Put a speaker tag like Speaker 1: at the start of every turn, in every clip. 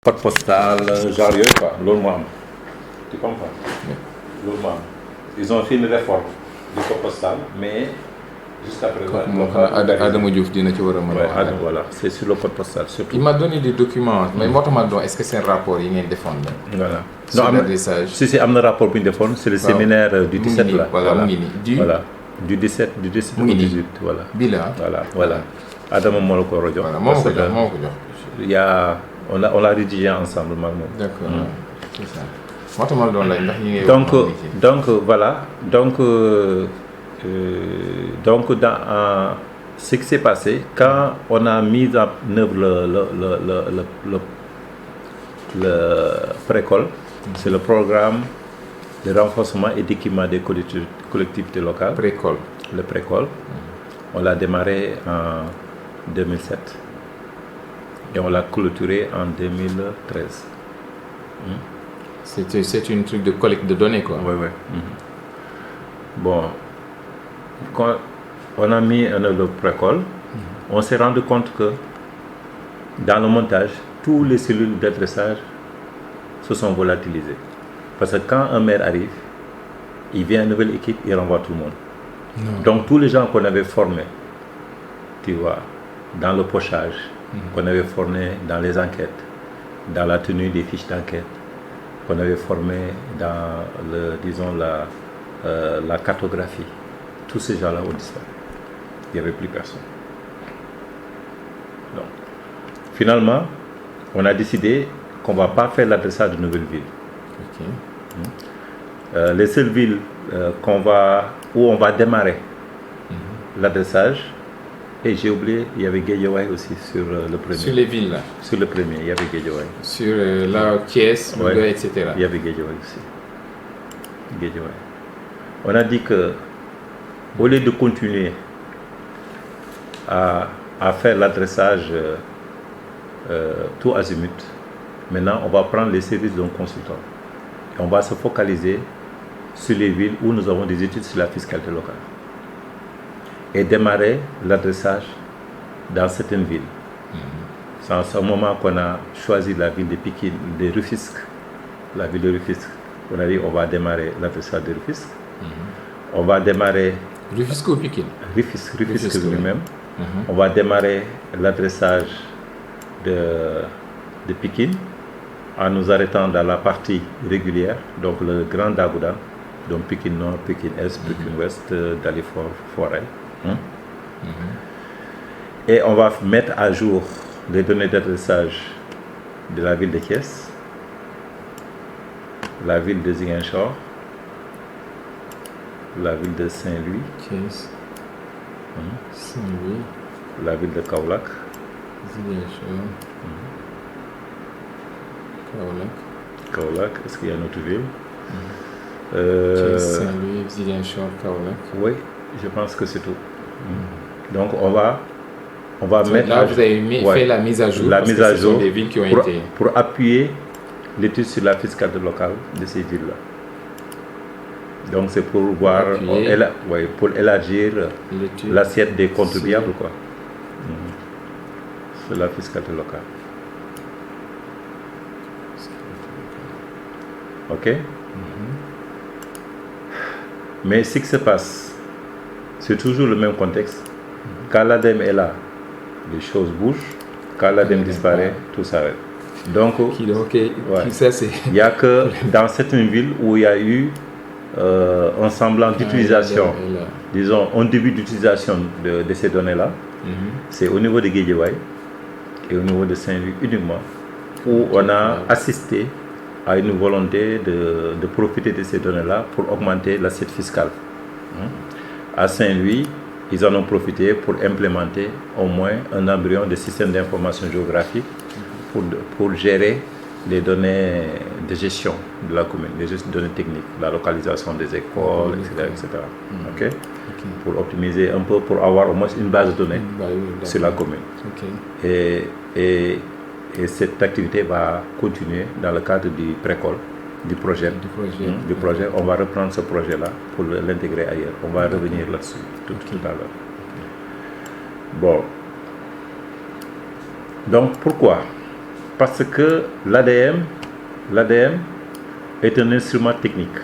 Speaker 1: code postal genre yooyu quoi loolu moo am tu comprends loolu moo am ils ont fait une réforme du code postal mais jusqu'à présent
Speaker 2: moo xam Adama Diouf dina ci war a mën a wax.
Speaker 1: voilà c'est sur le code postal surtout.
Speaker 2: Il m'a donné des documents mais moo tax ma doon est-ce que c'est un rapport yi ngeen defoon la.
Speaker 1: voilà
Speaker 2: sur l'adressage.
Speaker 1: si am na rapport bu ñu defoon c'est le séminaire du 17 là.
Speaker 2: voilà mu ngi nii
Speaker 1: voilà du 17 au 18 voilà.
Speaker 2: bii la
Speaker 1: voilà Adama moo la ko war a jox.
Speaker 2: voilà moo ko jox
Speaker 1: il y a on l'a rédigé ensemble maag moom.
Speaker 2: D'accord c'est ça moo tax ma doon laaj ndax yi ngay
Speaker 1: donc voilà donc dans ce qui s'est passé quand on a mis en œuvre le précole, c'est le programme de renforcement et d'équipement des collectivités locales.
Speaker 2: Précole.
Speaker 1: Le précole. On l'a démarré en 2007 et on l'a clôturé en 2013.
Speaker 2: C'est une truc de collecte de données quoi.
Speaker 1: Oui. Bon, quand on a mis en œuvre le précole, on s'est rendu compte que dans le montage, tous les cellules d'adressage se sont volatilisées. Parce que quand un maire arrive, il vient à une nouvelle équipe, il renvoie tout le monde.
Speaker 2: Non.
Speaker 1: Donc tous les gens qu'on avait formés, tu vois, dans le pochage, qu'on avait formés dans les enquêtes, dans la tenue des fiches d'enquête, qu'on avait formés dans la cartographie, tous ces gens-là ont disparu. Il n'y avait plus personne. Donc, finalement, on a décidé qu'on ne va pas faire l'adressage de nouvelles villes.
Speaker 2: Okay.
Speaker 1: Les seules villes où on va démarrer l'adressage, et j'ai oublié, il y avait Guédiawaye aussi sur le premier.
Speaker 2: Sur les villes là.
Speaker 1: Sur le premier, il y avait Guédiawaye.
Speaker 2: Sur la Thiès, Louga, etc.
Speaker 1: Il y avait Guédiawaye aussi. Guédiawaye. On a dit que au lieu de continuer à faire l'adressage tout azimut, maintenant on va prendre les services d'un consultant et on va se focaliser sur les villes où nous avons des études sur la fiscalité locale et démarrer l'adressage dans certaines villes. C'est en ce moment qu'on a choisi la ville de Pikine, de Rufisque, la ville de Rufisque. On a dit on va démarrer l'adressage de Rufisque. On va démarrer
Speaker 2: Rufisque ou Pikine?
Speaker 1: Rufisque lui-même. On va démarrer l'adressage de Pikine en nous arrêtant dans la partie régulière, donc le Grand Dagoudane, donc Pikine Nord, Pikine Est, Pikine Ouest, Dalifort, Forêt. Et on va mettre à jour les données d'adressage de la ville de Thiès, la ville de Ziguinchor, la ville de Saint-Louis,
Speaker 2: Thiès, Saint-Louis,
Speaker 1: la ville de Kaolack,
Speaker 2: Ziguinchor,
Speaker 1: Kaolack, est-ce qu'il y a une autre ville?
Speaker 2: Thiès, Saint-Louis, Ziguinchor, Kaolack.
Speaker 1: Oui, je pense que c'est tout. Donc on va mettre
Speaker 2: là vous avez fait la mise à jour,
Speaker 1: la mise à jour
Speaker 2: des villes qui ont été
Speaker 1: pour appuyer l'étude sur la fiscalité locale de ces villes-là. Donc c'est pour voir pour élargir l'assiette des contribuables quoi. Sur la fiscalité locale. Ok. Mais ce qui se passe, c'est toujours le même contexte. Quand l'ADEME est là, les choses bougent. Quand l'ADEME disparaît, tout s'arrête. Donc, il n'y a que dans certaines villes où il y a eu un semblant d'utilisation, disons un début d'utilisation de ces données-là. C'est au niveau de Guédiawaye et au niveau de Saint-Louis uniquement où on a assisté à une volonté de profiter de ces données-là pour augmenter l'assiette fiscale. À Saint-Louis, ils en ont profité pour implémenter au moins un embryon de système d'information géographique pour gérer les données de gestion de la commune, les données techniques, la localisation des écoles, etc. Okay? Pour optimiser un peu, pour avoir au moins une base de données sur la commune. Et cette activité va continuer dans le cadre du précole, du projet. On va reprendre ce projet-là pour l'intégrer ailleurs. On va revenir là-dessus tout à l'heure. Bon. Donc pourquoi Parce que l'ADM est un instrument technique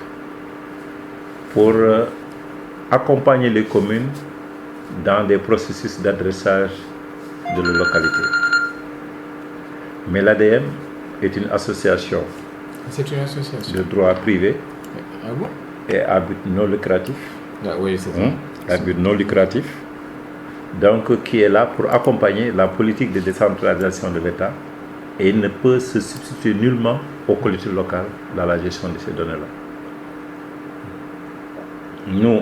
Speaker 1: pour accompagner les communes dans des processus d'adressage de la localité. Mais l'ADM est une association.
Speaker 2: C'est une association
Speaker 1: de droit privé.
Speaker 2: Ah bon?
Speaker 1: Et à but non lucratif.
Speaker 2: Ah, oui, c'est ça.
Speaker 1: À but non lucratif. Donc, qui est là pour accompagner la politique de décentralisation de l'État et il ne peut se substituer nullement aux collectivités locales dans la gestion de ces données-là. Nous,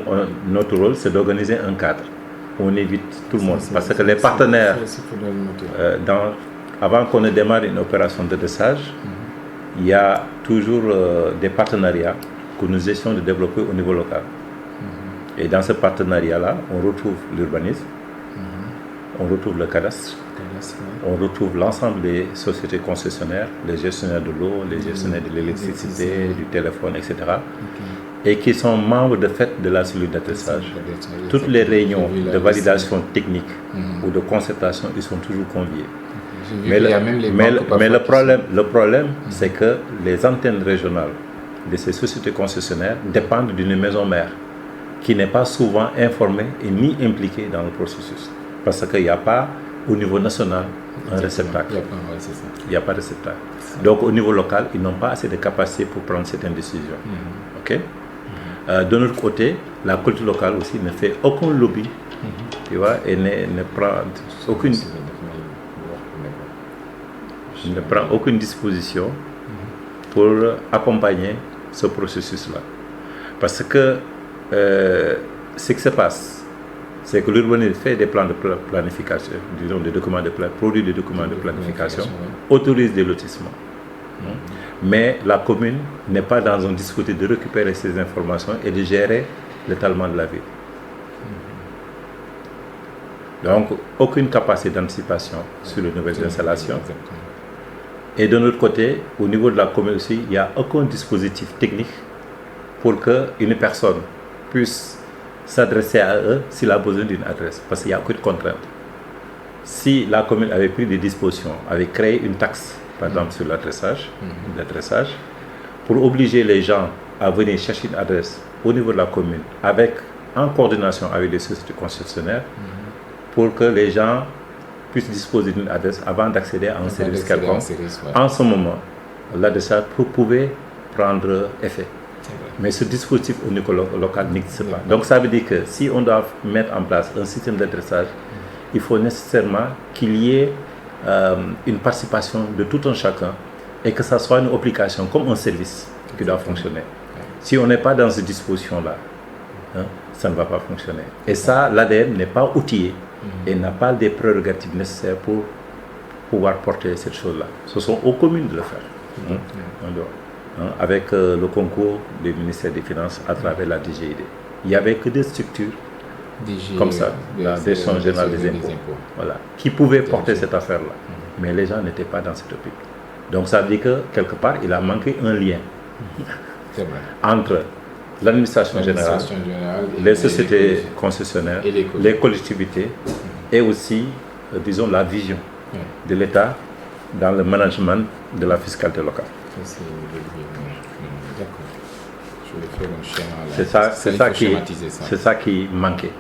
Speaker 1: notre rôle, c'est d'organiser un cadre. On évite tout le monde. Parce que les partenaires, avant qu'on ne démarre une opération de dressage, il y a toujours des partenariats que nous essayons de développer au niveau local. Et dans ce partenariat-là, on retrouve l'urbanisme, on retrouve le cadastre, on retrouve l'ensemble des sociétés concessionnaires, les gestionnaires de l'eau, les gestionnaires de l'électricité, du téléphone, etc. Et qui sont membres de fait de la cellule d'adressage. Toutes les réunions de validation technique ou de concertation, ils sont toujours conviés. Mais le problème, c'est que les antennes régionales de ces sociétés concessionnaires dépendent d'une maison mère qui n'est pas souvent informée et ni impliquée dans le processus. Parce qu'il n'y a pas au niveau national un réceptacle. Il n'y a pas de réceptacle. Donc au niveau local, ils n'ont pas assez de capacité pour prendre certaines décisions. Ok? De notre côté, la culture locale aussi ne fait aucun lobby, tu vois, et ne prend aucune disposition pour accompagner ce processus-là. Parce que ce qui se passe, c'est que l'urbanisme fait des plans de planification, disons des documents de produit des documents de planification, autorise des lotissements. Mais la commune n'est pas dans un dispositif de récupérer ces informations et de gérer l'étalement de la ville. Donc, aucune capacité d'anticipation sur les nouvelles installations. Et de notre côté, au niveau de la commune aussi, il n'y a aucun dispositif technique pour qu'une personne puisse s'adresser à eux s'il a besoin d'une adresse, parce qu'il n'y a aucune contrainte. Si la commune avait pris des dispositions, avait créé une taxe, par exemple sur l'adressage, pour obliger les gens à venir chercher une adresse au niveau de la commune, en coordination avec les sociétés concessionnaires, pour que les gens puissent disposer d'une adresse avant d'accéder à un service quelconque. En ce moment, l'adressage pouvait prendre effet. Mais ce dispositif au niveau local n'existe pas. Donc ça veut dire que si on doit mettre en place un système d'adressage, il faut nécessairement qu'il y ait une participation de tout un chacun et que ça soit une obligation comme un service qui doit fonctionner. Si on n'est pas dans cette disposition-là, ça ne va pas fonctionner. Et ça, l'ADM n'est pas outillé et n'a pas des prérogatives nécessaires pour pouvoir porter cette chose-là. Ce sont aux communes de le faire. Avec le concours du ministère des Finances à travers la DGID. Il n'y avait que des structures comme ça, la Direction générale des impôts, voilà, qui pouvaient porter cette affaire-là. Mais les gens n'étaient pas dans cette optique. Donc ça veut dire que quelque part, il a manqué un lien entre l'administration générale, les sociétés concessionnaires, les collectivités et aussi, disons, la vision de l'État dans le management de la fiscalité locale. C'est ça qui manquait.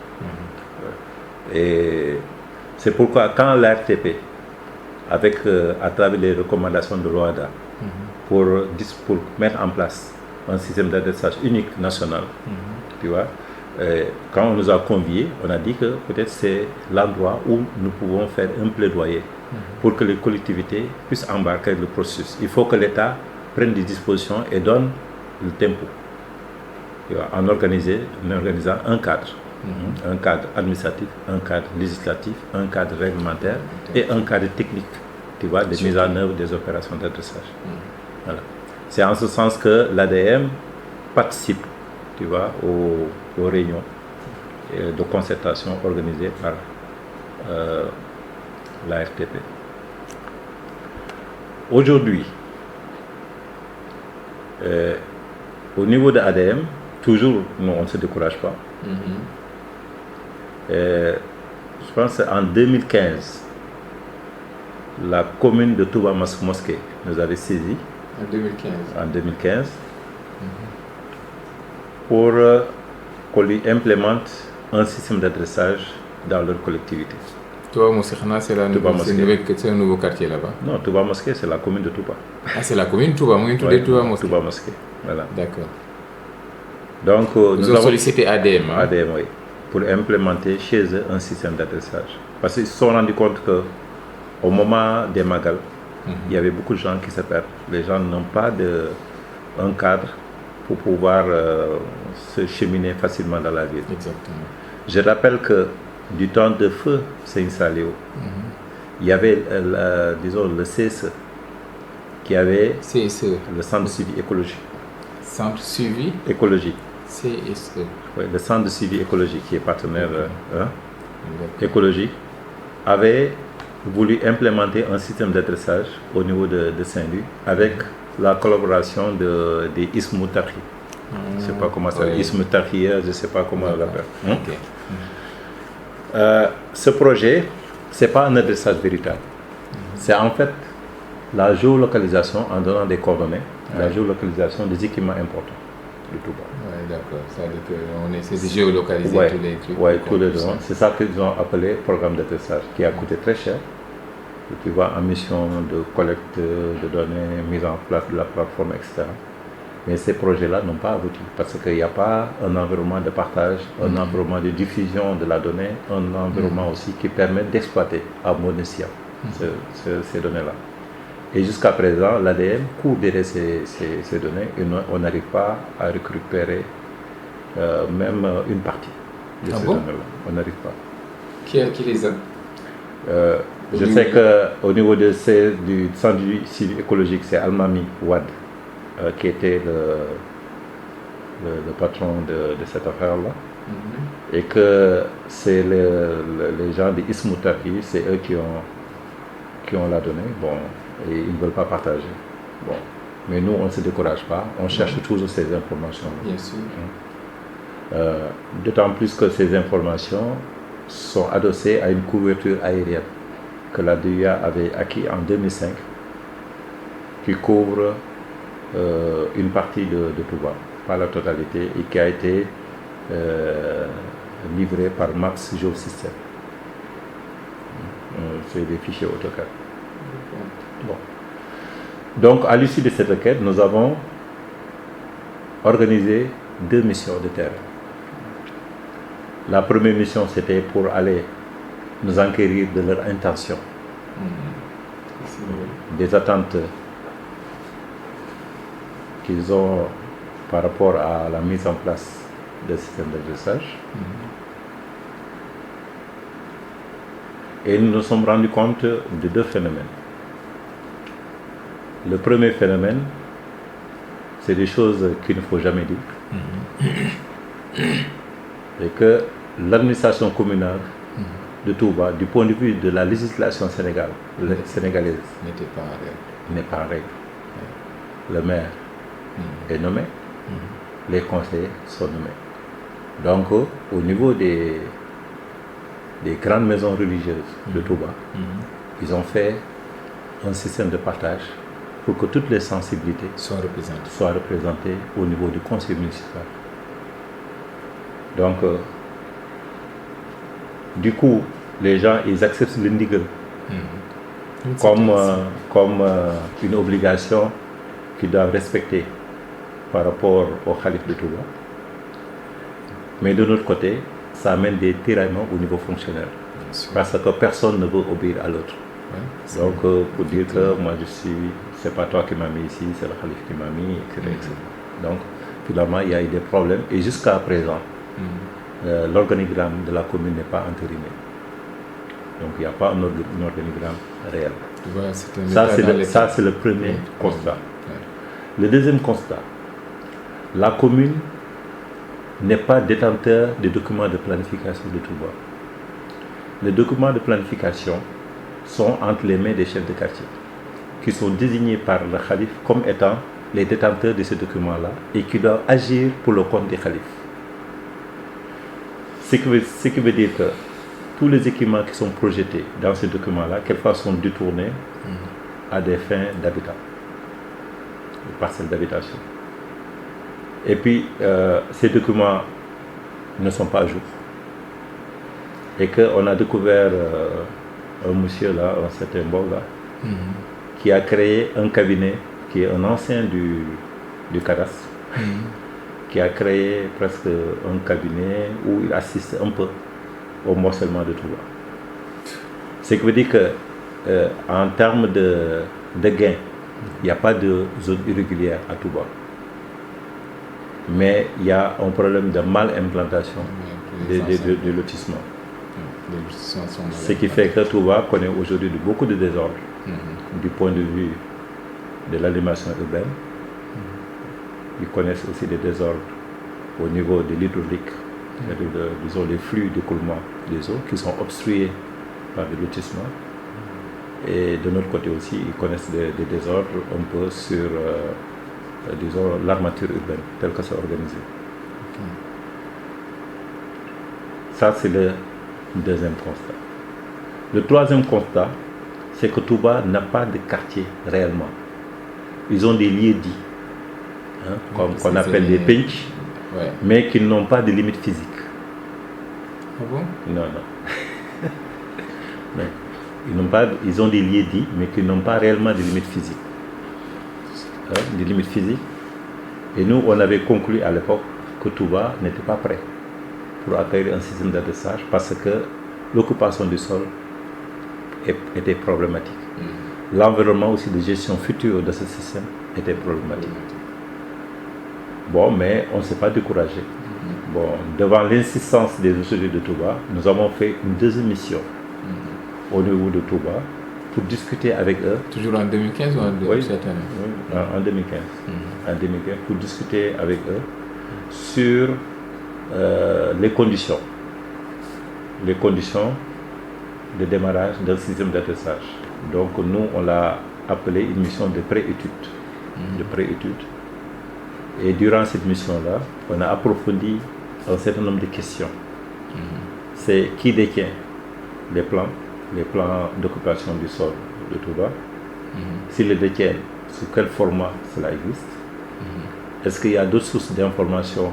Speaker 1: Et c'est pourquoi quand l'ARTP, à travers les recommandations de l'OADA, pour mettre en place un système d'adressage unique national, tu vois, quand on nous a conviés, on a dit que peut-être c'est l'endroit où nous pouvons faire un plaidoyer pour que les collectivités puissent embarquer le processus. Il faut que l'État prenne des dispositions et donne le tempo, tu vois, en organisant un cadre. Un cadre administratif, un cadre législatif, un cadre réglementaire et un cadre technique, tu vois, de mise en œuvre des opérations d'adressage. Voilà. C'est en ce sens que l'ADM participe, tu vois, aux réunions de concertation organisées par la RTP. Aujourd'hui, au niveau de l'ADM, toujours, nous, on ne se décourage pas. Je pense qu'en 2015, la commune de Touba Mosquée nous avait saisi
Speaker 2: en
Speaker 1: 2015 pour qu'on lui implémente un système d'adressage dans leur collectivité.
Speaker 2: Touba Mosquée, c'est un nouveau quartier là-bas?
Speaker 1: Non, Touba Mosquée, c'est la commune de Touba.
Speaker 2: Ah, c'est la commune de Touba, Touba Mosquée.
Speaker 1: Touba Mosquée, voilà.
Speaker 2: D'accord.
Speaker 1: Donc,
Speaker 2: nous avons sollicité ADM.
Speaker 1: Hein? ADM, oui, pour implémenter chez eux un système d'adressage. Parce qu'ils se sont rendus compte qu'au moment des Magal, il y avait beaucoup de gens qui se perdent. Les gens n'ont pas un cadre pour pouvoir se cheminer facilement dans la ville.
Speaker 2: Exactement.
Speaker 1: Je rappelle que du temps de feu Seigne Saliou, il y avait, disons, le CSE, qui avait le centre de suivi écologique.
Speaker 2: Centre suivi
Speaker 1: écologique.
Speaker 2: CSE.
Speaker 1: Oui, le centre de suivi écologique qui est partenaire écologique avait voulu implémenter un système d'adressage au niveau de Saint-Louis avec la collaboration des Ismou Tarhi. Je ne sais pas comment ça s'appelle, Ismou Tarhi, je ne sais pas comment on l'appelle. Ce projet, ce n'est pas un adressage véritable. C'est en fait la géolocalisation en donnant des coordonnées, la géolocalisation des équipements importants de Touba.
Speaker 2: Oui, d'accord. C'est-à-dire qu'on essaie de géolocaliser tous les trucs.
Speaker 1: Oui, tous les deux. C'est ça qu'ils ont appelé programme d'adressage, qui a coûté très cher. Et qui va en mission de collecte de données, mise en place de la plateforme, etc. Mais ces projets-là n'ont pas abouti parce qu'il n'y a pas un environnement de partage, un environnement de diffusion de la donnée, un environnement aussi qui permet d'exploiter à bon escient ces données-là. Et jusqu'à présent, l'ADM court derrière ces données et on n'arrive pas à récupérer même une partie de ces données-là. On n'arrive pas.
Speaker 2: Qui les a
Speaker 1: Je sais qu'au niveau du centre du suivi écologique, c'est Almami Ouad qui était le patron de cette affaire-là. Et que c'est les gens de Ismou Tarhi, c'est eux qui ont la donnée. Bon, et ils ne veulent pas partager. Bon. Mais nous, on ne se décourage pas. On cherche toujours ces informations.
Speaker 2: Bien sûr.
Speaker 1: D'autant plus que ces informations sont adossées à une couverture aérienne que la DUA avait acquis en 2005, qui couvre une partie de Touba, pas la totalité, et qui a été livrée par Max Geosystem. C'est des fichiers AutoCAD. Bon. Donc, à l'issue de cette requête, nous avons organisé 2 missions de terrain. La première mission, c'était pour aller nous enquérir de leur intention, des attentes qu'ils ont par rapport à la mise en place des systèmes d'adressage. Et nous nous sommes rendus compte de 2 phénomènes. Le premier phénomène, c'est des choses qu'il ne faut jamais dire. Et que l'administration communale de Touba, du point de vue de la législation sénégalaise, n'est pas en règle. Le maire est nommé, les conseillers sont nommés. Donc, au niveau des grandes maisons religieuses de Touba, ils ont fait un système de partage pour que toutes les sensibilités soient représentées au niveau du conseil municipal. Donc, du coup, les gens, ils acceptent l'indigal comme une obligation qu'ils doivent respecter par rapport au Khalif de Touba. Mais de notre côté, ça amène des tiraillements au niveau fonctionnel. Parce que personne ne veut obéir à l'autre. Ouais, donc, pour dire que moi c'est pas toi qui m'as mis ici, c'est le Khalif qui m'a mis, etc., etc. Donc, finalement, il y a eu des problèmes. Et jusqu'à présent, l'organigramme de la commune n'est pas entériné. Donc, il n'y a pas un organigramme réel. Ouais, ça, c'est le premier constat. Ouais. Le deuxième constat, la commune n'est pas détenteur des documents de planification de Touba. Les documents de planification sont entre les mains des chefs de quartier, qui sont désignés par le Khalif comme étant les détenteurs de ces documents-là et qui doivent agir pour le compte des Khalifs. Ce qui veut dire que tous les équipements qui sont projetés dans ce document-là, quelquefois sont détournés à des fins d'habitat, des parcelles d'habitation. Et puis, ces documents ne sont pas à jour. Et qu'on a découvert un monsieur là, un certain Boga, qui a créé un cabinet, qui est un ancien du cadastre, qui a créé presque un cabinet où il assiste un peu au morcellement de Touba. Ce qui veut dire que en termes de gains, il n'y a pas de zone irrégulière à Touba. Mais il y a un problème de mal-implantation des lotissements. Ce qui fait que Touba connaît aujourd'hui beaucoup de désordres du point de vue de l'animation urbaine. Ils connaissent aussi des désordres au niveau de l'hydraulique, disons les flux d'écoulement des eaux qui sont obstrués par des lotissements. Et de notre côté aussi, ils connaissent des désordres un peu sur, disons, l'armature urbaine, telle que c'est organisé. Ça, c'est le deuxième constat. Le troisième constat, c'est que Touba n'a pas de quartier réellement. Ils ont des lieux dits, qu'on appelle des pinch, mais qui n'ont pas de limite physique.
Speaker 2: Ah bon?
Speaker 1: Non. Ils ont des lieux dits, mais qui n'ont pas réellement de limites physiques. Des limites physiques. Et nous, on avait conclu à l'époque que Touba n'était pas prêt pour accueillir un système d'adressage parce que l'occupation du sol était problématique. L'environnement aussi de gestion future de ce système était problématique. Bon, mais on ne s'est pas découragé. Bon, devant l'insistance des autorités de Touba, nous avons fait une deuxième mission au niveau de Touba pour discuter avec eux.
Speaker 2: Toujours en 2015 ou en 2015
Speaker 1: Oui, en 2015. En 2015, pour discuter avec eux sur les conditions de démarrage d'un système d'adressage. Donc nous, on l'a appelé une mission de pré-étude. Et durant cette mission-là, on a approfondi un certain nombre de questions. C'est qui détient les plans d'occupation du sol de Touba, s'ils les détiennent, sous quel format cela existe, est-ce qu'il y a d'autres sources d'informations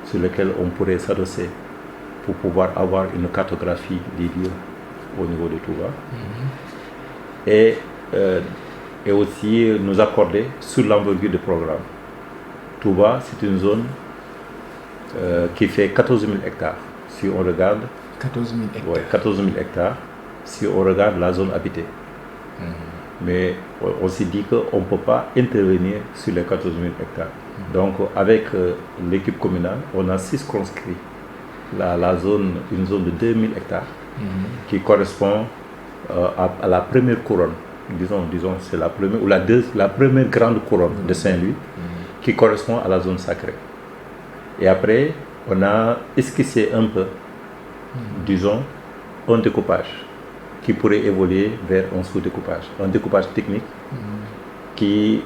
Speaker 1: sur lesquelles on pourrait s'adosser pour pouvoir avoir une cartographie des lieux au niveau de Touba, et aussi nous accorder sur l'envergure du programme. Touba, c'est une zone qui fait 14 000 hectares. Si on regarde
Speaker 2: 14 000 hectares.
Speaker 1: Ouais, 14 000 hectares si on regarde la zone habitée. Mais on s'est dit qu'on ne peut pas intervenir sur les 14 000 hectares. Donc avec l'équipe communale, on a circonscrit une zone de 2 000 hectares qui correspond à la première couronne. Disons c'est la première ou la première grande couronne de Saint-Louis qui correspond à la zone sacrée. Et après, on a esquissé un peu, disons, un découpage qui pourrait évoluer vers un sous-découpage, un découpage technique qui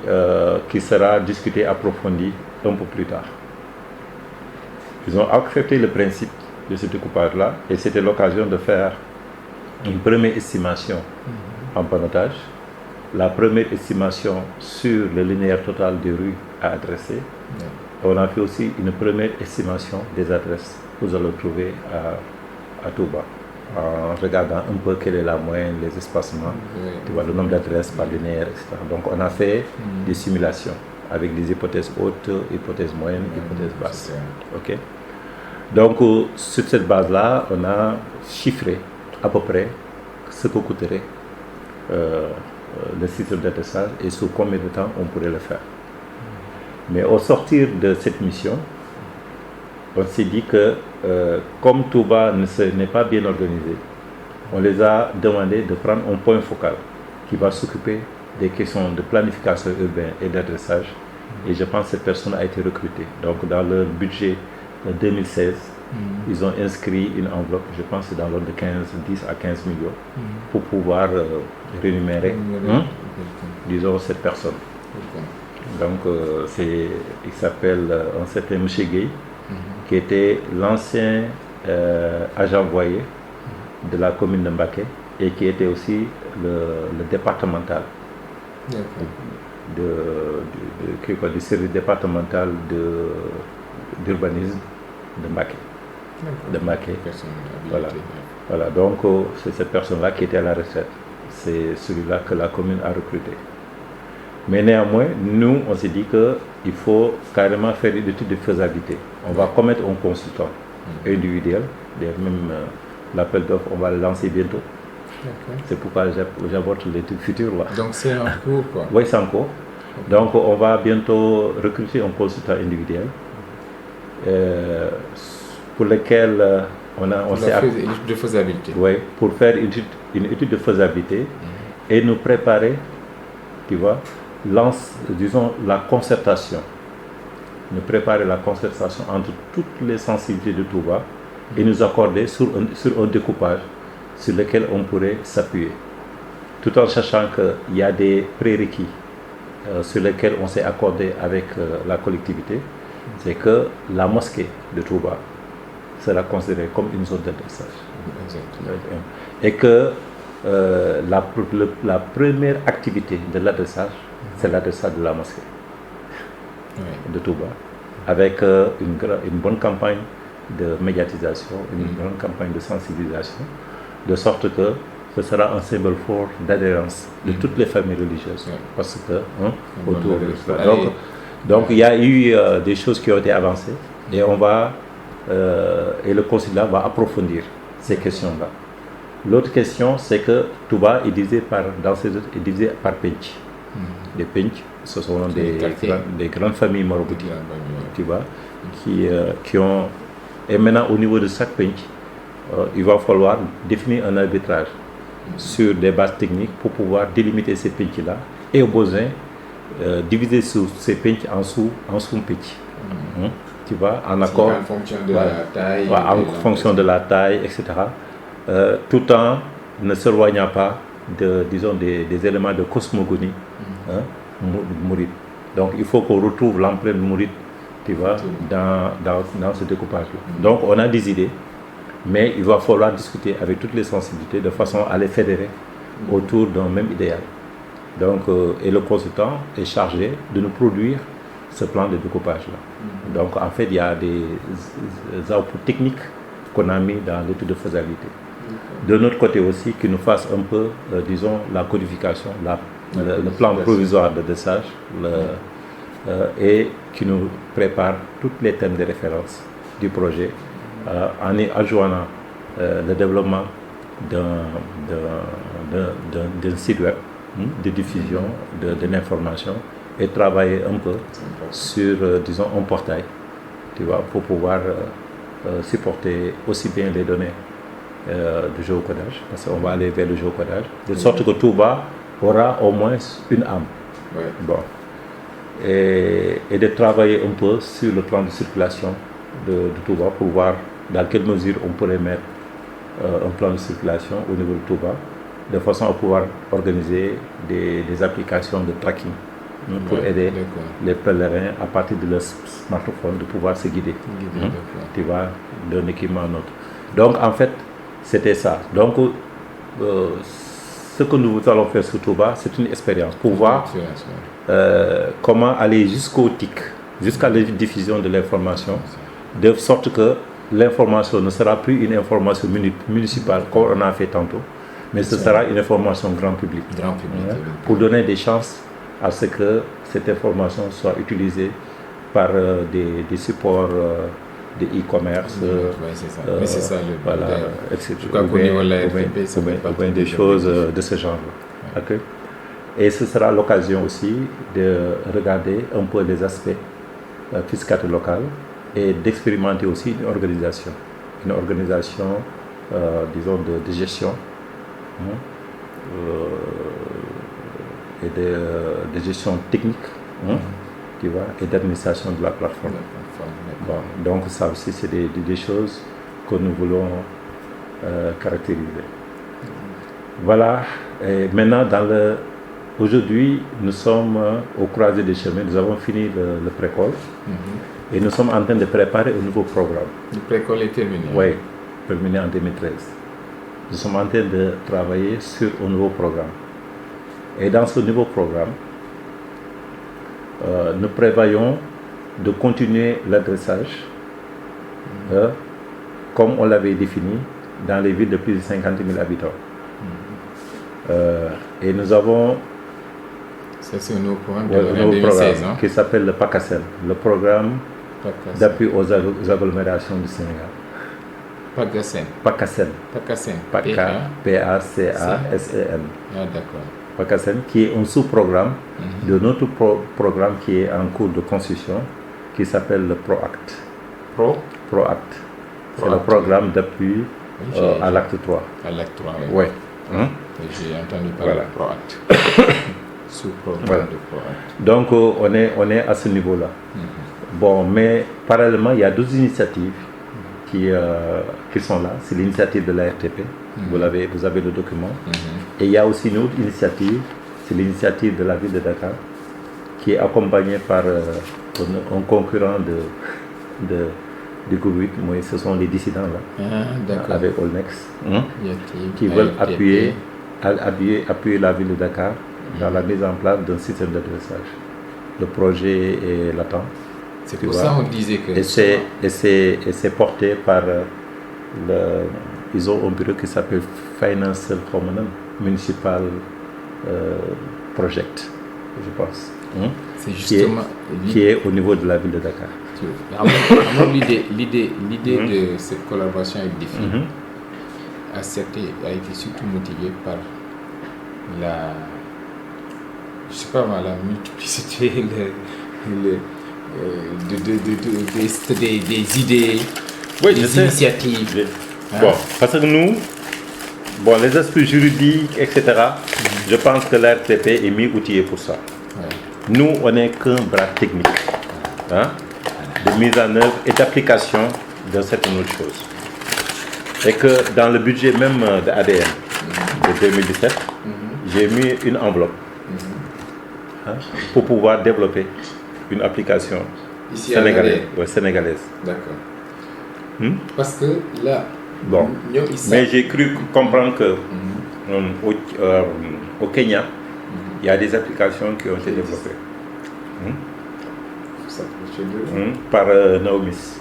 Speaker 1: sera discuté, approfondi un peu plus tard. Ils ont accepté le principe de ce découpage-là et c'était l'occasion de faire une première estimation en panotage, la première estimation sur le linéaire total des rues à adresser. On a fait aussi une première estimation des adresses que vous allez trouver à Touba, en regardant un peu quelle est la moyenne, les espacements, tu vois, le nombre d'adresses par linéaire, etc. Donc on a fait des simulations avec des hypothèses hautes, hypothèses moyennes, hypothèses basses. Okay. Donc sur cette base-là, on a chiffré à peu près ce que coûterait le système d'adressage et sur combien de temps on pourrait le faire. Mais au sortir de cette mission, on s'est dit que comme Touba n'est pas bien organisé, on les a demandé de prendre un point focal qui va s'occuper des questions de planification urbaine et d'adressage. Et je pense que cette personne a été recrutée. Donc dans leur budget de 2016, ils ont inscrit une enveloppe, je pense que c'est dans l'ordre de 10 à 15 millions, pour pouvoir rémunérer, disons, cette personne. Donc il s'appelle un certain M. Gueye, qui était l'ancien agent voyer de la commune de Mbacké et qui était aussi le départemental du service départemental d'urbanisme de Mbacké. Voilà, donc c'est cette personne-là qui était à la retraite. C'est celui-là que la commune a recruté. Mais néanmoins, nous, on s'est dit qu'il faut carrément faire une étude de faisabilité. On va commettre un consultant individuel, même l'appel d'offres, on va le lancer bientôt. C'est pourquoi j'aborde l'étude future là.
Speaker 2: Donc c'est en cours quoi?
Speaker 1: Oui, c'est en cours. Donc on va bientôt recruter un consultant individuel pour lequel on s'est
Speaker 2: étude de faisabilité.
Speaker 1: Oui, pour faire une étude de faisabilité et nous préparer, tu vois, disons la concertation. Nous préparer la concertation entre toutes les sensibilités de Touba et nous accorder sur un découpage sur lequel on pourrait s'appuyer, tout en sachant qu'il y a des prérequis sur lesquels on s'est accordé avec la collectivité. C'est que la mosquée de Touba sera considérée comme une zone d'adressage. Et que la première activité de l'adressage, c'est l'adressage de la mosquée de Touba, avec une bonne campagne de médiatisation, une bonne campagne de sensibilisation, de sorte que ce sera un symbole fort d'adhérence de toutes les familles religieuses. Parce que, autour de cela. Donc il y a eu des choses qui ont été avancées et et le consulat va approfondir ces questions-là. L'autre question, c'est que Touba est divisé par pench. Les pench, ce sont des grandes familles maraboutiques, tu vois, qui ont... Et maintenant, au niveau de chaque pench, il va falloir définir un arbitrage sur des bases techniques pour pouvoir délimiter ces pench-là et au besoin diviser ces pench en sous-pench. Tu vois, en accord,
Speaker 2: en fonction de la taille,
Speaker 1: fonction de la taille, etc. Tout en ne s'éloignant pas des éléments de cosmogonie mouride. Donc il faut qu'on retrouve l'empreinte mouride, tu vois, dans ce découpage-là. Donc on a des idées, mais il va falloir discuter avec toutes les sensibilités de façon à les fédérer autour d'un même idéal. Donc, et le consultant est chargé de nous produire ce plan de découpage-là. Donc en fait, il y a des outputs techniques qu'on a mis dans l'étude de faisabilité. De notre côté aussi, qui nous fasse un peu, disons, la codification, le plan provisoire de dressage, et qui nous prépare tous les thèmes de référence du projet, en y adjoignant le développement d'un site web de diffusion de l'information et travailler un peu sur, disons, un portail, tu vois, pour pouvoir supporter aussi bien les données de géocodage, parce qu'on va aller vers le géocodage, de sorte que Touba aura au moins une âme. Bon. Et de travailler un peu sur le plan de circulation de Touba pour voir dans quelle mesure on pourrait mettre un plan de circulation au niveau de Touba, de façon à pouvoir organiser des applications de tracking pour aider les pèlerins à partir de leur smartphone de pouvoir se guider. Tu vois, d'un équipement à un autre. Donc en fait, c'était ça. Donc ce que nous allons faire sur Touba, c'est une expérience pour voir comment aller jusqu'au TIC, jusqu'à la diffusion de l'information, de sorte que l'information ne sera plus une information municipale comme on a fait tantôt, mais ce sera une information grand public, pour donner des chances à ce que cette information soit utilisée par des supports de e-commerce,
Speaker 2: mais c'est ça
Speaker 1: voilà, etc.
Speaker 2: Ou
Speaker 1: des choses de ce genre. Okay. Et ce sera l'occasion aussi de regarder un peu les aspects fiscalité locale et d'expérimenter aussi une organisation, disons, de gestion et de gestion technique, tu vois, et d'administration de la plateforme. Bon, donc ça aussi, c'est des choses que nous voulons caractériser. Voilà. Et maintenant, aujourd'hui, nous sommes au croisé des chemins. Nous avons fini le précole et nous sommes en train de préparer un nouveau programme.
Speaker 2: Le précole est terminé?
Speaker 1: Oui, terminé en 2013. nous sommes en train de travailler sur un nouveau programme. Et dans ce nouveau programme, nous prévoyons de continuer l'adressage comme on l'avait défini dans les villes de plus de 50 000 habitants. Et nous avons
Speaker 2: c'est un nouveau programme
Speaker 1: qui s'appelle le PACASEN, le programme d'appui aux agglomérations du Sénégal.
Speaker 2: PACASEN.
Speaker 1: P-A-C-A-S-E-N.
Speaker 2: Ah, d'accord.
Speaker 1: PACASEN, qui est un sous-programme de notre programme qui est en cours de construction, qui s'appelle le PROACT. PROACT. C'est le programme d'appui à l'acte 3.
Speaker 2: À l'acte 3,
Speaker 1: oui.
Speaker 2: J'ai entendu parler de PROACT. Sous-programme de PROACT.
Speaker 1: Donc, on est à ce niveau-là. Bon, mais parallèlement, il y a d'autres initiatives qui sont là. C'est l'initiative de la RTP. Vous avez le document. Et il y a aussi une autre initiative, c'est l'initiative de la ville de Dakar, qui est accompagnée par un concurrent du groupe 8. Moi, ce sont les dissidents là, avec Olmex, qui veulent appuyer la ville de Dakar dans la mise en place d'un système d'adressage. Le projet est latent.
Speaker 2: C'est pour ça qu'on disait que...
Speaker 1: Et c'est porté par... ils ont un bureau qui s'appelle Financial Municipal Project, je pense.
Speaker 2: C'est justement...
Speaker 1: Qui est au niveau de la ville de Dakar.
Speaker 2: L'idée de cette collaboration avec DEFI a été surtout motivée par la multiplicité des idées, des initiatives.
Speaker 1: Bon, parce que nous, les aspects juridiques, etc., je pense que la RTP est mieux outillée pour ça. Nous, on n'est qu'un bras technique de mise en œuvre et d'application de certaines autres choses. Et que dans le budget même de ADN de 2017, j'ai mis une enveloppe pour pouvoir développer une application sénégalaise.
Speaker 2: D'accord. Parce que là,
Speaker 1: mais j'ai cru comprendre que au Kenya, il y a des applications qui ont été développées par Naomis.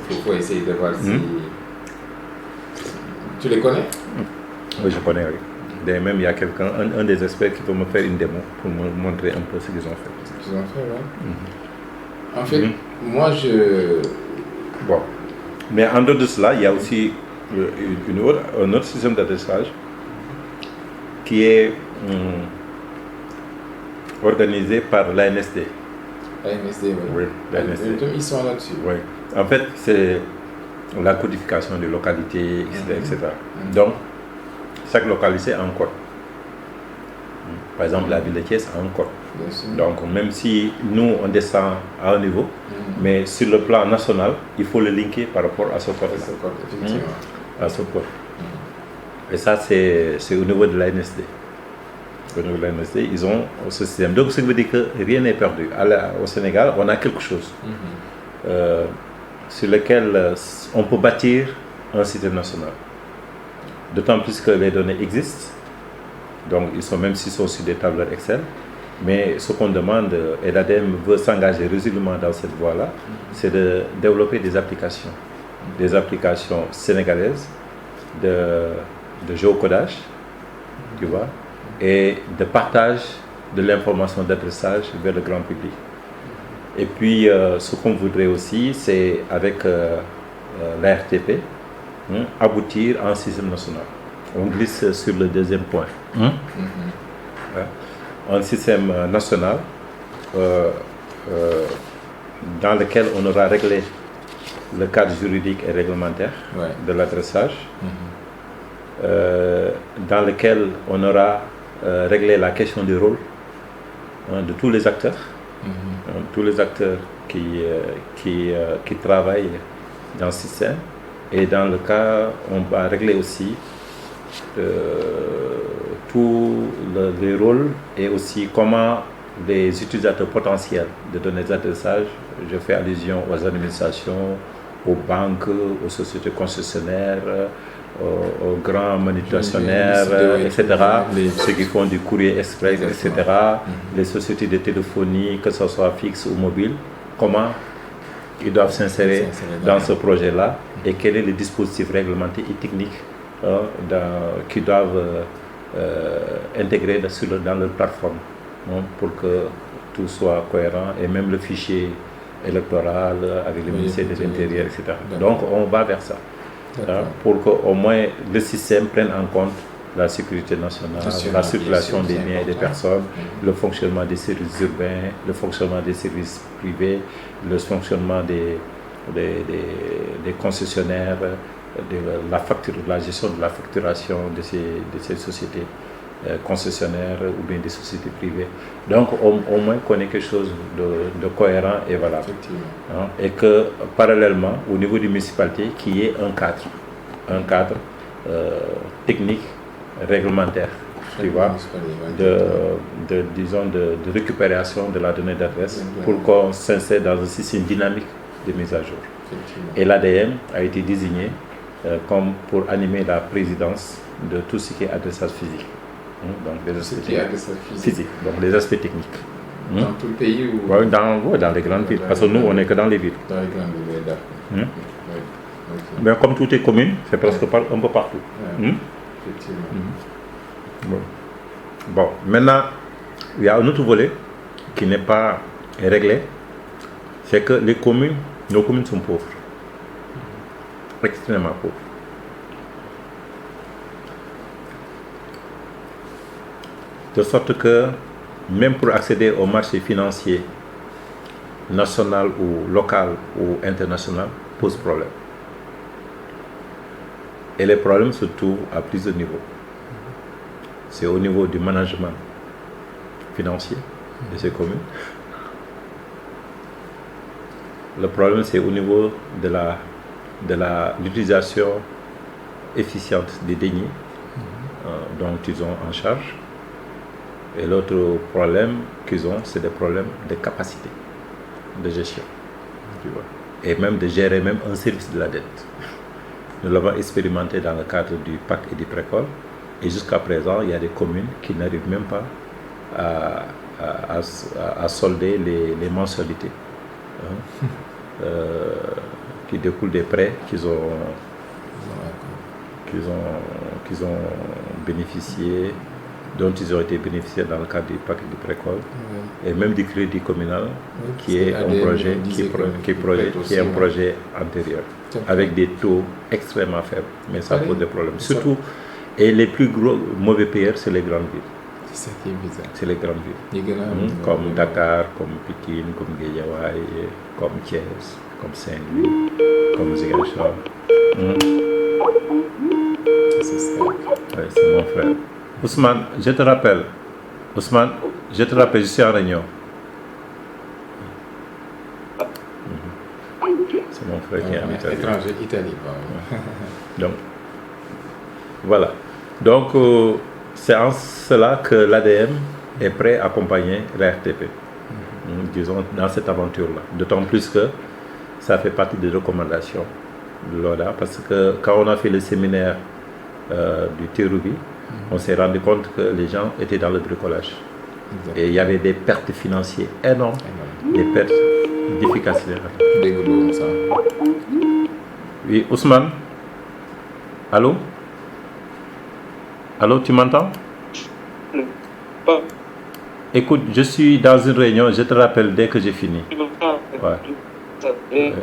Speaker 2: Il faut essayer de voir si... Tu les connais?
Speaker 1: Oui, je connais, oui. Même il y a quelqu'un, un des experts qui peut me faire une démo pour me montrer un peu ce qu'ils ont fait.
Speaker 2: En fait, moi
Speaker 1: Bon. Mais en dehors de cela, il y a aussi un autre système d'adressage qui est organisé par l'ANSD.
Speaker 2: l'ANSD,
Speaker 1: oui.
Speaker 2: l'ANSD. Ils sont là-dessus.
Speaker 1: Oui. En fait, c'est la codification des localités, etc. Donc, chaque localité a un code. Par exemple, la ville de Thiès a un code. Donc, même si nous, on descend à un niveau, mais sur le plan national, il faut le linker par rapport à ce code-là. À ce code. Et ça, c'est au niveau de l'ANSD. Au niveau de l'ANSD, ils ont ce système. Donc, ce qui veut dire que rien n'est perdu. Au Sénégal, on a quelque chose sur lequel on peut bâtir un système national. D'autant plus que les données existent. Donc, même s'ils sont sur des tableurs Excel. Mais ce qu'on demande, et l'ADEME veut s'engager résolument dans cette voie-là, c'est de développer des applications sénégalaises de géocodage, tu vois, et de partage de l'information d'adressage vers le grand public. Et puis, ce qu'on voudrait aussi, c'est avec la RTP, aboutir à un système national. On glisse sur le deuxième point. Un système national dans lequel on aura réglé le cadre juridique et réglementaire de l'adressage, dans lequel on aura réglé la question du rôle de tous les acteurs, tous les acteurs qui travaillent dans ce système, et dans le cas, on va régler aussi tous les rôles et aussi comment les utilisateurs potentiels de données d'adressage, je fais allusion aux administrations, aux banques, aux sociétés concessionnaires, aux grands manipulationnaires, etc., ceux qui font du courrier express, etc., les sociétés de téléphonie, que ce soit fixe ou mobile, comment ils doivent s'insérer dans ce projet-là et quel est le dispositif réglementaire et technique qu'ils doivent intégrer dans leur plateforme pour que tout soit cohérent et même le fichier électoral avec le ministère de l'Intérieur, etc. Donc on va vers ça pour qu'au moins le système prenne en compte la sécurité nationale, la circulation des biens et des personnes, le fonctionnement des services urbains, le fonctionnement des services privés, le fonctionnement des concessionnaires, de la gestion de la facturation de ces sociétés concessionnaires ou bien des sociétés privées. Donc au moins qu'on ait quelque chose de cohérent et valable. Et que parallèlement au niveau des municipalités, qu'il y ait un cadre technique, réglementaire, tu vois, disons de récupération de la donnée d'adresse pour qu'on s'insère dans un système dynamique de mise à jour. Et l'ADM a été désigné comme pour animer la présidence de tout ce qui est adressage physique. Donc les aspects physiques, donc les aspects techniques.
Speaker 2: Dans tout le pays ou...
Speaker 1: dans les grandes villes, parce que nous on n'est que dans les villes.
Speaker 2: Dans les grandes villes, d'accord.
Speaker 1: Mais comme tout est commune, c'est presque un peu partout.
Speaker 2: Effectivement.
Speaker 1: Bon, maintenant, il y a un autre volet qui n'est pas réglé, c'est que nos communes sont pauvres, extrêmement pauvres. De sorte que même pour accéder au marché financier national ou local ou international pose problème. Et les problèmes se trouvent à plusieurs niveaux. C'est au niveau du management financier de ces communes. Le problème, c'est au niveau de l'utilisation efficiente des deniers dont ils ont en charge. Et l'autre problème qu'ils ont, c'est des problèmes de capacité de gestion. Tu vois. Et même de gérer même un service de la dette. Nous l'avons expérimenté dans le cadre du PAC et du Précole. Et jusqu'à présent, il y a des communes qui n'arrivent même pas à solder les mensualités qui découlent des prêts qu'ils ont bénéficiés, dont ils ont été bénéficiaires dans le cadre du PAC et du Précole, et même du crédit communal, qui est un projet antérieur, avec des taux extrêmement faibles. Mais ça pose des problèmes. Surtout, et les plus gros mauvais payeurs, c'est les grandes villes.
Speaker 2: C'est ça qui est bizarre.
Speaker 1: C'est les grandes villes. Comme Dakar, comme Pékin, comme Guédiawaye, comme Thiès, comme Saint-Louis, comme Ziguinchor.
Speaker 2: C'est ça.
Speaker 1: Oui, c'est mon frère. Ousmane, je te rappelle, je suis en réunion. C'est mon frère qui est en Italie.
Speaker 2: Étranger, Italie.
Speaker 1: Donc, voilà. Donc, c'est en cela que l'ADM est prêt à accompagner la RTP, disons, dans cette aventure-là. D'autant plus que ça fait partie des recommandations de l'ODA, parce que quand on a fait le séminaire du Téroubi, on s'est rendu compte que les gens étaient dans le bricolage. Et il y avait des pertes financières énormes, des pertes d'efficacité. Oui, Ousmane? Allô? Allô, tu m'entends? Écoute, je suis dans une réunion, je te rappelle dès que j'ai fini. Ouais.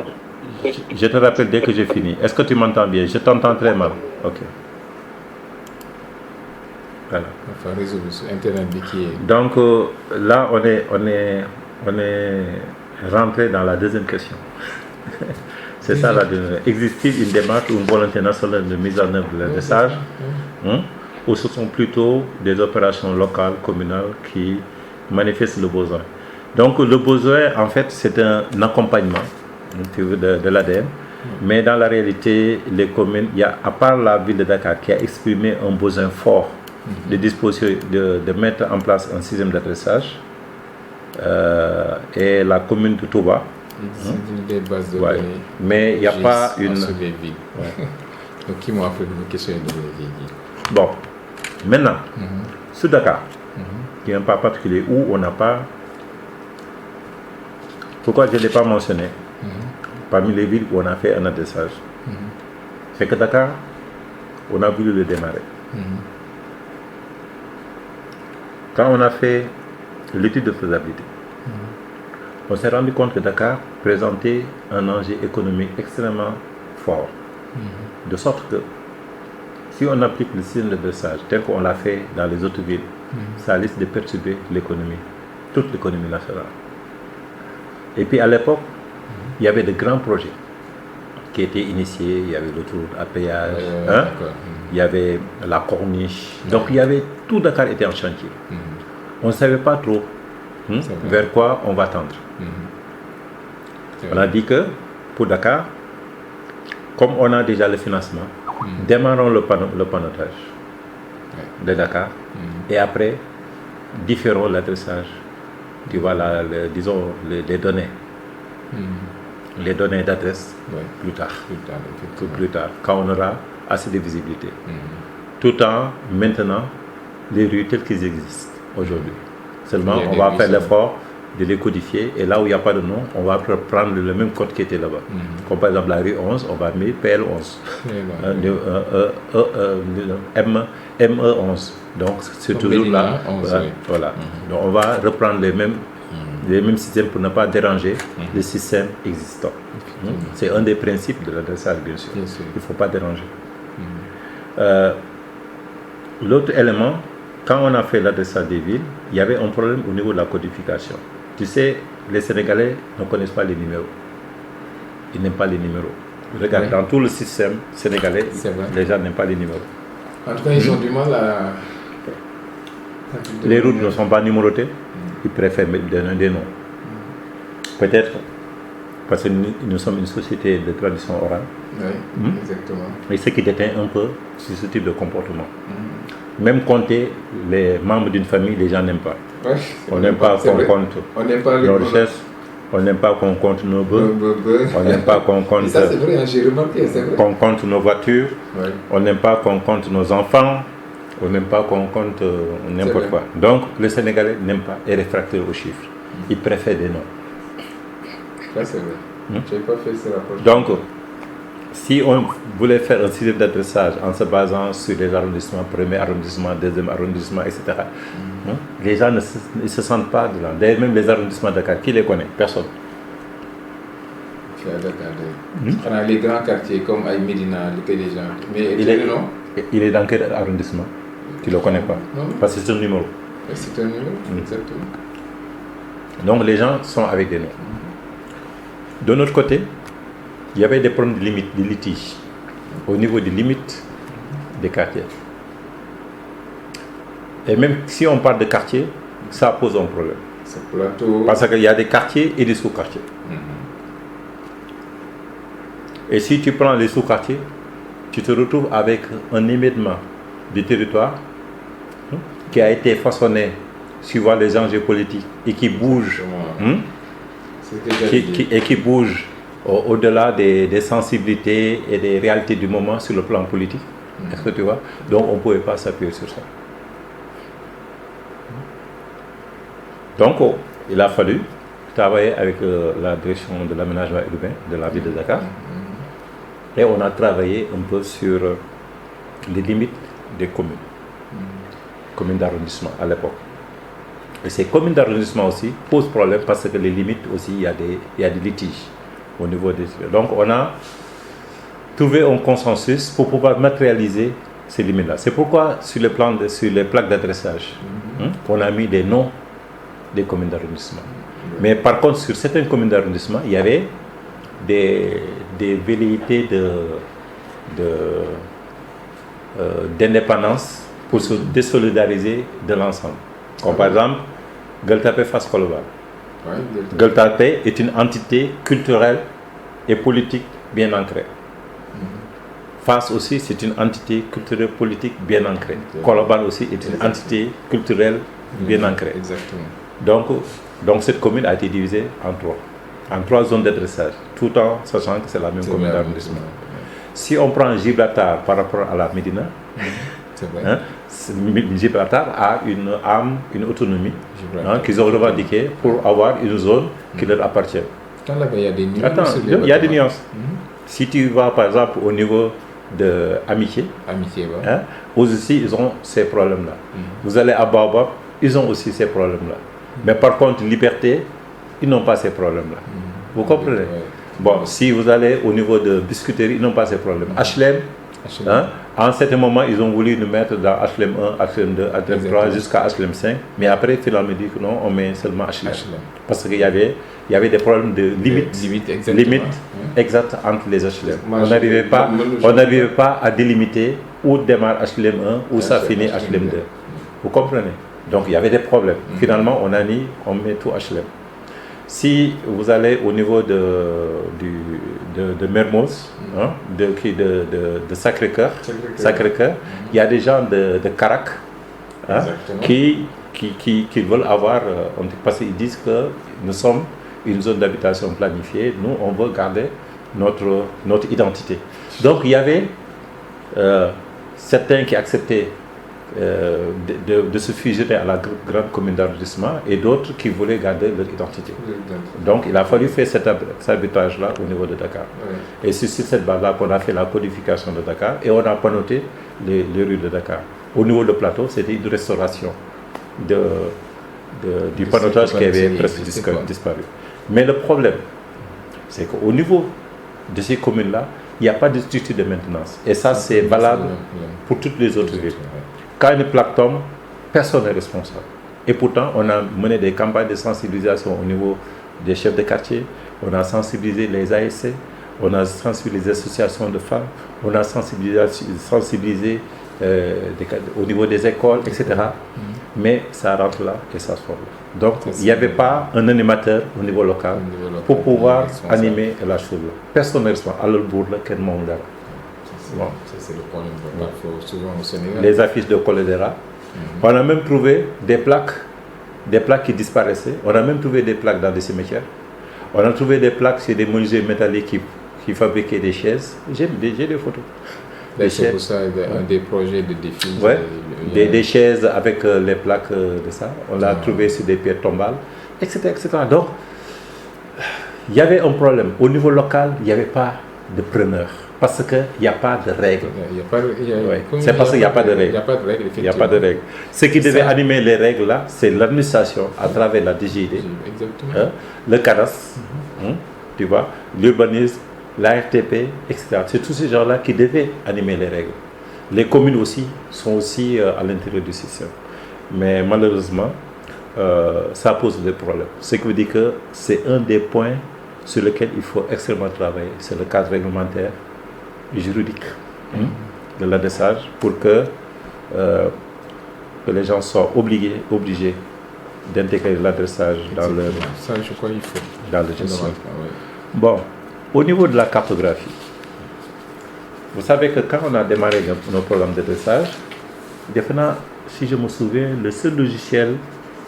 Speaker 1: Je te rappelle dès que j'ai fini. Est-ce que tu m'entends bien? Je t'entends très mal. Ok. Voilà.
Speaker 2: Enfin, résolution Internet qui est...
Speaker 1: Donc là, on est rentré dans la deuxième question. C'est ça la deuxième. Existe-t-il une démarche ou une volonté nationale de mise en œuvre de l'adressage, ou ce sont plutôt des opérations locales, communales qui manifestent le besoin? Donc le besoin, en fait, c'est un accompagnement de l'ADM. Mais dans la réalité, les communes, il y a, à part la ville de Dakar qui a exprimé un besoin fort de mettre en place un système d'adressage, et la commune de Touba.
Speaker 2: Des bases de données.
Speaker 1: Mais il n'y a pas une...
Speaker 2: Donc, qui m'ont appris une question de
Speaker 1: Bon, maintenant, sur Dakar, qui est un pas particulier où on n'a pas. Pourquoi je ne l'ai pas mentionné parmi les villes où on a fait un adressage? C'est que Dakar, on a voulu le démarrer. Quand on a fait l'étude de faisabilité, on s'est rendu compte que Dakar présentait un enjeu économique extrêmement fort. De sorte que si on applique le système de dressage tel qu'on l'a fait dans les autres villes, ça risque de perturber l'économie, toute l'économie nationale. Et puis à l'époque, il y avait de grands projets qui étaient initiés. Il y avait l'autoroute à péage, il y avait la corniche. Donc il y avait, tout Dakar était en chantier. On ne savait pas trop vers quoi on va tendre. On a dit que pour Dakar, comme on a déjà le financement, démarrons le panotage de Dakar et après différons l'adressage. Tu vois, disons, les données. Les données d'adresse plus tard, quand on aura assez de visibilité. Tout en maintenant les rues telles qu'elles existent aujourd'hui. Seulement, on va faire l'effort de les codifier et là où il n'y a pas de nom, on va prendre le même code qui était là-bas. Comme par exemple la rue 11, on va mettre PL11, ME11. Donc c'est toujours là. Voilà. Donc on va reprendre les mêmes systèmes pour ne pas déranger les systèmes existants. C'est un des principes de l'adressage, bien sûr. Il ne faut pas déranger. L'autre élément, quand on a fait l'adressage des villes, il y avait un problème au niveau de la codification. Tu sais, les Sénégalais ne connaissent pas les numéros. Ils n'aiment pas les numéros. Regarde, dans tout le système sénégalais, les gens n'aiment pas les numéros.
Speaker 2: En tout cas, ils ont du mal à...
Speaker 1: Les routes ne sont pas numérotées. Ils préfèrent mettre des noms. Peut-être parce que nous sommes une société de tradition orale.
Speaker 2: Oui, exactement.
Speaker 1: Et ce qui déteint un peu sur ce type de comportement. Même compter les membres d'une famille, les gens n'aiment pas. On n'aime pas qu'on compte nos richesses. On n'aime pas qu'on compte nos bœufs. On n'aime pas qu'on compte,
Speaker 2: ça, c'est vrai, j'ai remarqué, c'est vrai.
Speaker 1: Qu'on compte nos voitures. On n'aime pas qu'on compte nos enfants. On n'aime pas qu'on compte n'importe quoi. Donc, les Sénégalais n'aiment pas et réfractaires aux chiffres. Ils préfèrent des noms.
Speaker 2: Ça, c'est vrai. Je n'ai pas fait ce rapport.
Speaker 1: Donc, si on voulait faire un système d'adressage en se basant sur les arrondissements, premier arrondissement, deuxième arrondissement, etc., les gens ne se sentent pas dedans. D'ailleurs, même les arrondissements de Dakar, qui les connaît? Personne.
Speaker 2: Tu as Dakar. Les grands quartiers comme Aïe Médina, les gens. Mais
Speaker 1: il est dans quel arrondissement? Tu ne le connais pas?
Speaker 2: Non.
Speaker 1: Parce que c'est un numéro.
Speaker 2: C'est un numéro, exactement.
Speaker 1: Donc les gens sont avec des noms. De notre côté, il y avait des problèmes de limites, de litiges, au niveau des limites des quartiers. Et même si on parle de quartier, ça pose un problème. Parce qu'il y a des quartiers et des sous-quartiers. Et si tu prends les sous-quartiers, tu te retrouves avec un émiettement du territoire qui a été façonné suivant les enjeux politiques et qui bouge, qui bouge au-delà des sensibilités et des réalités du moment sur le plan politique. Est-ce que tu vois? Donc on ne pouvait pas s'appuyer sur ça. Donc il a fallu travailler avec la direction de l'aménagement urbain de la ville de Dakar. Et on a travaillé un peu sur les limites des communes, communes d'arrondissement à l'époque. Et ces communes d'arrondissement aussi posent problème parce que les limites aussi, il y a des litiges au niveau des... Donc on a trouvé un consensus pour pouvoir matérialiser ces limites-là. C'est pourquoi sur les plaques d'adressage, on a mis des noms des communes d'arrondissement. Mais par contre, sur certaines communes d'arrondissement, il y avait des velléités d'indépendance pour se désolidariser de l'ensemble. Comme par exemple, Gueule Tapée Fass Colobane. Gueule Tapée est une entité culturelle et politique bien ancrée. Fass aussi, c'est une entité culturelle et politique bien ancrée. Colobane aussi est une entité culturelle bien ancrée.
Speaker 2: Exactement.
Speaker 1: Donc cette commune a été divisée en trois zones d'adressage, tout en sachant que c'est la même commune d'arrondissement. Si on prend Gibraltar par rapport à la Médina,
Speaker 2: c'est vrai.
Speaker 1: Gibraltar a une autonomie qu'ils ont revendiquée pour avoir une zone qui leur appartient.
Speaker 2: Là-bas, il y a des nuances.
Speaker 1: Attends, il y a des nuances. Si tu vas par exemple au niveau de Amitié,
Speaker 2: ouais.
Speaker 1: eux aussi ils ont ces problèmes-là. Vous allez à Baobab, ils ont aussi ces problèmes-là. Mais par contre, Liberté, ils n'ont pas ces problèmes-là. Vous comprenez? Bon, si vous allez au niveau de Biscuiterie, ils n'ont pas ces problèmes. HLM, à un certain moment, ils ont voulu nous mettre dans HLM 1, HLM 2, HLM 3, jusqu'à HLM 5. Mais après, finalement, on dit que non, on met seulement HLM. Parce qu'il y avait des problèmes de limite exacte entre les HLM. On n'arrivait pas à délimiter où démarre HLM 1, où ça finit HLM 2. Vous comprenez? Donc, il y avait des problèmes. Finalement, on met tout HLM. Si vous allez au niveau de Mermoz, de Sacré-Cœur, il y a des gens de Carac qui veulent avoir, parce qu'ils disent que nous sommes une zone d'habitation planifiée, nous on veut garder notre identité. Donc il y avait certains qui acceptaient de se fusionner à la grande commune d'arrondissement et d'autres qui voulaient garder leur identité. Donc il a fallu faire cet arbitrage-là au niveau de Dakar. Et c'est sur cette base-là qu'on a fait la codification de Dakar et on a pannoté les rues de Dakar. Au niveau du plateau, c'était une restauration du pannotage qui avait presque disparu. Mais le problème, c'est qu'au niveau de ces communes-là, il n'y a pas de structure de maintenance. Et ça, c'est valable pour toutes les autres villes. Quand une plaque tombe, personne n'est responsable. Et pourtant, on a mené des campagnes de sensibilisation au niveau des chefs de quartier, on a sensibilisé les ASC, on a sensibilisé les associations de femmes, on a sensibilisé au niveau des écoles, etc. Mais ça rentre là et ça sort là. Donc, il n'y avait pas un animateur au niveau local pour pouvoir animer la chose là. Personne n'est responsable. Alors, bourre là, quel monde là.
Speaker 2: Bon. C'est le problème souvent au Sénégal.
Speaker 1: Les affiches de Coledera. On a même trouvé des plaques qui disparaissaient. On a même trouvé des plaques dans des cimetières. On a trouvé des plaques sur des menuisiers métalliques qui fabriquaient des chaises. J'ai des photos.
Speaker 2: C'est pour ça des projets de défis.
Speaker 1: Ouais, des chaises avec les plaques de ça. On l'a trouvé sur des pierres tombales, etc., etc. Donc, il y avait un problème. Au niveau local, il n'y avait pas de preneur. Parce qu'il n'y a pas de règles. C'est parce qu'il n'y a pas de règles. Il n'y a pas de règles. Ce qui devait animer les règles là, c'est l'administration à travers la DGID, le cadastre, tu vois, l'urbanisme, l'ARTP, etc. C'est tous ces gens-là qui devaient animer les règles. Les communes aussi sont aussi à l'intérieur du système. Mais malheureusement, ça pose des problèmes. Ce qui veut dire que c'est un des points sur lesquels il faut extrêmement travailler. C'est le cadre réglementaire juridique de l'adressage pour que les gens soient obligés d'intégrer l'adressage dans leur
Speaker 2: ça, je crois qu'il faut
Speaker 1: dans le gestion. Bon, au niveau de la cartographie, vous savez que quand on a démarré nos programmes d'adressage, définitivement, si je me souviens, le seul logiciel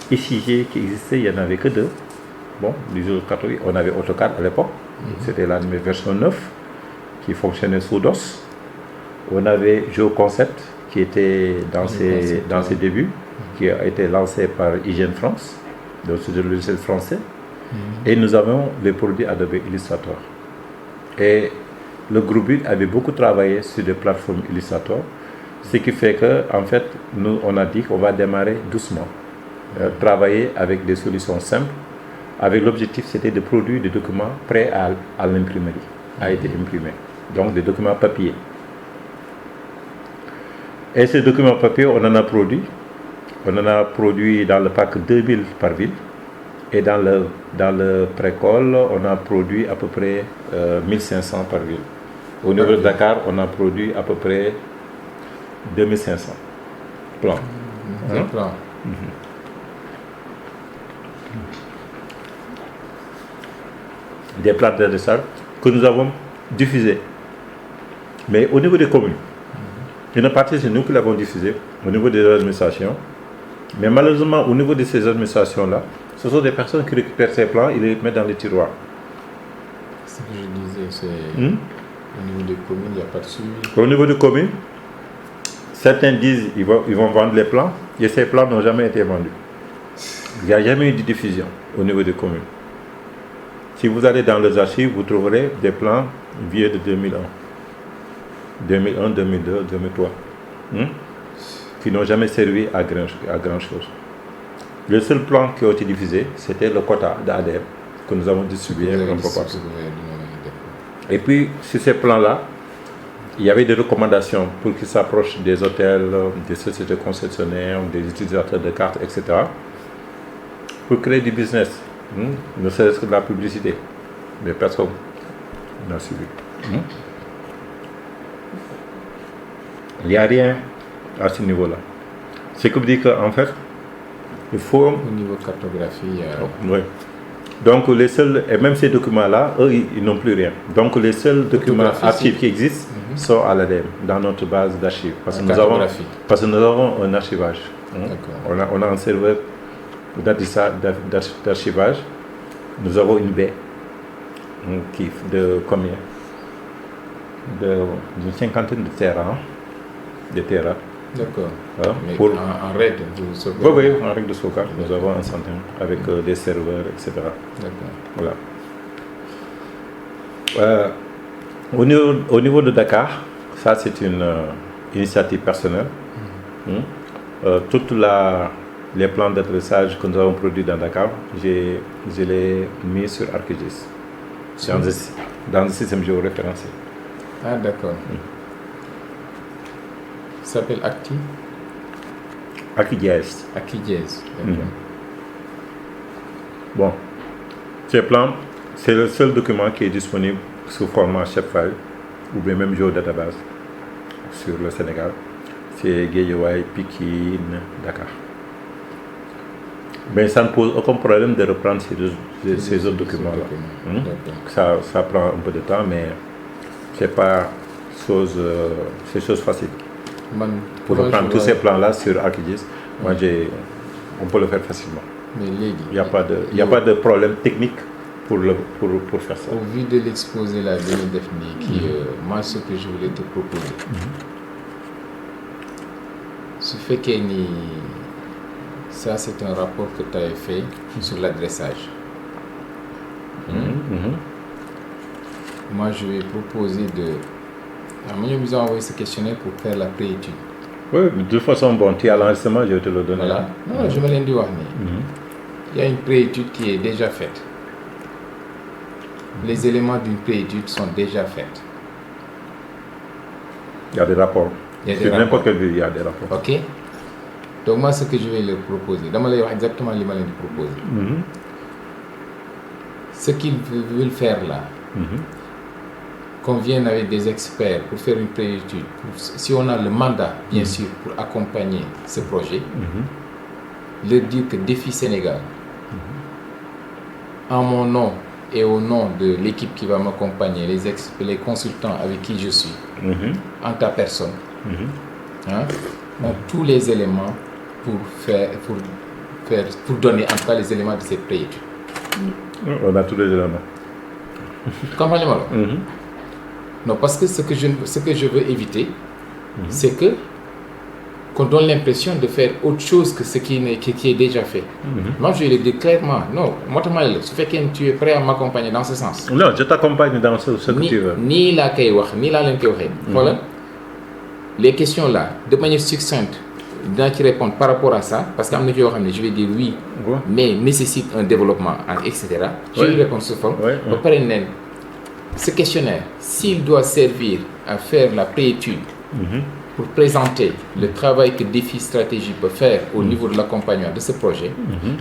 Speaker 1: FIG qui existait, il n'y en avait que deux. Bon, on avait AutoCAD à l'époque, c'était la version 9 qui fonctionnait sous DOS. On avait GeoConcept qui était dans ses débuts, qui a été lancé par Hygiène France, donc c'est le logiciel français. Et nous avons les produits Adobe Illustrator. Et le groupe avait beaucoup travaillé sur des plateformes Illustrator, ce qui fait que, en fait, nous, on a dit qu'on va démarrer doucement, travailler avec des solutions simples, avec l'objectif, c'était de produire des documents prêts à l'imprimerie, à être imprimés. Donc des documents papier. Et ces documents papier, on en a produit. On en a produit dans le parc 2000 par ville. Et dans le précole, on a produit à peu près 1500 par ville. Au niveau de Dakar, on a produit à peu près 2500 plans. Des plans d'adressage que nous avons diffusés. Mais au niveau des communes, une partie c'est nous qui l'avons diffusé, au niveau des administrations. Mais malheureusement, au niveau de ces administrations-là, ce sont des personnes qui récupèrent ces plans et les mettent dans les tiroirs.
Speaker 2: Ce que je disais, c'est Au niveau des communes, il n'y a pas de suivi.
Speaker 1: Au niveau des communes, certains disent qu'ils vont vendre les plans, et ces plans n'ont jamais été vendus. Il n'y a jamais eu de diffusion au niveau des communes. Si vous allez dans les archives, vous trouverez des plans vieux de 2001. 2001, 2002, 2003. Qui n'ont jamais servi à grand chose. Le seul plan qui a été diffusé, c'était le quota d'ADER que nous avons distribué un peu partout. Et puis, sur ces plans-là, il y avait des recommandations pour qu'ils s'approchent des hôtels, des sociétés concessionnaires, des utilisateurs de cartes, etc. pour créer du business. Ne serait-ce que de la publicité. Mais personne n'a suivi. Il n'y a rien à ce niveau-là. Ce qui veut dire qu'en fait, il faut...
Speaker 2: Au niveau cartographie...
Speaker 1: Oui. Donc les seuls, et même ces documents-là, eux, ils n'ont plus rien. Donc les seuls documents archives qui existent sont à l'ADEME, dans notre base d'archives. Parce que nous avons un archivage. On a un serveur d'archivage. Nous avons une baie de combien? D'une cinquantaine de terrains.
Speaker 2: D'accord.
Speaker 1: Voilà.
Speaker 2: Mais pour... en règle de sauvegarde?
Speaker 1: Oui, en règle de sauvegarde. Nous avons un centaine avec des serveurs, etc.
Speaker 2: D'accord.
Speaker 1: Voilà. Au niveau de Dakar, ça c'est une initiative personnelle. Toutes les plans d'adressage que nous avons produits dans Dakar, je les mis sur ArcGIS, dans le système géoréférencé.
Speaker 2: Ah d'accord. Ça s'appelle
Speaker 1: ArcGIS.
Speaker 2: ArcGIS.
Speaker 1: Bon, ces plans, c'est le seul document qui est disponible sous format shapefile ou bien même géodatabase sur le Sénégal. C'est Guédiawaye, Pikine, Dakar. Mais ça ne pose aucun problème de reprendre ces autres documents-là. Ça prend un peu de temps, mais c'est pas chose facile. Pour reprendre tous ces plans-là sur ArcGIS, on peut le faire facilement.
Speaker 2: Mais
Speaker 1: il n'y a pas de problème technique pour faire ça.
Speaker 2: Au vu de l'exposé là, moi ce que je voulais te proposer, ce fait qu'il ça c'est un rapport que tu avais fait sur l'adressage. Moi je vais proposer moi je vous ai envoyé ce questionnaire pour faire la préétude.
Speaker 1: Oui, de toute façon, bon, tu as l'enregistrement, je vais te le donner.
Speaker 2: Voilà. Non, je me l'ai dit. Il y a une préétude qui est déjà faite. Les éléments d'une préétude sont déjà faits.
Speaker 1: Il y a des rapports. Sur n'importe quelle ville, il y a des rapports.
Speaker 2: Ok. Donc moi, ce que je vais leur proposer, je vais dire exactement ce que je vais leur proposer. Ce qu'ils veulent faire là, qu'on vienne avec des experts pour faire une préétude, si on a le mandat, bien sûr, pour accompagner ce projet, leur dire que Défi Sénégal, en mon nom et au nom de l'équipe qui va m'accompagner, les consultants avec qui je suis, en ta personne, ont tous les éléments pour donner en tout cas les éléments de cette préétude.
Speaker 1: On a tous les éléments.
Speaker 2: Comprenez-moi. Non, parce que ce que je veux éviter, c'est qu'on donne l'impression de faire autre chose que ce qui est déjà fait. Moi, je le dis clairement. Non, moi, ce fait que tu es prêt à m'accompagner dans ce sens.
Speaker 1: Non, je t'accompagne dans ce que tu veux.
Speaker 2: Ni la Kayouach, ni la Lenkeouché. Voilà. Les questions là, de manière succincte, je répondre par rapport à ça, parce qu'à je vais dire oui, mais nécessite un développement, etc. Je vais répondre sous forme. Ce questionnaire, s'il doit servir à faire la préétude pour présenter le travail que Défi Stratégie peut faire au niveau de l'accompagnement de ce projet,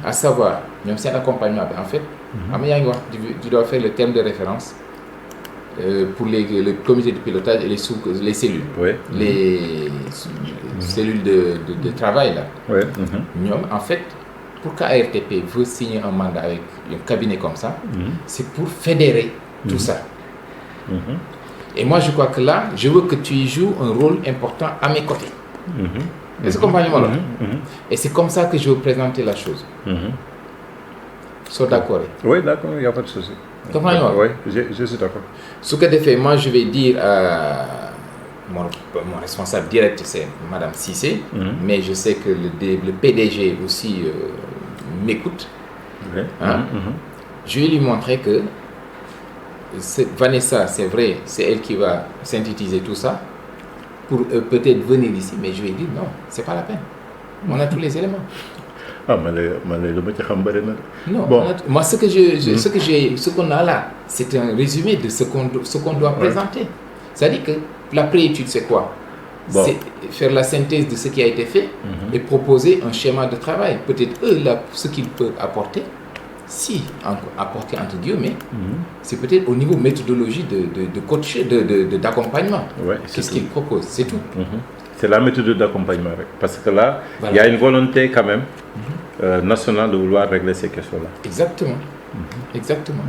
Speaker 2: à savoir, même si c'est un accompagnement, en fait, tu dois faire le terme de référence pour le comité de pilotage et les cellules, les cellules de travail là. En fait, pour qu'ARTP veut signer un mandat avec un cabinet comme ça, c'est pour fédérer tout ça. Et moi je crois que là, je veux que tu y joues un rôle important à mes côtés. Est-ce que vous comprenez moi? Et c'est comme ça que je veux présenter la chose. Sois d'accord?
Speaker 1: Oui, d'accord, il n'y a pas de souci. Oui, je suis d'accord.
Speaker 2: Ce que fait, moi je vais dire à mon responsable direct, c'est Madame Cissé, mais je sais que le PDG aussi m'écoute. Je vais lui montrer que Vanessa, c'est vrai, c'est elle qui va synthétiser tout ça pour peut-être venir ici, mais je vais dire non, c'est pas la peine. On a tous les éléments.
Speaker 1: Non,
Speaker 2: bon. Moi, ce qu'on a là, c'est un résumé de ce qu'on doit présenter. C'est-à-dire que la préétude, c'est quoi? C'est faire la synthèse de ce qui a été fait et proposer un schéma de travail. Peut-être eux, là, ce qu'ils peuvent apporter, apporter entre guillemets, c'est peut-être au niveau méthodologie de coach, d'accompagnement. Qu'est-ce qu'ils proposent? C'est tout.
Speaker 1: C'est la méthode d'accompagnement. Parce que là, il y a une volonté quand même nationale de vouloir régler ces questions-là.
Speaker 2: Exactement. Exactement.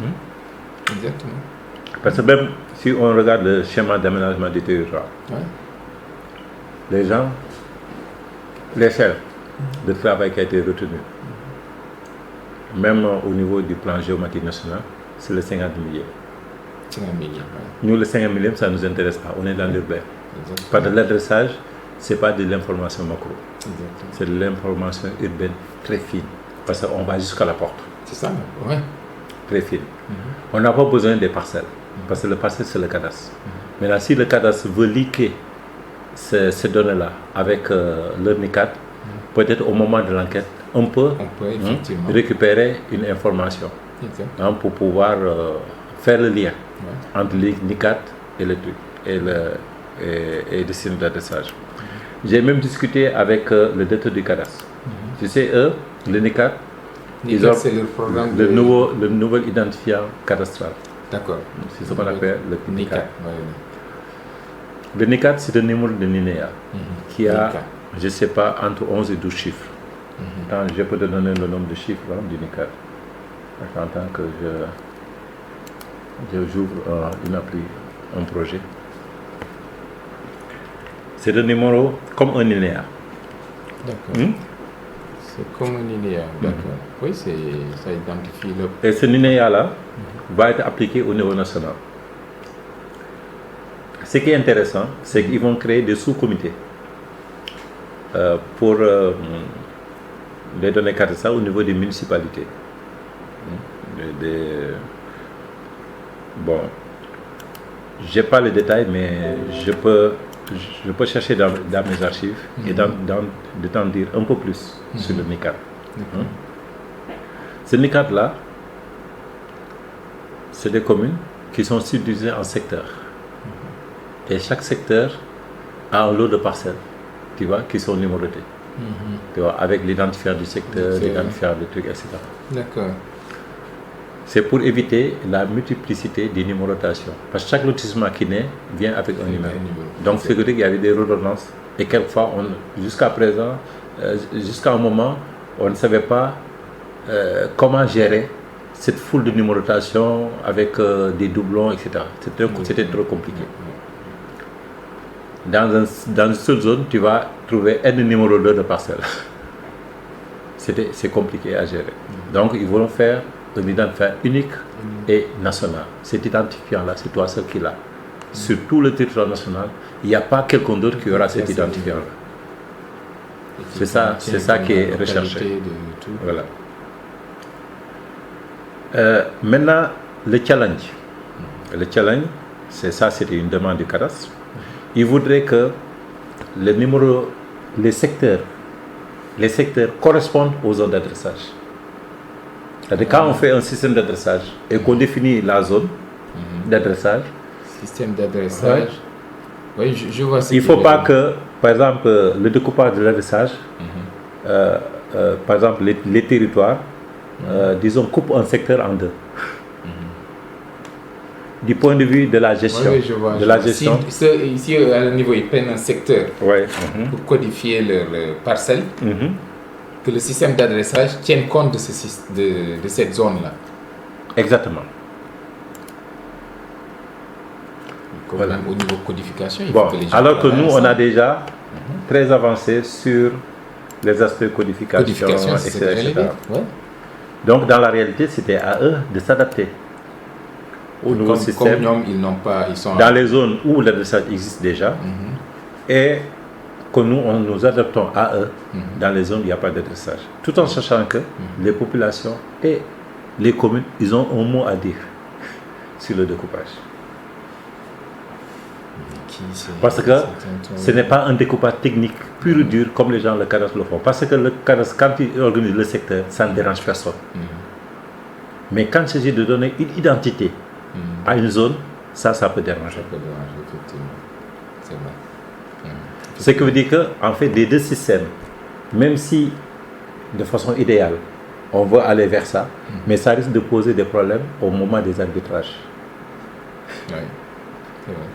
Speaker 1: Parce que même si on regarde le schéma d'aménagement du territoire, les gens, l'échelle de travail qui a été retenue, même au niveau du plan géométrique national, c'est le 50 millième.
Speaker 2: 50 millième,
Speaker 1: Nous, le 50 millième, ça ne nous intéresse pas. On est dans l'urbain. Parce que l'adressage, ce n'est pas de l'information macro. C'est de l'information urbaine très fine. Parce qu'on va jusqu'à la porte.
Speaker 2: C'est ça, oui.
Speaker 1: Très fine. On n'a pas besoin des parcelles. Parce que le parcelle, c'est le cadastre. Maintenant, si le cadastre veut liquer ces données-là avec le NICAD, peut-être au moment de l'enquête, on peut récupérer une information pour pouvoir faire le lien entre le NICAD et le truc et le signe d'adressage. J'ai même discuté avec le directeur du cadastre. Tu sais, eux, le NICAD, ils ont le nouvel identifiant cadastral.
Speaker 2: D'accord.
Speaker 1: C'est ce qu'on appelle le NICAD. Le NICAD, c'est un numéro de NINEA qui a, je ne sais pas, entre 11 et 12 chiffres. Quand je peux te donner le nombre de chiffres du NICAD. En tant que j'ouvre une appli, un projet. C'est un numéro comme un NINEA.
Speaker 2: D'accord. C'est comme un NINEA, d'accord. Oui, ça identifie le...
Speaker 1: Et ce NINEA-là va être appliqué au niveau national. Ce qui est intéressant, c'est qu'ils vont créer des sous-comités pour les données cadastrales au niveau des municipalités. Bon, je n'ai pas les détails, mais je peux chercher dans mes archives et de t'en dire un peu plus sur le NICAD. Ce NICAD-là, c'est des communes qui sont subdivisées en secteurs. Et chaque secteur a un lot de parcelles, tu vois, qui sont numérotées. Tu vois, avec l'identifiant du secteur, l'identifiant du truc, etc.
Speaker 2: D'accord.
Speaker 1: C'est pour éviter la multiplicité des numérotations. Parce que chaque lotissement qui naît vient avec un numéro. Donc, c'est qu'il y avait des redondances. Et quelquefois, jusqu'à présent, jusqu'à un moment, on ne savait pas comment gérer cette foule de numérotation avec des doublons, etc. C'était trop compliqué. Dans une seule zone, tu vas trouver un numéro 2 de parcelle. C'est compliqué à gérer. Donc, ils vont faire un identifiant unique et national. Cet identifiant-là, c'est toi seul qui l'a. Sur tout le territoire national, il n'y a pas quelqu'un d'autre qui aura cet identifiant-là. C'est ça qui est recherché. Voilà. Maintenant, le challenge. Le challenge, c'était une demande du cadastre. Il voudrait que les secteurs correspondent aux zones d'adressage. C'est-à-dire quand on fait un système d'adressage et qu'on définit la zone d'adressage.
Speaker 2: Système d'adressage. Oui, je vois ça.
Speaker 1: Il ne faut pas que, par exemple, le découpage de l'adressage, par exemple, les territoires, disons, coupent un secteur en deux. Du point de vue de la gestion.
Speaker 2: Oui, je vois. Gestion. Ici, à un niveau, ils prennent un secteur pour codifier leurs parcelles, que le système d'adressage tienne compte de cette zone-là.
Speaker 1: Exactement.
Speaker 2: Voilà. Au niveau codification,
Speaker 1: il faut que les gens alors que nous, on a déjà très avancé sur les aspects codification etc. Ouais. Donc, dans la réalité, c'était à eux de s'adapter. au nouveau système.
Speaker 2: Comme ils sont
Speaker 1: dans les zones où l'adressage existe déjà, et que nous adaptons à eux dans les zones où il n'y a pas d'adressage. Tout en sachant que les populations et les communes, ils ont un mot à dire sur le découpage. Parce que ce n'est pas un découpage technique pur et dur comme les gens le cadastre le font. Parce que le cadastre, quand il organise le secteur, ça ne dérange personne. Mais quand il s'agit de donner une identité à une zone, ça peut déranger.
Speaker 2: Ça peut déranger, effectivement. C'est vrai.
Speaker 1: Ce qui veut dire qu'en fait, les deux systèmes, même si de façon idéale, on veut aller vers ça, mais ça risque de poser des problèmes au moment des arbitrages.
Speaker 2: Oui, c'est vrai.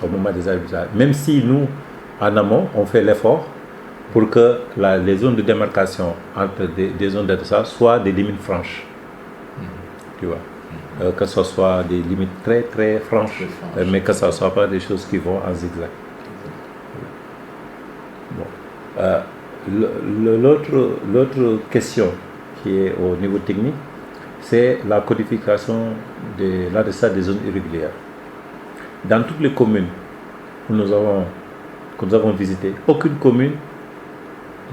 Speaker 1: Au moment des arbitrages. Même si nous, en amont, on fait l'effort pour que les zones de démarcation entre des zones d'adressage soient des limites franches. Tu vois, que ce soit des limites très très franches, mais que ce ne soit pas des choses qui vont en zigzag. Bon. L'autre question qui est au niveau technique, c'est la codification de l'adressage des zones irrégulières. Dans toutes les communes que nous avons visitées, aucune commune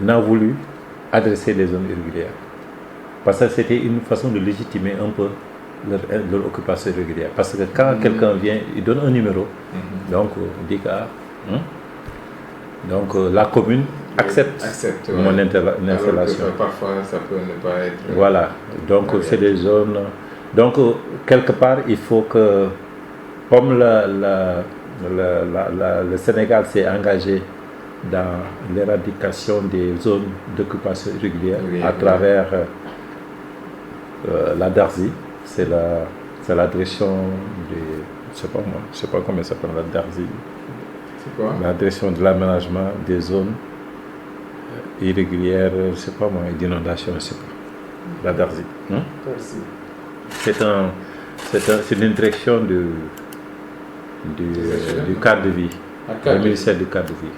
Speaker 1: n'a voulu adresser les zones irrégulières. Parce que c'était une façon de légitimer un peu leur occupation irrégulière. Parce que quand quelqu'un vient, il donne un numéro, donc on dit que donc la commune accepte mon installation.
Speaker 2: Parfois ça peut ne pas être.
Speaker 1: Voilà, donc c'est des zones. Donc quelque part, il faut que, comme le Sénégal s'est engagé dans l'éradication des zones d'occupation irrégulière à travers la DARZI, c'est la direction des. Je sais pas comment ça s'appelle la DARZI.
Speaker 2: C'est quoi?
Speaker 1: La direction de l'aménagement des zones irrégulières, je ne sais pas moi, d'inondation, je ne sais pas. La DARZI. C'est une direction du cadre de vie. Le ministère du cadre de vie.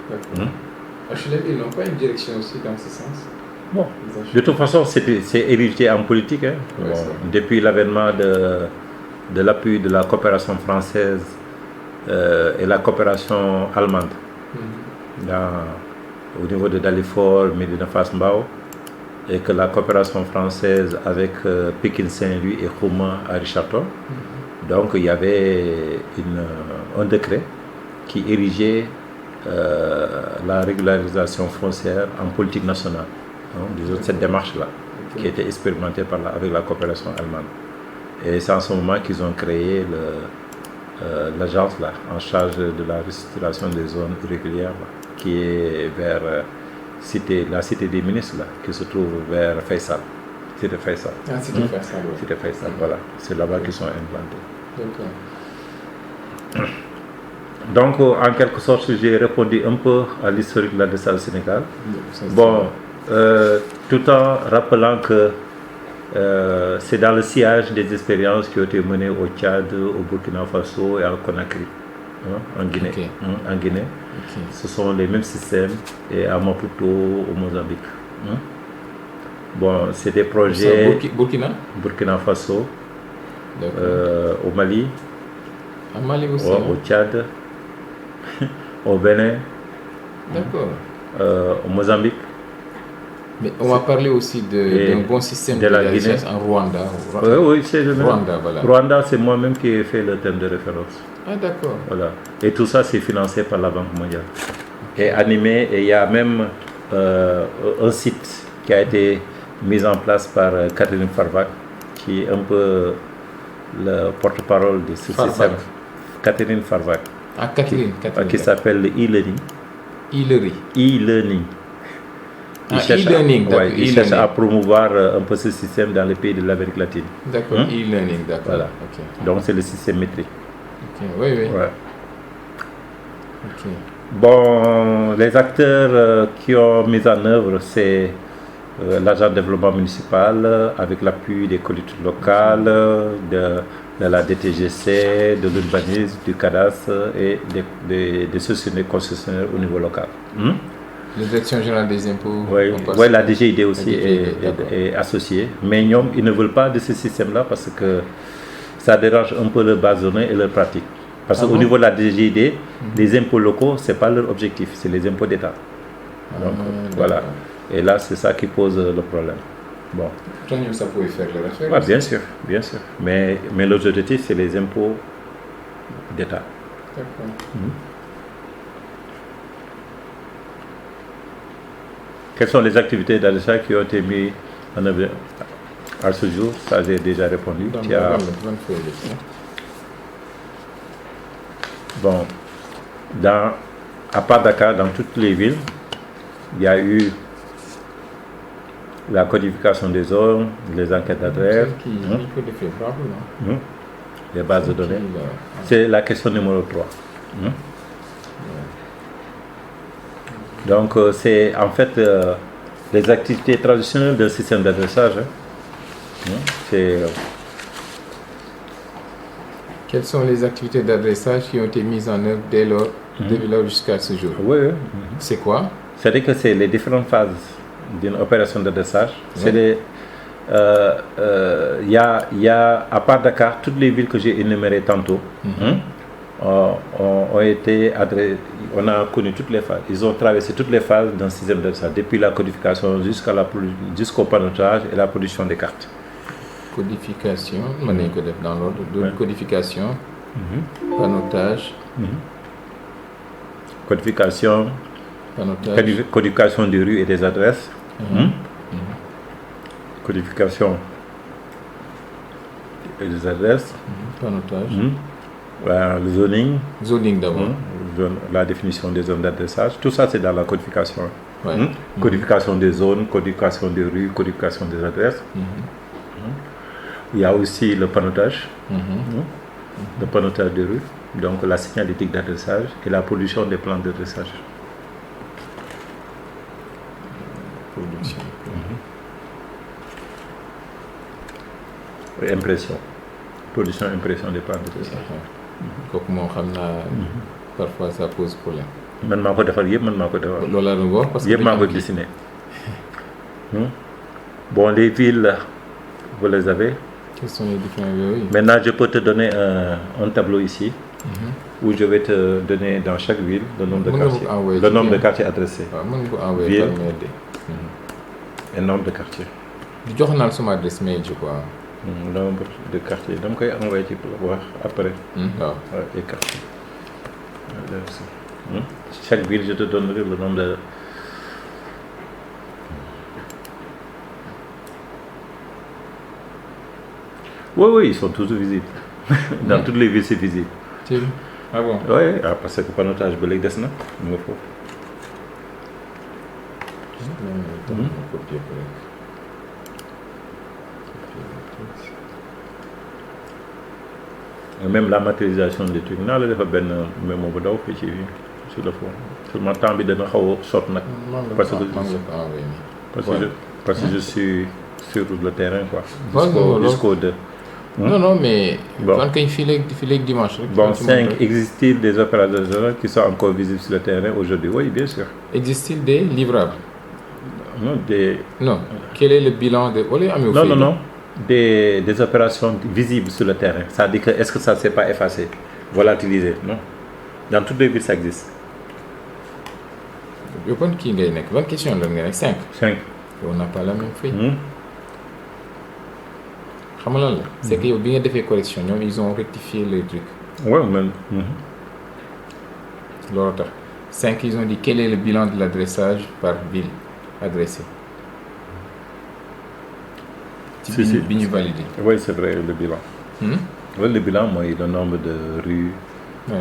Speaker 2: HLM, ils n'ont pas une direction aussi dans ce sens?
Speaker 1: Bon, de toute façon, c'est érigé en politique. Hein.
Speaker 2: Ouais,
Speaker 1: depuis l'avènement de l'appui de la coopération française et la coopération allemande, au niveau de Dalifort, Médina Fass Mbao, et que la coopération française avec Pékin Saint-Louis et Khouma à Richard-Toll. Donc il y avait un décret qui érigeait la régularisation foncière en politique nationale. Disons cette démarche-là, qui était expérimentée avec la coopération allemande. Et c'est en ce moment qu'ils ont créé l'agence là, en charge de la restructuration des zones irrégulières, là, qui est vers la cité des ministres, là, qui se trouve vers Faisal. Cité Faisal.
Speaker 2: Ah, Cité Faisal, oui.
Speaker 1: Cité Faisal, voilà. C'est là-bas qu'ils sont implantés.
Speaker 2: D'accord.
Speaker 1: Donc, en quelque sorte, j'ai répondu un peu à l'historique de l'adressage au Sénégal. Bon, tout en rappelant que c'est dans le sillage des expériences qui ont été menées au Tchad, au Burkina Faso et à Conakry, en Guinée.
Speaker 2: Okay.
Speaker 1: En Guinée.
Speaker 2: Okay.
Speaker 1: Ce sont les mêmes systèmes, et à Maputo, au Mozambique. Bon, c'est des projets. Burkina Faso, au Mali,
Speaker 2: aussi,
Speaker 1: au Tchad, au Bénin, au Mozambique.
Speaker 2: Mais on va parler aussi d'un bon système de la Guinée en Rwanda.
Speaker 1: Oui, c'est le même.
Speaker 2: Voilà.
Speaker 1: Rwanda, c'est moi-même qui ai fait le thème de référence.
Speaker 2: Ah, d'accord.
Speaker 1: Voilà. Et tout ça, c'est financé par la Banque mondiale. Et animé, et il y a même un site qui a été mis en place par Catherine Farvac, qui est un peu le porte-parole de ce système. Catherine Farvac.
Speaker 2: Ah, Catherine.
Speaker 1: Qui s'appelle le e-learning. E-learning. Il cherche à promouvoir un peu ce système dans les pays de l'Amérique latine.
Speaker 2: D'accord, e-learning, d'accord.
Speaker 1: Voilà.
Speaker 2: Okay.
Speaker 1: Donc c'est le système métrique.
Speaker 2: Oui.
Speaker 1: Ouais. Bon, les acteurs qui ont mis en œuvre, c'est l'agent de développement municipal avec l'appui des collectivités locales, de la DTGC, de l'urbanisme, du cadastre et des sociétés concessionnaires au niveau local.
Speaker 2: La Direction générale des impôts.
Speaker 1: Oui, la DGID aussi est associée. Mais ils ne veulent pas de ce système-là parce que ça dérange un peu leur base de données et leur pratique. Parce qu'au niveau de la DGID, les impôts locaux, ce n'est pas leur objectif, c'est les impôts d'État. Donc, voilà. Et là, c'est ça qui pose le problème. Bon.
Speaker 2: Ça pouvait faire le référendum.
Speaker 1: Ouais, bien sûr, bien sûr. Mais l'objectif, c'est les impôts d'État.
Speaker 2: D'accord.
Speaker 1: Quelles sont les activités d'adressage qui ont été mises en œuvre à ce jour? Ça, j'ai déjà répondu. Bon, à part Dakar, dans toutes les villes, il y a eu la codification des zones, les enquêtes d'adresse, les bases de données. C'est la question numéro 3. Donc, c'est en fait les activités traditionnelles d'un système d'adressage.
Speaker 2: Quelles sont les activités d'adressage qui ont été mises en œuvre depuis lors jusqu'à ce jour?
Speaker 1: Oui.
Speaker 2: C'est quoi?
Speaker 1: C'est-à-dire que c'est les différentes phases d'une opération d'adressage. Il y a, à part Dakar, toutes les villes que j'ai énumérées tantôt, ont été adressées, on a connu toutes les phases. Ils ont traversé toutes les phases d'un système d'adressage, depuis la codification jusqu'au panotage et la production des cartes.
Speaker 2: Codification, dans l'ordre de codification, panotage,
Speaker 1: codification,
Speaker 2: panotage,
Speaker 1: codification des rues et des adresses, codification et des adresses,
Speaker 2: panotage,
Speaker 1: le
Speaker 2: zoning d'abord,
Speaker 1: la définition des zones d'adressage, tout ça c'est dans la codification. Codification des zones, codification des rues, codification des adresses. Il y a aussi le panotage, le panotage des rues, donc la signalétique d'adressage et la production des plans d'adressage. Impression. Production et impression des plans d'adressage.
Speaker 2: Parfois ça pose problème.
Speaker 1: Man maa ko defar yëpp man maa ko defar.
Speaker 2: Loolu laa doon wax parce que
Speaker 1: yëpp maa ko dessiné. Bon, les villes, vous les avez.
Speaker 2: Quels sont les différents villes?
Speaker 1: Maintenant, je peux te donner un tableau ici, où je vais te donner dans chaque ville le nombre de quartiers. Le nombre de quartiers adressés. Ville et nombre de quartiers.
Speaker 2: jox naa sama adresse mail je crois.
Speaker 1: Nombre de quartiers. dama koy envoyé ci wax après.
Speaker 2: waaw
Speaker 1: les quartiers. Chaque ville, je te donnerai le nombre de... Oui, ils sont tous visibles. Dans toutes les villes, c'est visible.
Speaker 2: Ah bon?
Speaker 1: Oui, parce que le panotage, je vais le dessiner. Même la matérialisation des trucs, là, il y a même sur le fond. Sur mon temps, il y a parce que je suis sur le terrain, quoi. Jusqu'au 2.
Speaker 2: Non, mais quand il fait dimanche.
Speaker 1: Bon, 5, existe-t-il des opérateurs qui sont encore visibles sur le terrain aujourd'hui? Oui, bien sûr.
Speaker 2: Existe-t-il des livrables?
Speaker 1: Non,
Speaker 2: Quel est le bilan de...
Speaker 1: Non. Des opérations visibles sur le terrain. Ça dit que est-ce que ça ne s'est pas effacé, volatilisé? Non. Dans toutes les villes, ça existe.
Speaker 2: Je pense qu'il y a une bonne question. 5. On n'a pas la même feuille. C'est que bien fait correction. Ils ont rectifié les trucs.
Speaker 1: Oui, même.
Speaker 2: 5, ils ont dit quel est le bilan de l'adressage par ville adressée.
Speaker 1: Si.
Speaker 2: Validé.
Speaker 1: Oui, c'est vrai, le bilan. Oui, le bilan, moi, le nombre de rues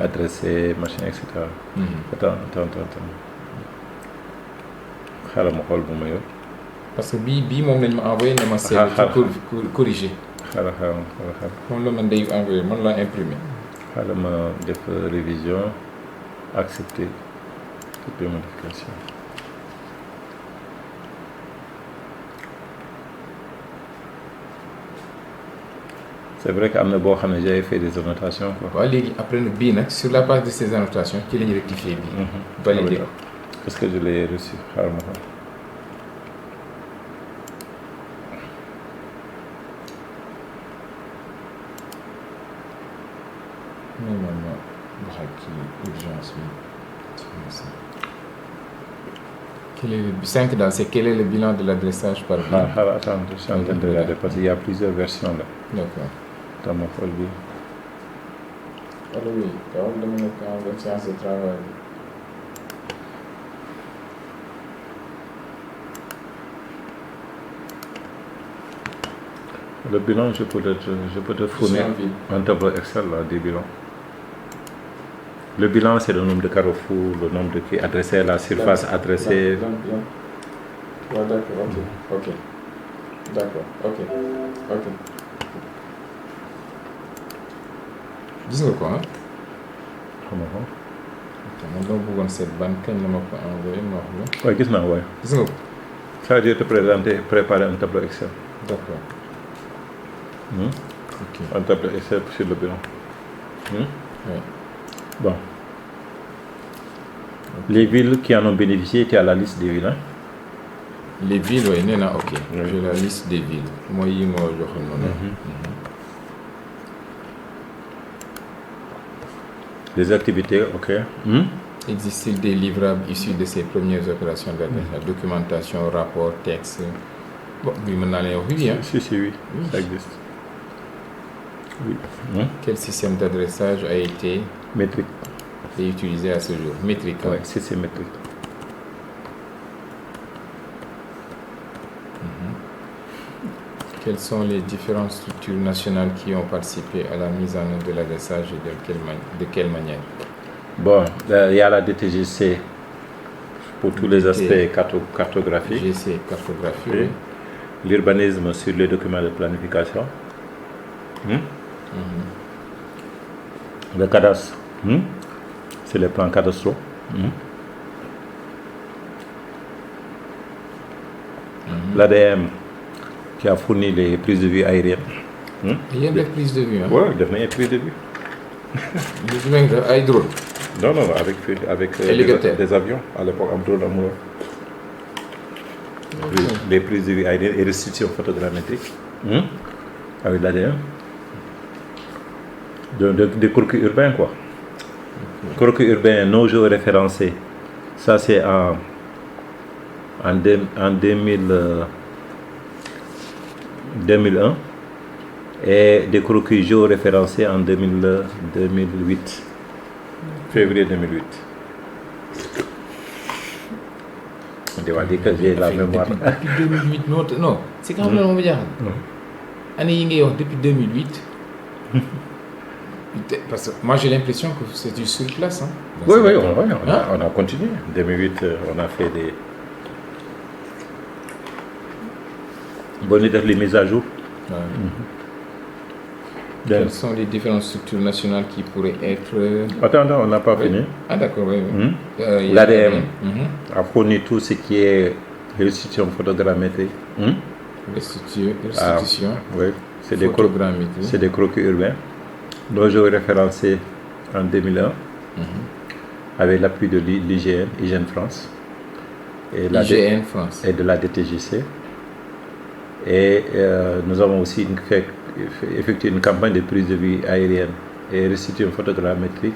Speaker 1: adressées, machin, etc. Attends.
Speaker 2: Parce que Bi m'a envoyé un message corrigé.
Speaker 1: Je
Speaker 2: l'ai imprimé.
Speaker 1: Je vais faire révision, accepter toutes les modifications. C'est vrai qu'à j'avais fait des annotations.
Speaker 2: Après le BI, sur la base de ces annotations, qui l'ont rectifié validé.
Speaker 1: Est-ce que je l'ai reçu?
Speaker 2: Normalement, urgence, quel est le bilan de l'adressage par ville?
Speaker 1: Attends, je suis en train de regarder parce qu'il y a plusieurs versions là.
Speaker 2: D'accord.
Speaker 1: Dans ma folle vie.
Speaker 2: Ah oui, quand on est en séance de travail.
Speaker 1: Le bilan, je peux te fournir un tableau Excel là, des bilans. Le bilan, c'est le nombre de carrefours, le nombre de qui adressés, la surface adressée.
Speaker 2: Ouais, d'accord, ok. D'accord, ok. Gis nga ko ah.
Speaker 1: xam nga ko.
Speaker 2: ok man dama bëggoon seet ban kañ la ma ko envoyé ma wax la.
Speaker 1: waaye gis naa waaye.
Speaker 2: gis nga ko.
Speaker 1: ça veut dire te préparer un tableau Excel.
Speaker 2: d'accord.
Speaker 1: Ok. Un tableau Excel sur le bilan. Oui. Bon. Okay. Les villes qui en ont bénéficié, tu as la liste des villes, hein?
Speaker 2: Les villes, oui, ok. Oui. J'ai la liste des villes. Moi, je
Speaker 1: Les activités, ok.
Speaker 2: Existe-t-il des livrables issus de ces premières opérations d'adressage? Documentation, rapport, texte. Bon, oui, maintenant, oui, hein?
Speaker 1: Si, oui, ça existe. Oui.
Speaker 2: Quel système d'adressage a été
Speaker 1: métrique
Speaker 2: et utilisé à ce jour? Métrique.
Speaker 1: Oui, c'est métrique.
Speaker 2: Quelles sont les différentes structures nationales qui ont participé à la mise en œuvre de l'adressage et de quelle manière?
Speaker 1: Bon, il y a la DTGC pour tous les aspects cartographiques.
Speaker 2: GC, cartographie. Oui.
Speaker 1: L'urbanisme sur les documents de planification. Le cadastre, c'est les plans cadastraux. L'ADM qui a fourni les prises de vue aériennes.
Speaker 2: Il y a des prises de vue.
Speaker 1: Oui, il y a des prises de vue.
Speaker 2: Avec drone?
Speaker 1: Non, avec des avions à l'époque, en drone amoureux. Les prises de vue aériennes et restitution photogrammétrique avec l'ADM. Des croquis urbains, quoi. Croquis urbains, nos jours référencés. Ça, c'est en 2001. Et des croquis géoréférencés en 2008. Février 2008. On va dire que j'ai la mémoire.
Speaker 2: Depuis 2008, non. C'est quand même le dire. Année depuis 2008. Parce que moi j'ai l'impression que c'est du sur place. Hein,
Speaker 1: oui, on a continué. En 2008, on a fait des. Les mises à jour.
Speaker 2: Quelles sont les différentes structures nationales qui pourraient être.
Speaker 1: Attends, on n'a pas fini.
Speaker 2: Ah, d'accord, oui.
Speaker 1: L'ADM a fourni tout ce qui est restitution photogrammétrique.
Speaker 2: Restitution.
Speaker 1: Oui, c'est des croquis urbains. Nos jours référencés en 2001 avec l'appui de l'IGN, Hygiène France. Et de la DTGC. Et nous avons aussi effectué une campagne de prise de vue aérienne et restitution photogrammétrique.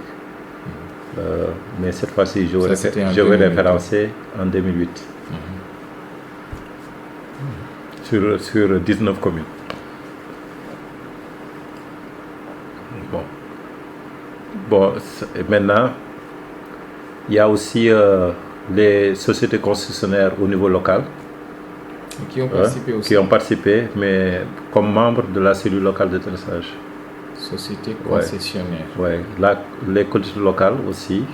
Speaker 1: Mais cette fois-ci, je vais référencer en 2008 sur 19 communes. Bon, maintenant, il y a aussi les sociétés concessionnaires au niveau local. Qui ont participé, mais comme membres de la cellule locale de dressage.
Speaker 2: Société concessionnaire.
Speaker 1: Oui, les collectivités locales aussi.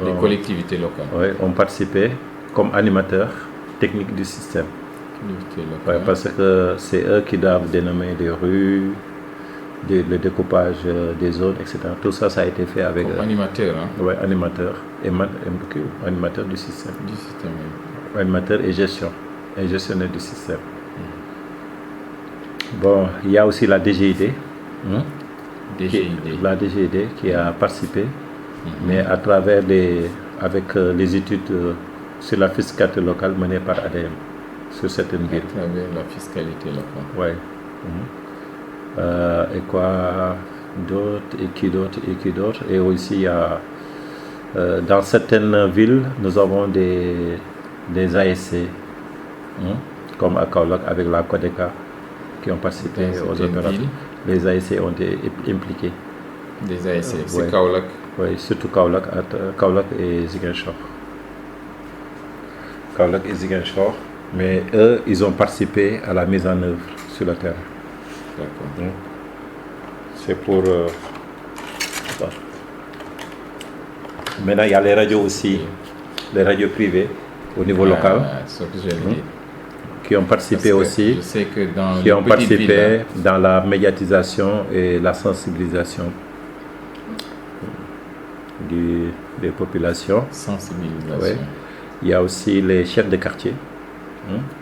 Speaker 2: Les collectivités locales.
Speaker 1: Ont participé comme animateurs techniques du système. Parce que c'est eux qui doivent dénommer les rues, le découpage des zones, etc. Tout ça, ça a été fait avec.
Speaker 2: Comme animateur, hein?
Speaker 1: Oui, animateur. Animateur du système.
Speaker 2: Oui.
Speaker 1: Animateur et gestion. Et gestionnaire du système. Bon, il y a aussi la DGID. La DGID qui a participé, mais à travers avec les études sur la fiscalité locale menées par ADM sur certaines villes.
Speaker 2: À travers la fiscalité locale.
Speaker 1: Oui. Et quoi d'autres. Et aussi, il y a, dans certaines villes, nous avons des ASC, comme à Kaolack avec la Codeka, qui ont participé aux opérations. Les ASC ont été impliqués.
Speaker 2: Des ASC, c'est Kaolack?
Speaker 1: Oui, surtout Kaolack et Ziguinchor. Kaolack et Ziguinchor. Mais eux, ils ont participé à la mise en œuvre sur le terrain.
Speaker 2: D'accord.
Speaker 1: C'est pour... Maintenant, il y a les radios aussi, les radios privées au niveau local,
Speaker 2: ce que j'allais dire.
Speaker 1: Qui ont participé aussi,
Speaker 2: je sais que dans
Speaker 1: qui ont participé dans la médiatisation et la sensibilisation des populations.
Speaker 2: Sensibilisation.
Speaker 1: Ouais. Il y a aussi les chefs de quartier